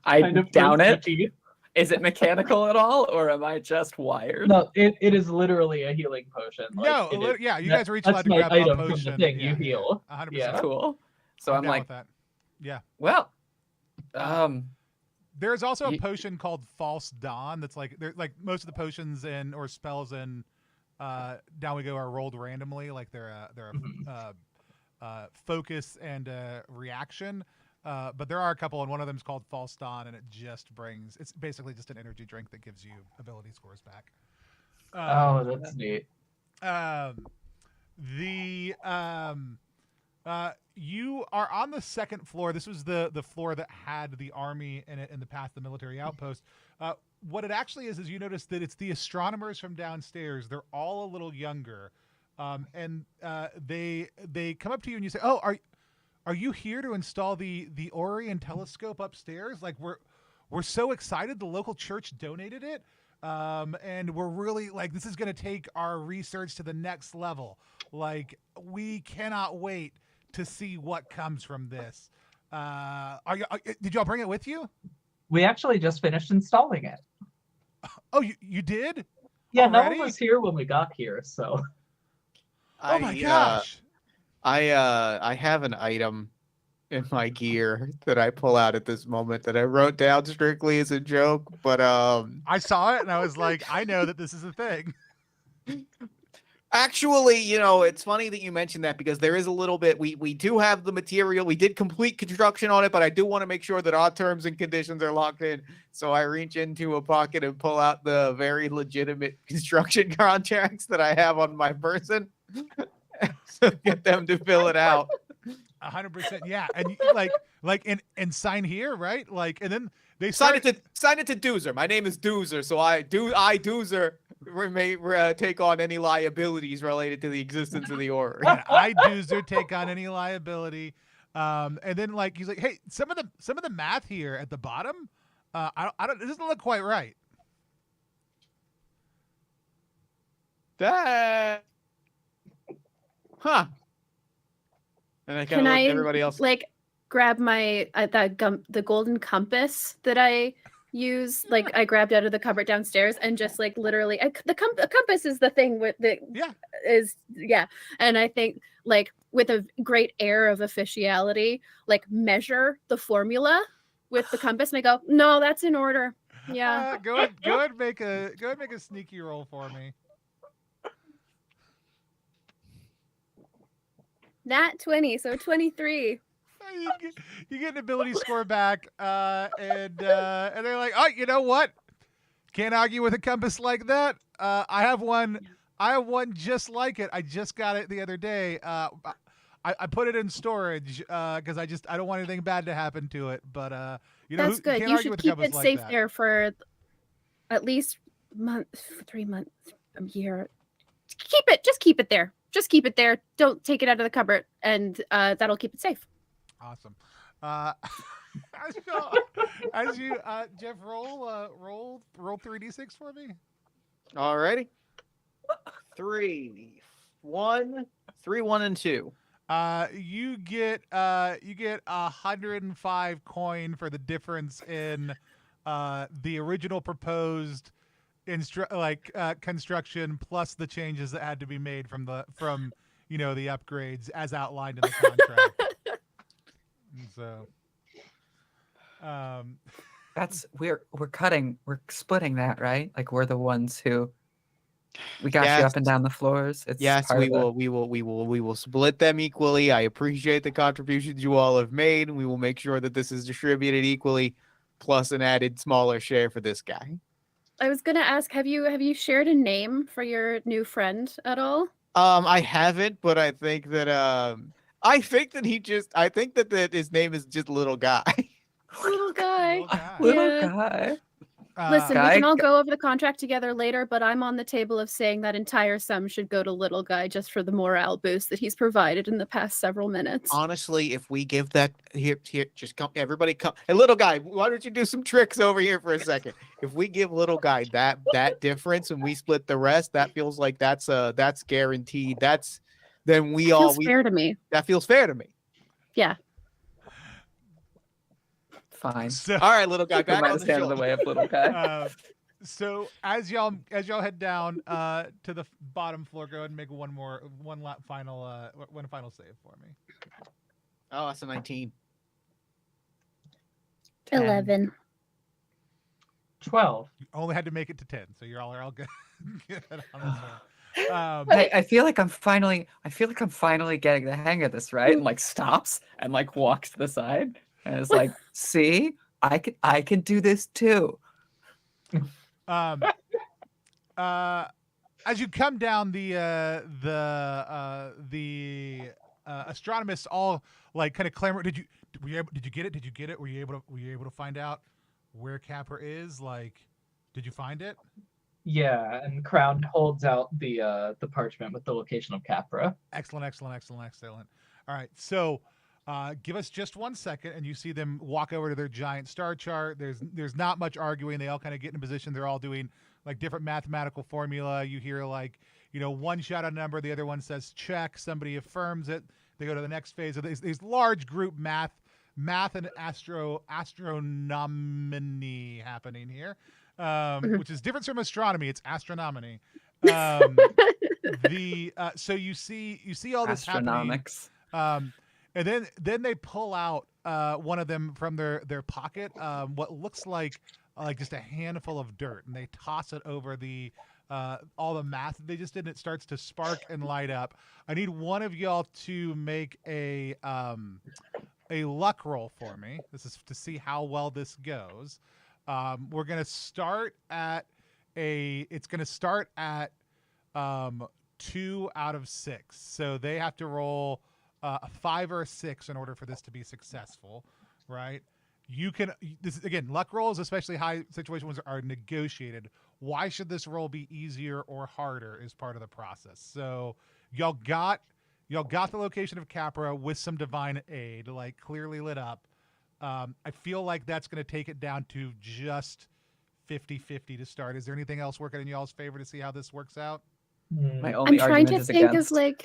I kind of down hurts it. the teeth. Is it mechanical at all, or am I just wired? No, it is literally a healing potion. Like, No, yeah, you that- guys are each allowed that's to my grab a item from potion. the thing. Yeah, You heal. 100%. Yeah. Cool. So I'm down like, with that. Yeah. well, There's also a Ye- potion called False Dawn that's like most of the potions or spells in Down We Go are rolled randomly, like they're focus and reaction. But there are a couple, and one of them is called False Dawn, and it's basically just an energy drink that gives you ability scores back. Oh, that's neat. You are on the second floor. This was the floor that had the army in it in the past, the military outpost. What it actually is you notice that it's the astronomers from downstairs. They're all a little younger, and they come up to you and you say, "Oh, are you here to install the Orion telescope upstairs? Like we're so excited. The local church donated it, and we're really like this is going to take our research to the next level. Like we cannot wait to see what comes from this. Did y'all bring it with you? We actually just finished installing it. Oh, you did? Yeah, no Already? one was here when we got here, so. Oh my gosh! I have an item in my gear that I pull out at this moment that I wrote down strictly as a joke, but I saw it and I was like, I know that this is a thing. Actually, it's funny that you mentioned that because there is a little bit. We do have the material. We did complete construction on it, but I do want to make sure that our terms and conditions are locked in. So I reach into a pocket and pull out the very legitimate construction contracts that I have on my person. So get them to fill it out. 100%. Yeah, and and sign here, right? And then they Sign start. it to Doozer. My name is Doozer, so I Doozer may take on any liabilities related to the existence of the order. And I Doozer take on any liability. And then he's like, hey, some of the math here at the bottom, I don't. It doesn't look quite right. That. Huh. And I Can I everybody else grab my the golden compass that I use? I grabbed out of the cupboard downstairs and just literally the compass is the thing with the and I think with a great air of officiality measure the formula with the compass and I go, no, that's in order. Yeah. Go ahead, make a sneaky roll for me. Nat 20, so 23. You get an ability score back, and they're like, oh, you know what? Can't argue with a compass like that. I have one. I have one just like it. I just got it the other day. I put it in storage because I don't want anything bad to happen to it. But that's good. You should keep it safe there for at least 3 months, a year. Just keep it there. Just keep it there. Don't take it out of the cupboard, and that'll keep it safe. Awesome. As you Jeff, roll 3d6 for me. Alrighty. 3, 1, 3, 1, and 2. You get 105 coin for the difference in the original proposed construction plus the changes that had to be made from the upgrades as outlined in the contract. So that's we're splitting that, right? We're the ones who we got you up and down the floors. Yes, we will split them equally. I appreciate the contributions you all have made, and we will make sure that this is distributed equally, plus an added smaller share for this guy. I was gonna ask, have you shared a name for your new friend at all? I haven't, but I think that his name is just Little Guy. Little guy. Little guy. Listen, we can all go over the contract together later, but I'm on the table of saying that entire sum should go to Little Guy just for the morale boost that he's provided in the past several minutes. Honestly, if we give that here, just come, everybody come. Hey, Little Guy, why don't you do some tricks over here for a second? If we give Little Guy that difference and we split the rest, that feels like that's guaranteed. Feels fair to me. That feels fair to me. Yeah. Fine. So, all right, Little Guy, back on the stand in the way of Little Guy. So as y'all head down to the bottom floor, go ahead and make one final save for me. Oh, that's a 19. 11. 12. You only had to make it to 10, so you're all good. Good on this one. I feel like I'm finally getting the hang of this, right? And stops and walks to the side and it's see, I can do this too. As you come down, the astronomers all kind of clamor. Did you get it? Did you get it? Were you able to find out where Capra is? Did you find it? Yeah, and Crown holds out the parchment with the location of Capra. Excellent. All right, so give us just 1 second, and you see them walk over to their giant star chart. There's not much arguing. They all kind of get in position. They're all doing different mathematical formula. You hear one shout out a number, the other one says check. Somebody affirms it. They go to the next phase of these large group math and astronomy happening here, which is different from astronomy. It's astronomy. So you see all this Astronomics. happening. And then they pull out one of them from their pocket, what looks like just a handful of dirt, and they toss it over the all the math that they just did, and it starts to spark and light up. I need one of y'all to make a luck roll for me. This is to see how well this goes. We're gonna start at it's gonna start at 2 out of 6. So they have to roll a 5 or a 6 in order for this to be successful, right? You can, this again, luck rolls, especially high situation ones, are negotiated. Why should this roll be easier or harder is part of the process. So y'all got the location of Capra with some divine aid, like clearly lit up. I feel like that's going to take it down to just 50-50 to start. Is there anything else working in y'all's favor to see how this works out? My I'm only trying argument to is think against. of like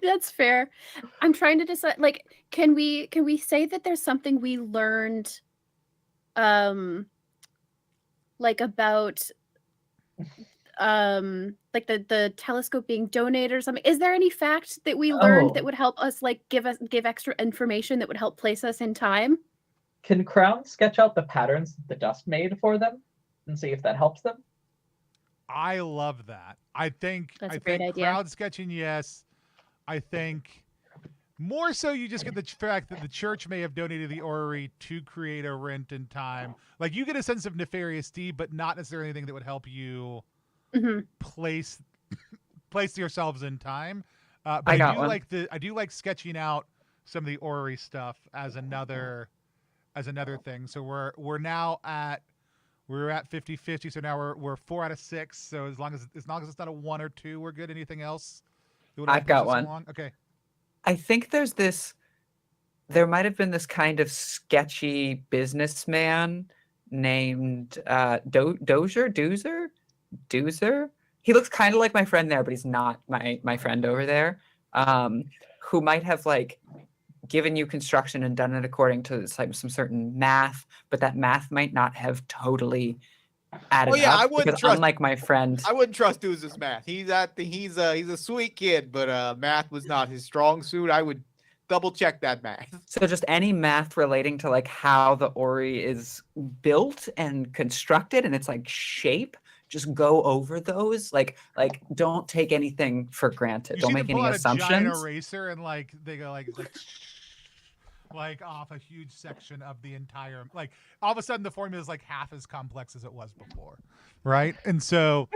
that's fair. I'm trying to decide like can we say that there's something we learned like about like the telescope being donated or something. Is there any fact that we learned that would help us like give extra information that would help place us in time? Can Crown sketch out the patterns that the dust made for them and see if that helps them? I love that. I think That's a great idea. crowd sketching, yes. I think more so you just get the fact that the church may have donated the orrery to create a rent in time. Like you get a sense of nefarious deed, but not necessarily anything that would help you place yourselves in time. But I do like sketching out some of the orrery stuff as another thing. So we're now at 50-50, so now we're 4 out of 6. So as long as it's not a 1 or 2, we're good. Anything else? I've got one. Along? Okay. I think there might have been this kind of sketchy businessman named Doozer. He looks kind of like my friend there, but he's not my friend over there. Who might have like given you construction and done it according to some certain math, but that math might not have totally added up. I wouldn't trust. Unlike my friend, I wouldn't trust Dooz's math. He's a sweet kid, but math was not his strong suit. I would double check that math. So just any math relating to like how the orrery is built and constructed and its like shape, just go over those. Like don't take anything for granted. Don't make any assumptions. A giant eraser and like they go like off a huge section of the entire, like all of a sudden the formula is like half as complex as it was before, right? And so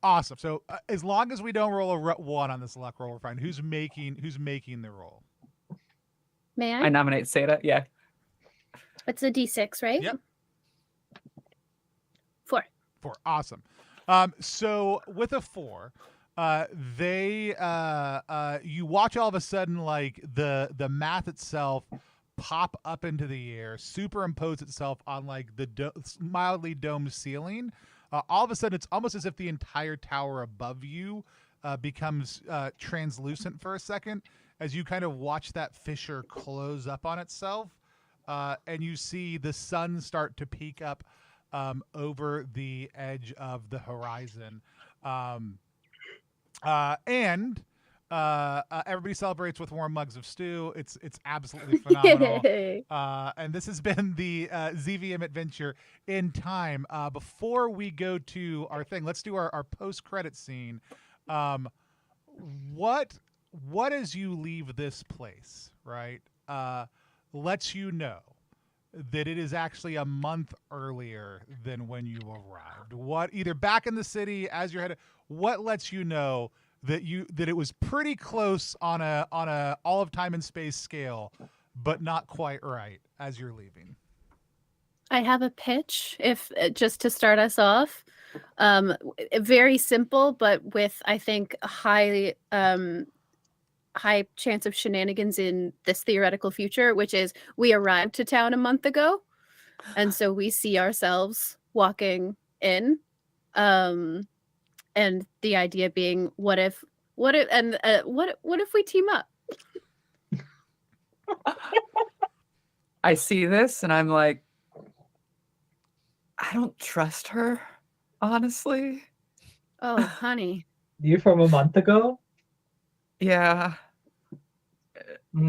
awesome. So as long as we don't roll a 1 on this luck roll, we're fine. Who's making the roll? May I? I nominate Seda. Yeah. It's a D6, right? Yep. 4. 4. Awesome. So with a 4, you watch all of a sudden like the math itself pop up into the air, superimpose itself on like the mildly domed ceiling. All of a sudden, it's almost as if the entire tower above you becomes translucent for a second as you kind of watch that fissure close up on itself, and you see the sun start to peek up over the edge of the horizon. And everybody celebrates with warm mugs of stew. It's absolutely phenomenal. And this has been the ZVM adventure in time. Before we go to our thing, let's do our post-credit scene. What as you leave this place, right, lets you know that it is actually a month earlier than when you arrived? What, either back in the city as you're headed, what lets you know that it was pretty close on a all of time and space scale, but not quite right as you're leaving? I have a pitch, if just to start us off. Very simple, but with I think a high chance of shenanigans in this theoretical future, which is we arrived to town a month ago, and so we see ourselves walking in. And the idea being, what if we team up? I see this and I'm like, I don't trust her, honestly. Oh, honey. You from a month ago? Yeah.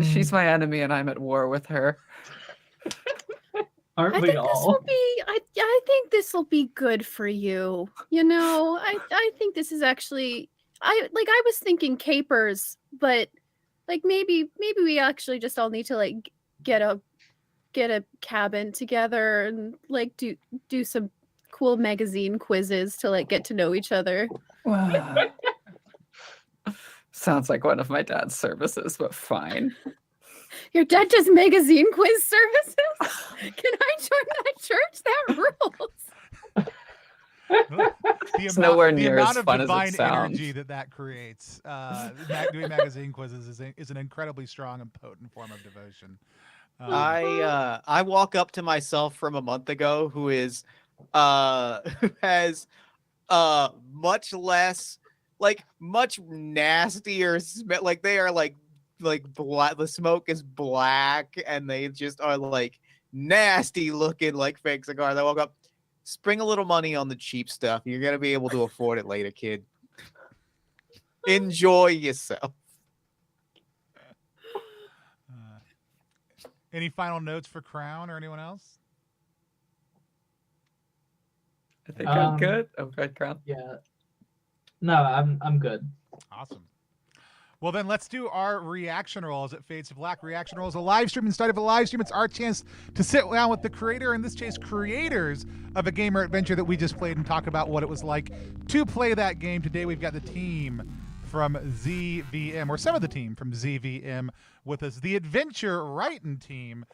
She's my enemy and I'm at war with her. Aren't I we think this all? will be. I think this will be good for you. You know, I think this is actually. I was thinking capers, but like maybe we actually just all need to like get a cabin together and like do some cool magazine quizzes to like get to know each other. Sounds like one of my dad's services, but fine. Your dad does magazine quiz services? Can I join that church? That rules. It's nowhere the near amount as of fun as it divine sounds. energy that creates doing magazine quizzes is an incredibly strong and potent form of devotion. I walk up to myself from a month ago who is who has much less, like much nastier smell. Like they are like black. The smoke is black, and they just are like nasty looking like fake cigars. I woke up, spring a little money on the cheap stuff. You're gonna be able to afford it later, kid. Enjoy yourself. Any final notes for Crown or anyone else? I think I'm good. Oh, good, Crown. Yeah. No, I'm good. Awesome. Well, then let's do our reaction roll as it fades to black. Reaction roll is a live stream. Instead of a live stream, it's our chance to sit down with the creator, in this case, creators of a game or adventure that we just played and talk about what it was like to play that game. Today, we've got the team from ZVM, or some of the team from ZVM with us. The Adventure Writing team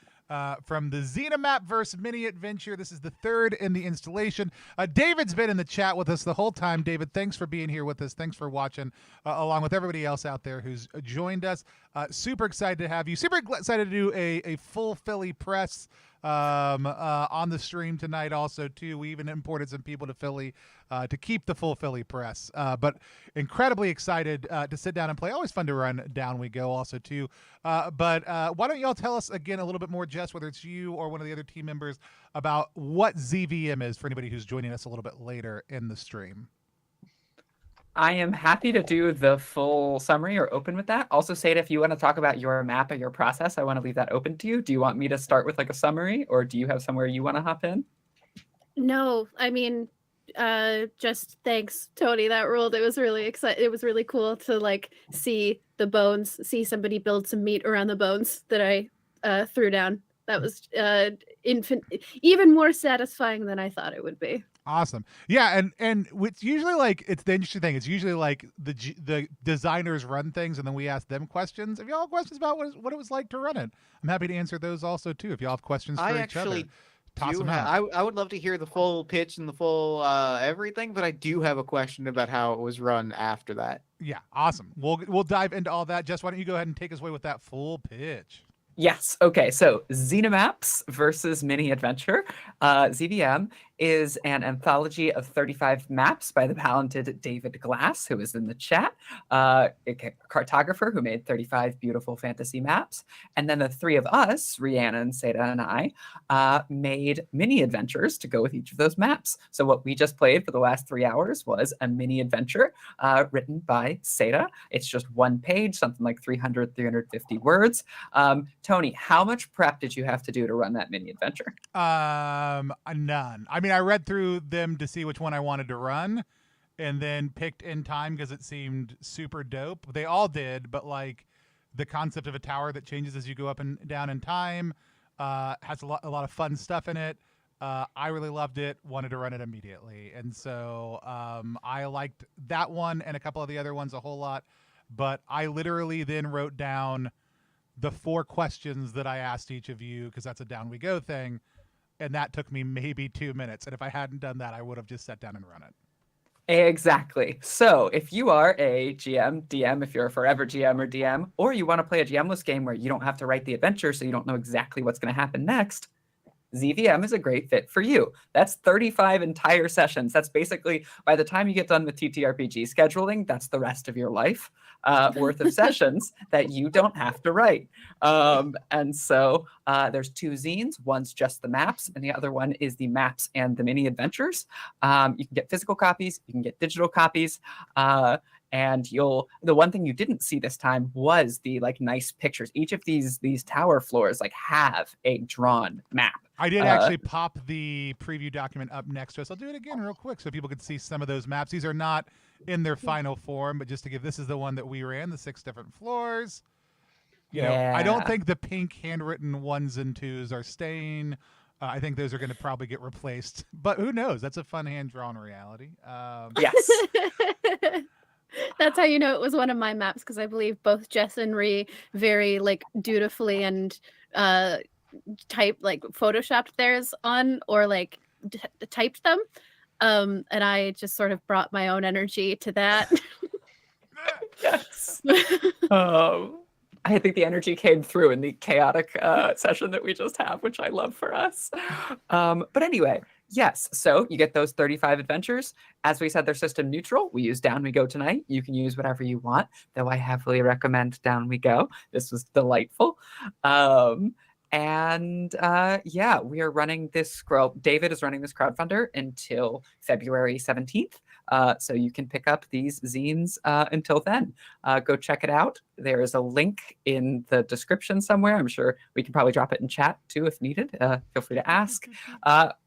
from the Zine map versus mini adventure. This is the third in the installation. David's been in the chat with us the whole time. David, thanks for being here with us. Thanks for watching, along with everybody else out there who's joined us. Super excited to have you. Super excited to do a full Philly press on the stream tonight also too. We even imported some people to Philly to keep the full Philly press, but incredibly excited to sit down and play. Always fun to run Down We Go also too. But why don't y'all tell us again a little bit more, Jess, whether it's you or one of the other team members, about what ZVM is for anybody who's joining us a little bit later in the stream. I am happy to do the full summary or open with that. Also, Seda, if you want to talk about your map or your process, I want to leave that open to you. Do you want me to start with like a summary, or do you have somewhere you want to hop in? No, I mean, just thanks, Tony. That ruled. It was really exciting. It was really cool to like see the bones, see somebody build some meat around the bones that I threw down. That was even more satisfying than I thought it would be. Awesome. Yeah, and it's usually like, it's the interesting thing. It's usually like the designers run things, and then we ask them questions. If y'all have questions about what it was like to run it, I'm happy to answer those also too. If y'all have questions for each other, toss them out. I would love to hear the full pitch and the full everything, but I do have a question about how it was run after that. Yeah, awesome. We'll dive into all that. Jess, why don't you go ahead and take us away with that full pitch? Yes. Okay. So Xenomaps versus Mini Adventure. ZVM is an anthology of 35 maps by the talented David Glass, who is in the chat, a cartographer who made 35 beautiful fantasy maps. And then the three of us, Rhiannon, Seda, and I, made mini adventures to go with each of those maps. So what we just played for the last 3 hours was a mini adventure written by Seda. It's just one page, something like 300, 350 words. Tony, how much prep did you have to do to run that mini adventure? None. I mean, I read through them to see which one I wanted to run, and then picked in time because it seemed super dope. They all did, but like the concept of a tower that changes as you go up and down in time has a lot of fun stuff in it. I really loved it, wanted to run it immediately, and so I liked that one and a couple of the other ones a whole lot. But I literally then wrote down the 4 questions that I asked each of you, because that's a Down We Go thing. And that took me maybe 2 minutes. And if I hadn't done that, I would have just sat down and run it. Exactly. So if you are a GM, DM, if you're a forever GM or DM, or you want to play a GM-less game where you don't have to write the adventure so you don't know exactly what's going to happen next, ZVM is a great fit for you. That's 35 entire sessions. That's basically, by the time you get done with ttrpg scheduling, that's the rest of your life worth of sessions that you don't have to write. And so there's 2 zines. One's just the maps, and the other one is the maps and the mini adventures. You can get physical copies. You can get digital copies. And the one thing you didn't see this time was the like nice pictures. Each of these tower floors like have a drawn map. I did actually pop the preview document up next to us. I'll do it again real quick so people can see some of those maps. These are not in their final form, but just to give, this is the one that we ran, the 6 different floors. You know, I don't think the pink handwritten 1s and 2s are staying. I think those are going to probably get replaced, but who knows? That's a fun hand-drawn reality. Yes. That's how you know it was one of my maps, because I believe both Jess and Ree very like dutifully and photoshopped theirs on, or like typed them. And I just sort of brought my own energy to that. Yes. I think the energy came through in the chaotic session that we just have, which I love for us. But anyway, yes, so you get those 35 adventures. As we said, they're system neutral. We use Down We Go tonight. You can use whatever you want, though I heavily recommend Down We Go. This was delightful. Yeah, we are running this, David is running this crowdfunder until February 17th. So you can pick up these zines until then. Go check it out. There is a link in the description somewhere. I'm sure we can probably drop it in chat too if needed. Feel free to ask.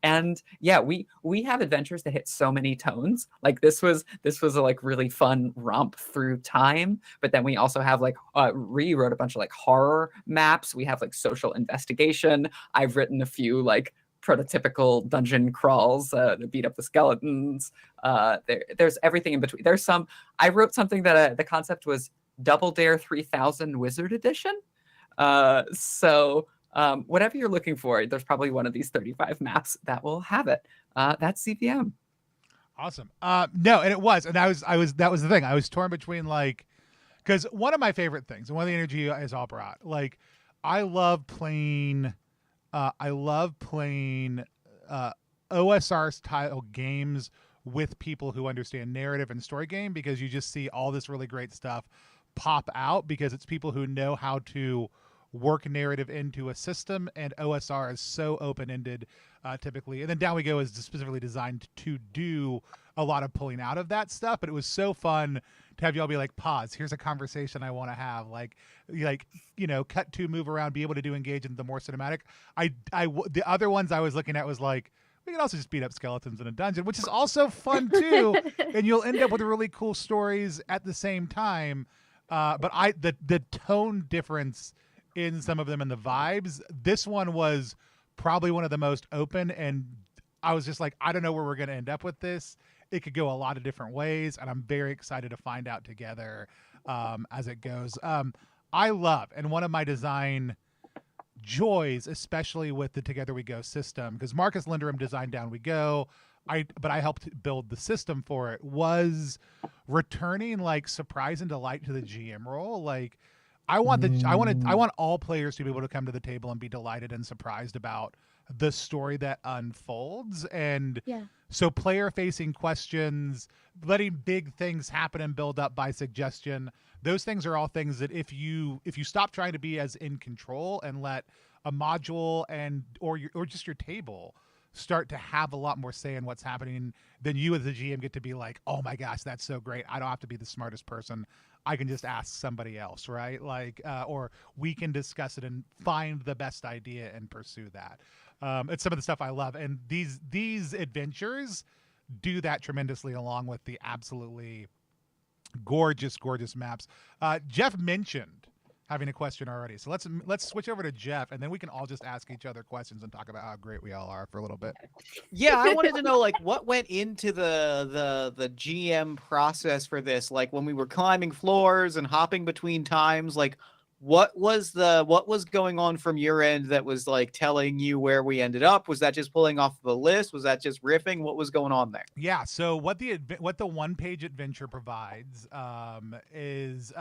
And yeah, we have adventures that hit so many tones. Like this was a like really fun romp through time. But then we also have like rewrote a bunch of like horror maps. We have like social investigation. I've written a few like prototypical dungeon crawls to beat up the skeletons. There's everything in between. I wrote something that the concept was Double Dare 3000 Wizard Edition. So whatever you're looking for, there's probably one of these 35 maps that will have it. That's CVM. Awesome. No, and it was, and that was the thing. I was torn between like, because one of my favorite things, and one of the energy is all brought, like, I love playing OSR style games with people who understand narrative and story game, because you just see all this really great stuff pop out because it's people who know how to work narrative into a system, and OSR is so open-ended typically. And then Down We Go is specifically designed to do a lot of pulling out of that stuff, but it was so fun to have y'all be like, pause, here's a conversation I want to have, like, you know, cut to, move around, be able to do engage in the more cinematic. The other ones I was looking at was like, we can also just beat up skeletons in a dungeon, which is also fun too. And you'll end up with really cool stories at the same time. But the tone difference in some of them and the vibes, this one was probably one of the most open, and I was just like, I don't know where we're going to end up with this. It could go a lot of different ways, and I'm very excited to find out together as it goes. I love, and one of my design joys, especially with the Together We Go system, because Marcus Linderum designed Down We Go, but I helped build the system for it, was returning like surprise and delight to the GM role. Like, I want all players to be able to come to the table and be delighted and surprised about the story that unfolds. And so player facing questions, letting big things happen and build up by suggestion, those things are all things that if you stop trying to be as in control and let a module or just your table start to have a lot more say in what's happening, then you as the GM get to be like, oh my gosh, that's so great. I don't have to be the smartest person. I can just ask somebody else, right? Like, or we can discuss it and find the best idea and pursue that. It's some of the stuff I love. And these adventures do that tremendously, along with the absolutely gorgeous, gorgeous maps. Jeff mentioned having a question already. So let's switch over to Jeff, and then we can all just ask each other questions and talk about how great we all are for a little bit. Yeah, I wanted to know, like, what went into the GM process for this? Like, when we were climbing floors and hopping between times, like, what was going on from your end that was like telling you where we ended up? Was that just pulling off the list? Was that just riffing? What was going on there? Yeah, so what the one-page adventure provides is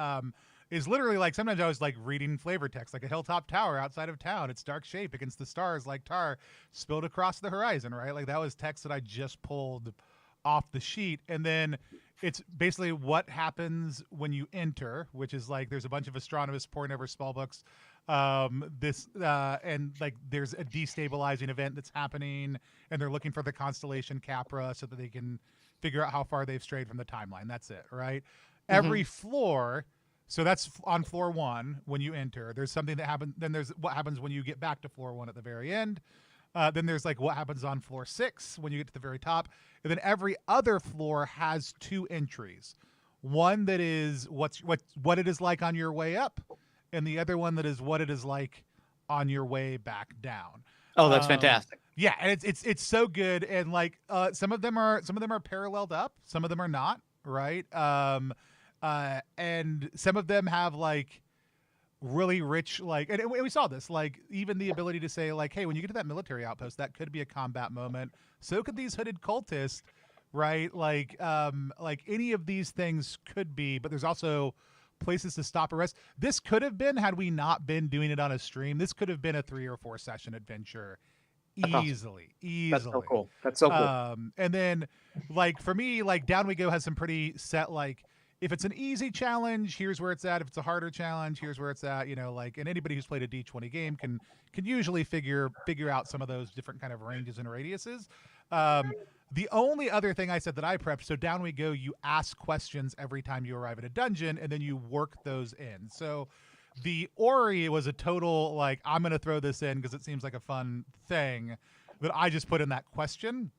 literally like, sometimes I was like reading flavor text, like a hilltop tower outside of town. Its dark shape against the stars like tar spilled across the horizon, right? Like that was text that I just pulled off the sheet. And then it's basically what happens when you enter, which is like, there's a bunch of astronomers poring over spell books. And like there's a destabilizing event that's happening, and they're looking for the constellation Capra so that they can figure out how far they've strayed from the timeline. That's it, right? Every floor, so that's on floor 1 when you enter. There's something that happens. Then there's what happens when you get back to floor 1 at the very end. Then there's like what happens on floor 6 when you get to the very top. And then every other floor has 2 entries. One that is what it is like on your way up, and the other one that is what it is like on your way back down. Oh, that's fantastic. Yeah, and it's so good, and like some of them are paralleled up, some of them are not, right? And some of them have like really rich, like, and we saw this, like even the ability to say like, hey, when you get to that military outpost, that could be a combat moment. So could these hooded cultists, right? Like any of these things could be, but there's also places to stop or rest. This could have been, had we not been doing it on a stream, this could have been a 3 or 4 session adventure. Easily. That's so cool. That's so cool. And then like for me, like Down We Go has some pretty set, like if it's an easy challenge, here's where it's at. If it's a harder challenge, here's where it's at. You know, like, and anybody who's played a D20 game can usually figure out some of those different kind of ranges and radiuses. The only other thing I said that I prepped, so Down We Go, you ask questions every time you arrive at a dungeon, and then you work those in. So the Ori was a total, like, I'm going to throw this in because it seems like a fun thing, but I just put in that question.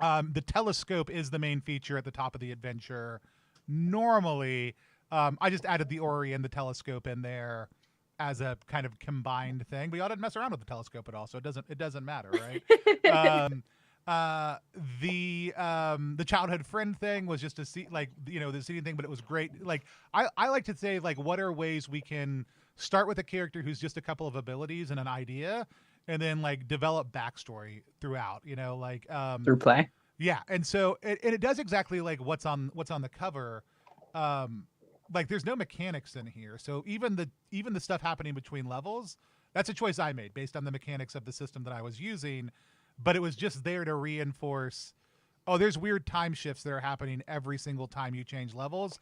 The telescope is the main feature at the top of the adventure. Normally, I just added the Ori and the telescope in there as a kind of combined thing. But y'all didn't mess around with the telescope at all, so it doesn't matter, right? The childhood friend thing was just to see, like, you know, the seating thing, but it was great. Like, I like to say, like, what are ways we can start with a character who's just a couple of abilities and an idea, and then like develop backstory throughout, you know, like Through play. yeah. And so it does exactly like what's on the cover. Like there's no mechanics in here. So even the stuff happening between levels, that's a choice I made based on the mechanics of the system that I was using. But it was just there to reinforce, oh, there's weird time shifts that are happening every single time you change levels.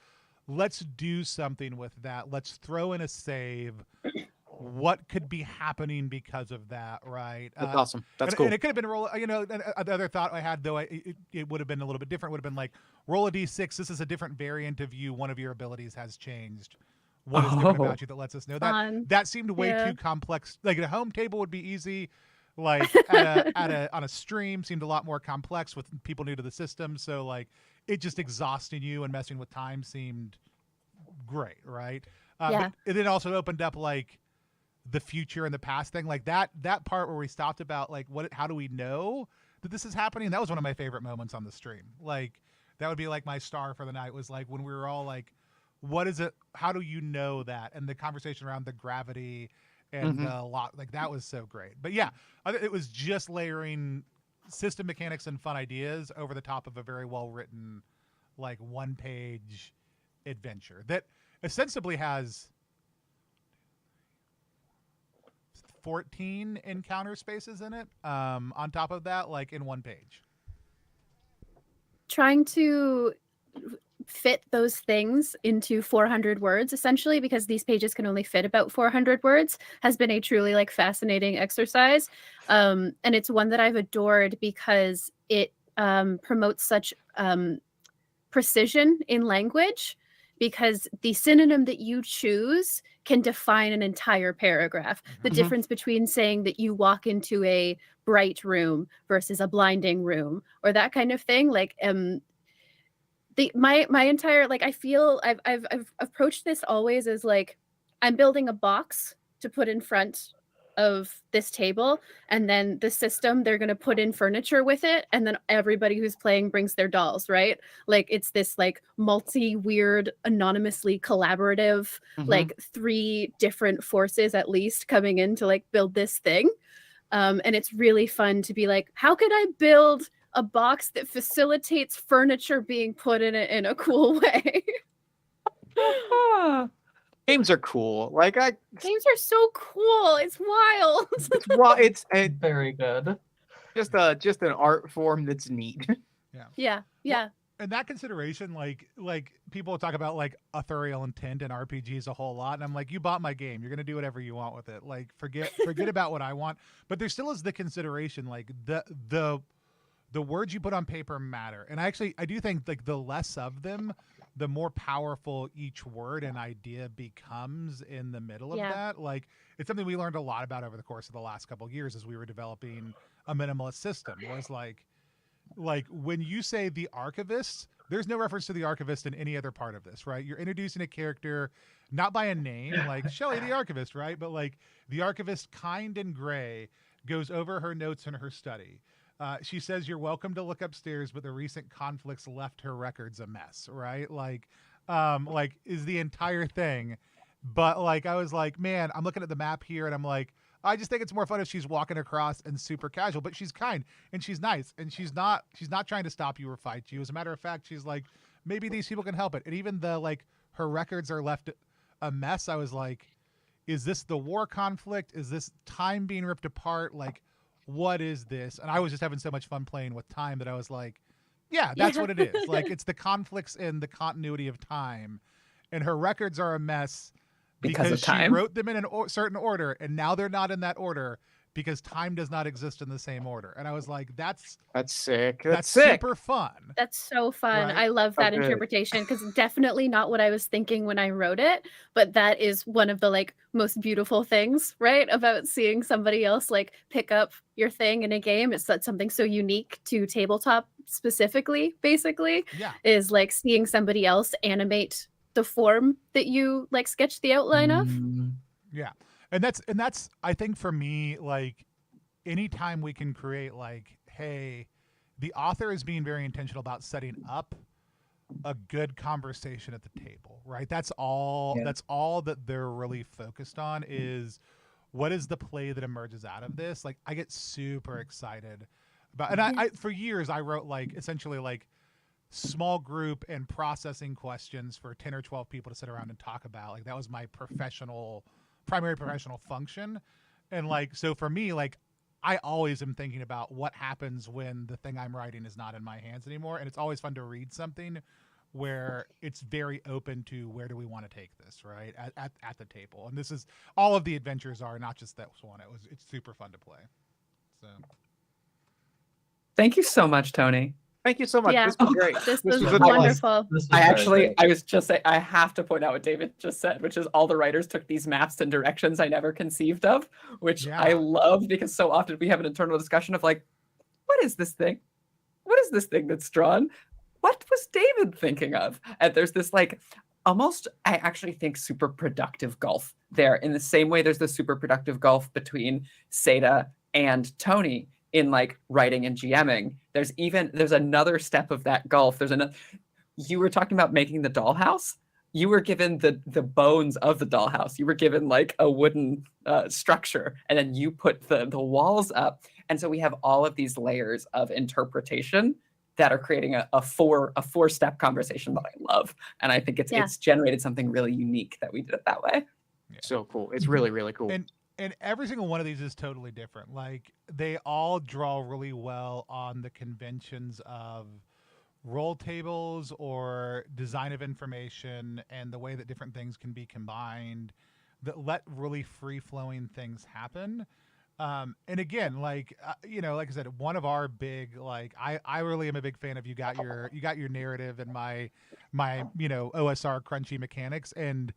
Let's do something with that. Let's throw in a save. What could be happening because of that, right? That's awesome. That's cool. And it could have been roll. You know, the other thought I had, though, it would have been a little bit different. Would have been like, roll a d6. This is a different variant of you. One of your abilities has changed. What is different about you that lets us know that? That seemed way too complex. Like at a home table would be easy. Like on a stream seemed a lot more complex with people new to the system. So like it just exhausting you and messing with time seemed great, right? But it then also opened up like the future and the past thing, like that part where we stopped about like how do we know that this is happening? That was one of my favorite moments on the stream. Like that would be like my star for the night, was like when we were all like, what is it? How do you know that? And the conversation around the gravity and a lot, like that was so great. But yeah, it was just layering system mechanics and fun ideas over the top of a very well written, like 1-page adventure that ostensibly has 14 encounter spaces in it. On top of that, like in 1 page. Trying to fit those things into 400 words, essentially, because these pages can only fit about 400 words, has been a truly like fascinating exercise. And it's one that I've adored because it promotes such precision in language, because the synonym that you choose can define an entire paragraph. The difference between saying that you walk into a bright room versus a blinding room, or that kind of thing. Like, my entire, like, I feel I've approached this always as like, I'm building a box to put in front of this table, and then the system, they're going to put in furniture with it, and then everybody who's playing brings their dolls, right? Like it's this like multi-weird, anonymously collaborative, like 3 different forces at least coming in to like build this thing. And it's really fun to be like, how could I build a box that facilitates furniture being put in it in a cool way? Games are cool. Like games are so cool. It's wild. it's Very good. Just an art form that's neat. Yeah. And that consideration, like people talk about like authorial intent in RPGs a whole lot, and I'm like, you bought my game, you're gonna do whatever you want with it. Like forget about what I want. But there still is the consideration, like the words you put on paper matter. And I do think like the less of them, the more powerful each word and idea becomes in the middle of that. Like, it's something we learned a lot about over the course of the last couple of years as we were developing a minimalist system, was like when you say the archivist, there's no reference to the archivist in any other part of this, right? You're introducing a character not by a name, like Shelley the archivist, right? But like the archivist, kind and gray, goes over her notes in her study. She says, "You're welcome to look upstairs, but the recent conflicts left her records a mess," right? Like is the entire thing. But like, I was like, man, I'm looking at the map here and I'm like, I just think it's more fun if she's walking across and super casual, but she's kind and she's nice and she's not trying to stop you or fight you. As a matter of fact, she's like, maybe these people can help it. And even the, like, her records are left a mess. I was like, is this the war conflict? Is this time being ripped apart? Like, what is this? And I was just having so much fun playing with time that I was like, yeah, that's what it is. Like, it's the conflicts in the continuity of time, and her records are a mess because she wrote them in a certain order, and now they're not in that order because time does not exist in the same order. And I was like, that's sick. That's sick. super fun. That's so fun. Right? I love that Okay. interpretation, because definitely not what I was thinking when I wrote it, but that is one of the like most beautiful things, right? About seeing somebody else like pick up your thing in a game. It's that something so unique to tabletop specifically, basically, is like seeing somebody else animate the form that you like sketch the outline of. Yeah. And that's I think for me, like, anytime we can create, like, hey, the author is being very intentional about setting up a good conversation at the table, right? That's all that they're really focused on, is what is the play that emerges out of this. Like, I get super excited about, and I for years I wrote like essentially like small group and processing questions for 10 or 12 people to sit around and talk about. Like, that was my primary professional function. And like, so for me, like, I always am thinking about what happens when the thing I'm writing is not in my hands anymore. And it's always fun to read something where it's very open to where do we want to take this, right? At the table. And this is, all of the adventures are, not just that one. It's super fun to play. So Thank you so much, Tony. Thank you so much. Yeah. This was great. This was was wonderful. I was just saying, I have to point out what David just said, which is all the writers took these maps in directions I never conceived of, which I love, because so often we have an internal discussion of like, what is this thing? What is this thing that's drawn? What was David thinking of? And there's this like, almost, I actually think, super productive gulf there, in the same way there's the super productive gulf between Seda and Tony in like writing and GMing. There's another step of that gulf. You were talking about making the dollhouse. You were given the bones of the dollhouse. You were given like a wooden structure, and then you put the walls up. And so we have all of these layers of interpretation that are creating a four-step conversation that I love. And I think it's generated something really unique that we did it that way. Yeah. So cool. It's really, really cool. And every single one of these is totally different. Like, they all draw really well on the conventions of roll tables or design of information, and the way that different things can be combined that let really free-flowing things happen. And again, like, like I said, one of our big, like, I really am a big fan of you got your narrative and my OSR crunchy mechanics, and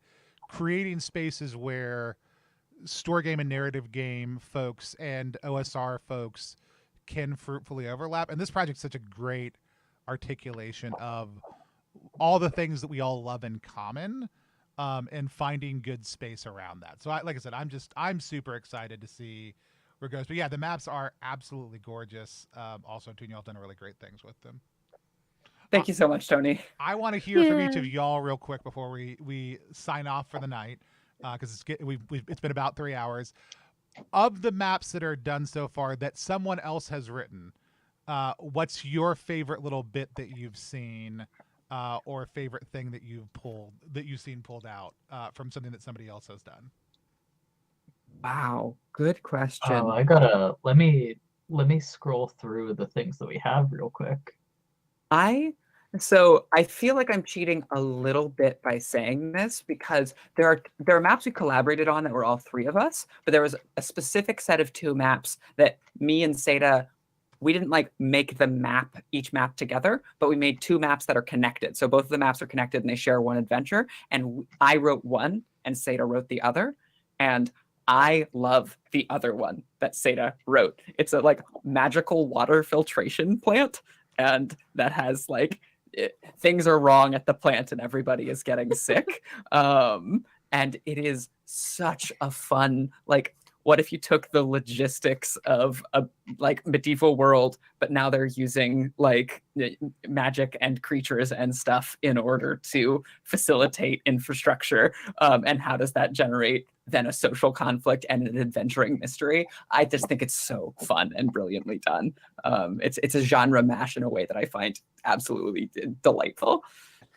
creating spaces where store game and narrative game folks and OSR folks can fruitfully overlap. And this project's such a great articulation of all the things that we all love in common, and finding good space around that. So like I said, I'm super excited to see where it goes. But yeah, the maps are absolutely gorgeous. Also, too, y'all have done really great things with them. Thank you so much, Tony. I want to hear from each of y'all real quick before we sign off for the night, because it's been about 3 hours. Of the maps that are done so far that someone else has written, what's your favorite little bit that you've seen, or favorite thing that you've seen pulled out from something that somebody else has done? Wow, good question. I gotta let me scroll through the things that we have real quick. So I feel like I'm cheating a little bit by saying this, because there are maps we collaborated on that were all three of us, but there was a specific set of 2 maps that me and Seda we didn't like make each map together, but we made 2 maps that are connected. So both of the maps are connected and they share one adventure. And I wrote one and Seda wrote the other. And I love the other one that Seda wrote. It's a like magical water filtration plant, and that has like things are wrong at the plant and everybody is getting sick. And it is such a fun, like, what if you took the logistics of a like medieval world, but now they're using like magic and creatures and stuff in order to facilitate infrastructure? And how does that generate then a social conflict and an adventuring mystery? I just think it's so fun and brilliantly done. It's a genre mash in a way that I find absolutely delightful.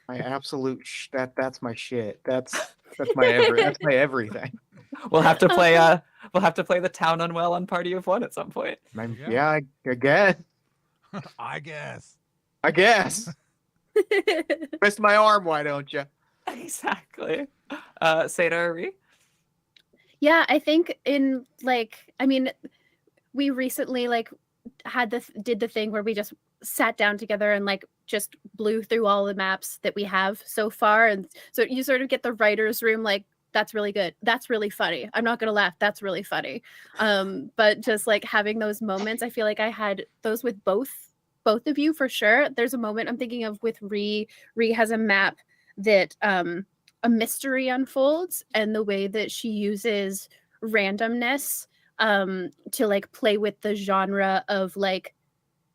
My absolute that's my shit. That's my everything. We'll have to play the town unwell on Party of One at some point. Yeah, I guess. I guess. Twist my arm, why don't you? Exactly. Seda or Ree? Yeah, I think we recently like did the thing where we just sat down together and like just blew through all the maps that we have so far, and so you sort of get the writer's room like, that's really good, that's really funny, I'm not gonna laugh, that's really funny. But just like having those moments, I feel like I had those with both of you for sure. There's a moment I'm thinking of with Ree has a map that a mystery unfolds, and the way that she uses randomness to like play with the genre of like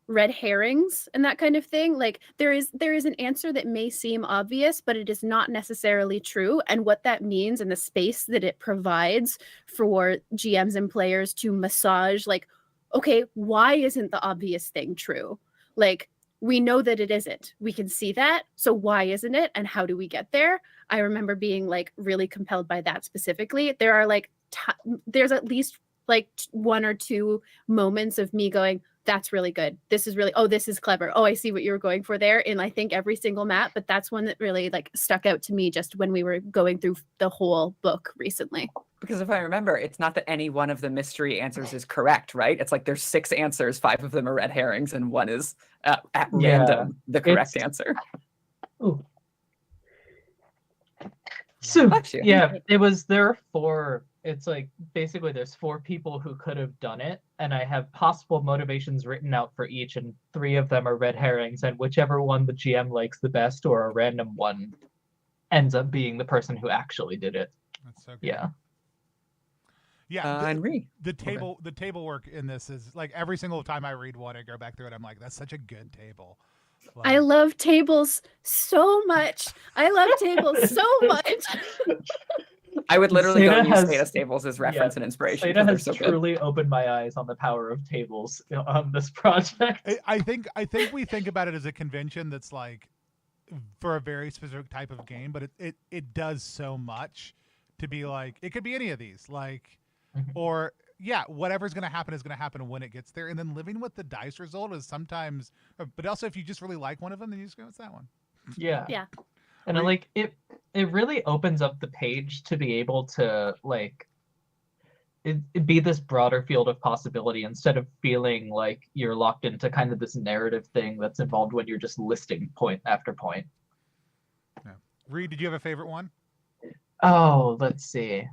red herrings and that kind of thing. Like there is an answer that may seem obvious, but it is not necessarily true. And what that means and the space that it provides for GMs and players to massage, like, okay, why isn't the obvious thing true? Like, we know that it isn't. We can see that. So why isn't it? And how do we get there? I remember being like really compelled by that specifically. There are like, there's at least like 1 or 2 moments of me going, that's really good. This is really, oh, this is clever. Oh, I see what you were going for there. And I think every single map, but that's one that really like stuck out to me just when we were going through the whole book recently. Because if I remember, it's not that any one of the mystery answers is correct, right? It's like there's 6 answers, 5 of them are red herrings, and one is at random the correct answer. Ooh. So yeah, it's like basically there's 4 people who could have done it, and I have possible motivations written out for each, and 3 of them are red herrings, and whichever one the GM likes the best or a random one ends up being the person who actually did it. That's so good. Yeah. Yeah, And Ree. the table work in this is like every single time I read one and go back through it, I'm like, that's such a good table. Like, I love tables so much. I love tables so much. I would literally go Seda use has- Seda's tables as reference and inspiration. Seda because they're has so good. truly opened my eyes on the power of tables on this project. I think we think about it as a convention that's like for a very specific type of game, but it does so much to be like, it could be any of these, like, or yeah, whatever's going to happen is going to happen when it gets there. And then living with the dice result is sometimes, but also if you just really like one of them, then you just go, it's that one. Yeah. Yeah. And like it really opens up the page to be able to like it be this broader field of possibility instead of feeling like you're locked into kind of this narrative thing that's involved when you're just listing point after point. Yeah. Reed, did you have a favorite one? Oh, let's see.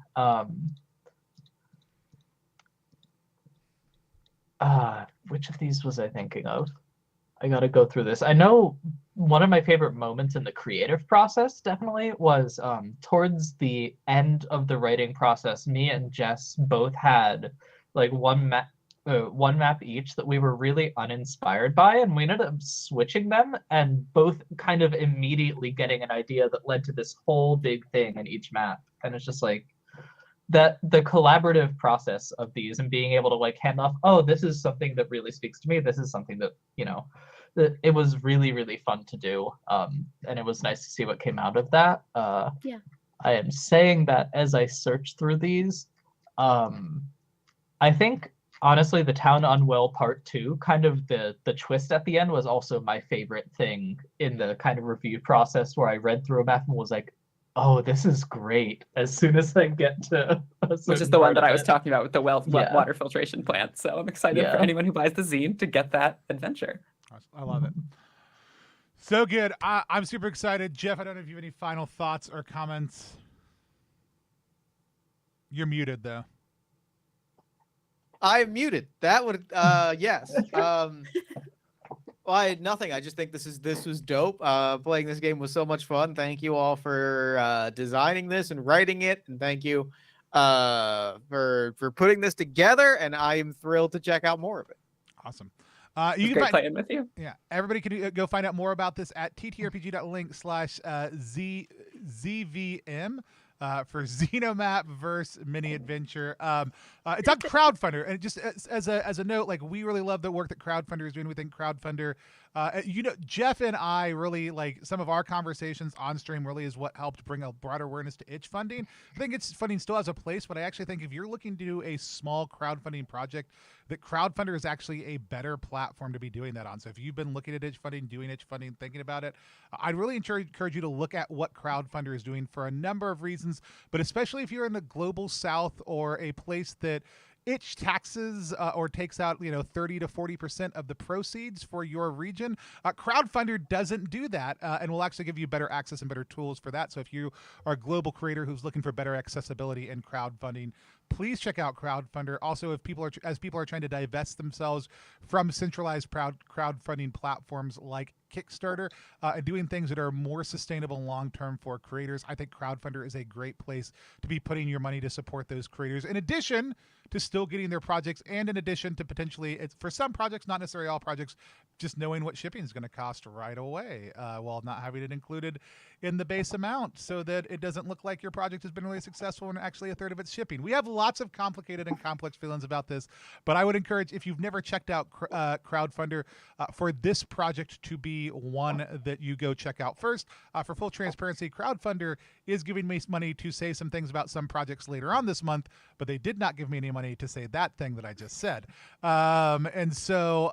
Which of these was I thinking of? I gotta go through this. I know one of my favorite moments in the creative process definitely was towards the end of the writing process. Me and Jess both had like one map each that we were really uninspired by, and we ended up switching them and both kind of immediately getting an idea that led to this whole big thing in each map. And it's just like that the collaborative process of these and being able to like hand off, oh, this is something that really speaks to me. This is something that, you know, that it was really, really fun to do. And it was nice to see what came out of that. Yeah. I am saying that as I search through these. I think honestly the Town Unwell Part 2, kind of the twist at the end was also my favorite thing in the kind of review process, where I read through a map and was like, oh, this is great. As soon as I get to Which is the one that I was talking. talking about with the Yeah. water filtration plant. So I'm excited for Yeah. anyone who buys the zine to get that adventure. I love it. So good. I'm super excited. Jeff, I don't know if you have any final thoughts or comments. You're muted, though. I am muted. That would yes. Well, I had nothing. I just think this was dope. Playing this game was so much fun. Thank you all for designing this and writing it, and thank you for putting this together. And I am thrilled to check out more of it. Awesome. It's You can great playing with you. Yeah, everybody can go find out more about this at ttrpg.link/ZVM. For Xenomap versus Mini Adventure. It's on Crowdfunder, and just as a note, like, we really love the work that Crowdfunder is doing. We think Crowdfunder, Jeff and I really, like, some of our conversations on stream really is what helped bring a broader awareness to itch funding. I think itch funding still has a place, but I actually think if you're looking to do a small crowdfunding project, that Crowdfunder is actually a better platform to be doing that on. So if you've been looking at itch funding, doing itch funding, thinking about it, I'd really encourage you to look at what Crowdfunder is doing for a number of reasons, but especially if you're in the global south or a place that itch taxes or takes out 30 to 40% of the proceeds for your region. Crowdfunder doesn't do that and will actually give you better access and better tools for that. So if you are a global creator who's looking for better accessibility in crowdfunding, please check out Crowdfunder. Also, if people are trying to divest themselves from centralized crowdfunding platforms like Kickstarter and doing things that are more sustainable long-term for creators, I think Crowdfunder is a great place to be putting your money to support those creators, in addition to still getting their projects, and in addition to potentially, for some projects, not necessarily all projects, just knowing what shipping is going to cost right away while not having it included in the base amount, so that it doesn't look like your project has been really successful and actually a third of its shipping. We have lots of complicated and complex feelings about this, but I would encourage, if you've never checked out Crowdfunder, for this project to be one that you go check out first. For full transparency, Crowdfunder is giving me money to say some things about some projects later on this month, but they did not give me any money to say that thing that I just said. And so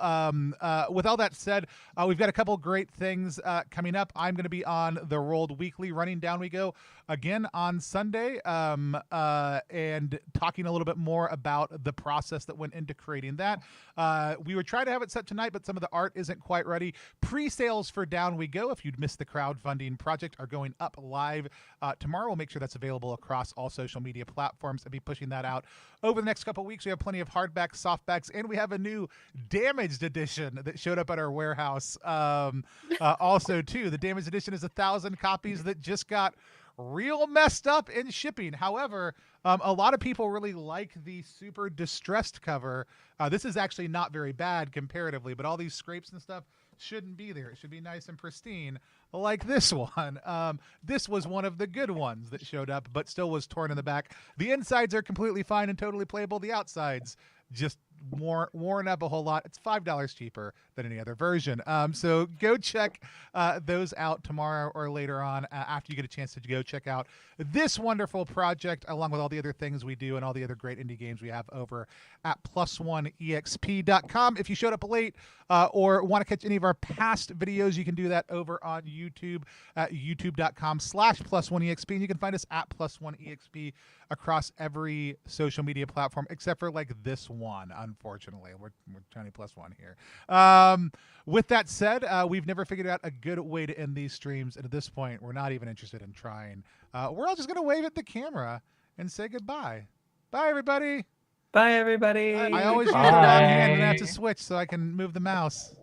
with all that said, we've got a couple great things coming up. I'm going to be on the Rolled Weekly, running Down We Go again on Sunday, and talking a little bit more about the process that went into creating that. We were trying to have it set tonight, but some of the art isn't quite ready. Pre-sales for Down We Go, if you'd missed the crowdfunding project, are going up live tomorrow. We'll make sure that's available across all social media platforms and be pushing that out over the next couple of weeks. We have plenty of hardbacks, softbacks, and we have a new damaged edition that showed up at our warehouse. Also, too, the damaged edition is 1,000 copies that just got real messed up in shipping. However, a lot of people really like the super distressed cover. This is actually not very bad comparatively, but all these scrapes and stuff shouldn't be there. It should be nice and pristine, like this one. This was one of the good ones that showed up, but still was torn in the back. The insides are completely fine and totally playable. The outsides just worn up a whole lot. It's $5 cheaper than any other version. So go check those out tomorrow or later on after you get a chance to go check out this wonderful project, along with all the other things we do and all the other great indie games we have over at +1exp.com. If you showed up late or want to catch any of our past videos, you can do that over on YouTube at youtube.com/+1exp. And you can find us at +1exp across every social media platform, except for like this one. Unfortunately, we're trying to +1 here. With that said, we've never figured out a good way to end these streams, and at this point, we're not even interested in trying. We're all just gonna wave at the camera and say goodbye. Bye, everybody. Bye, everybody. I always use the wrong hand and I have to switch so I can move the mouse.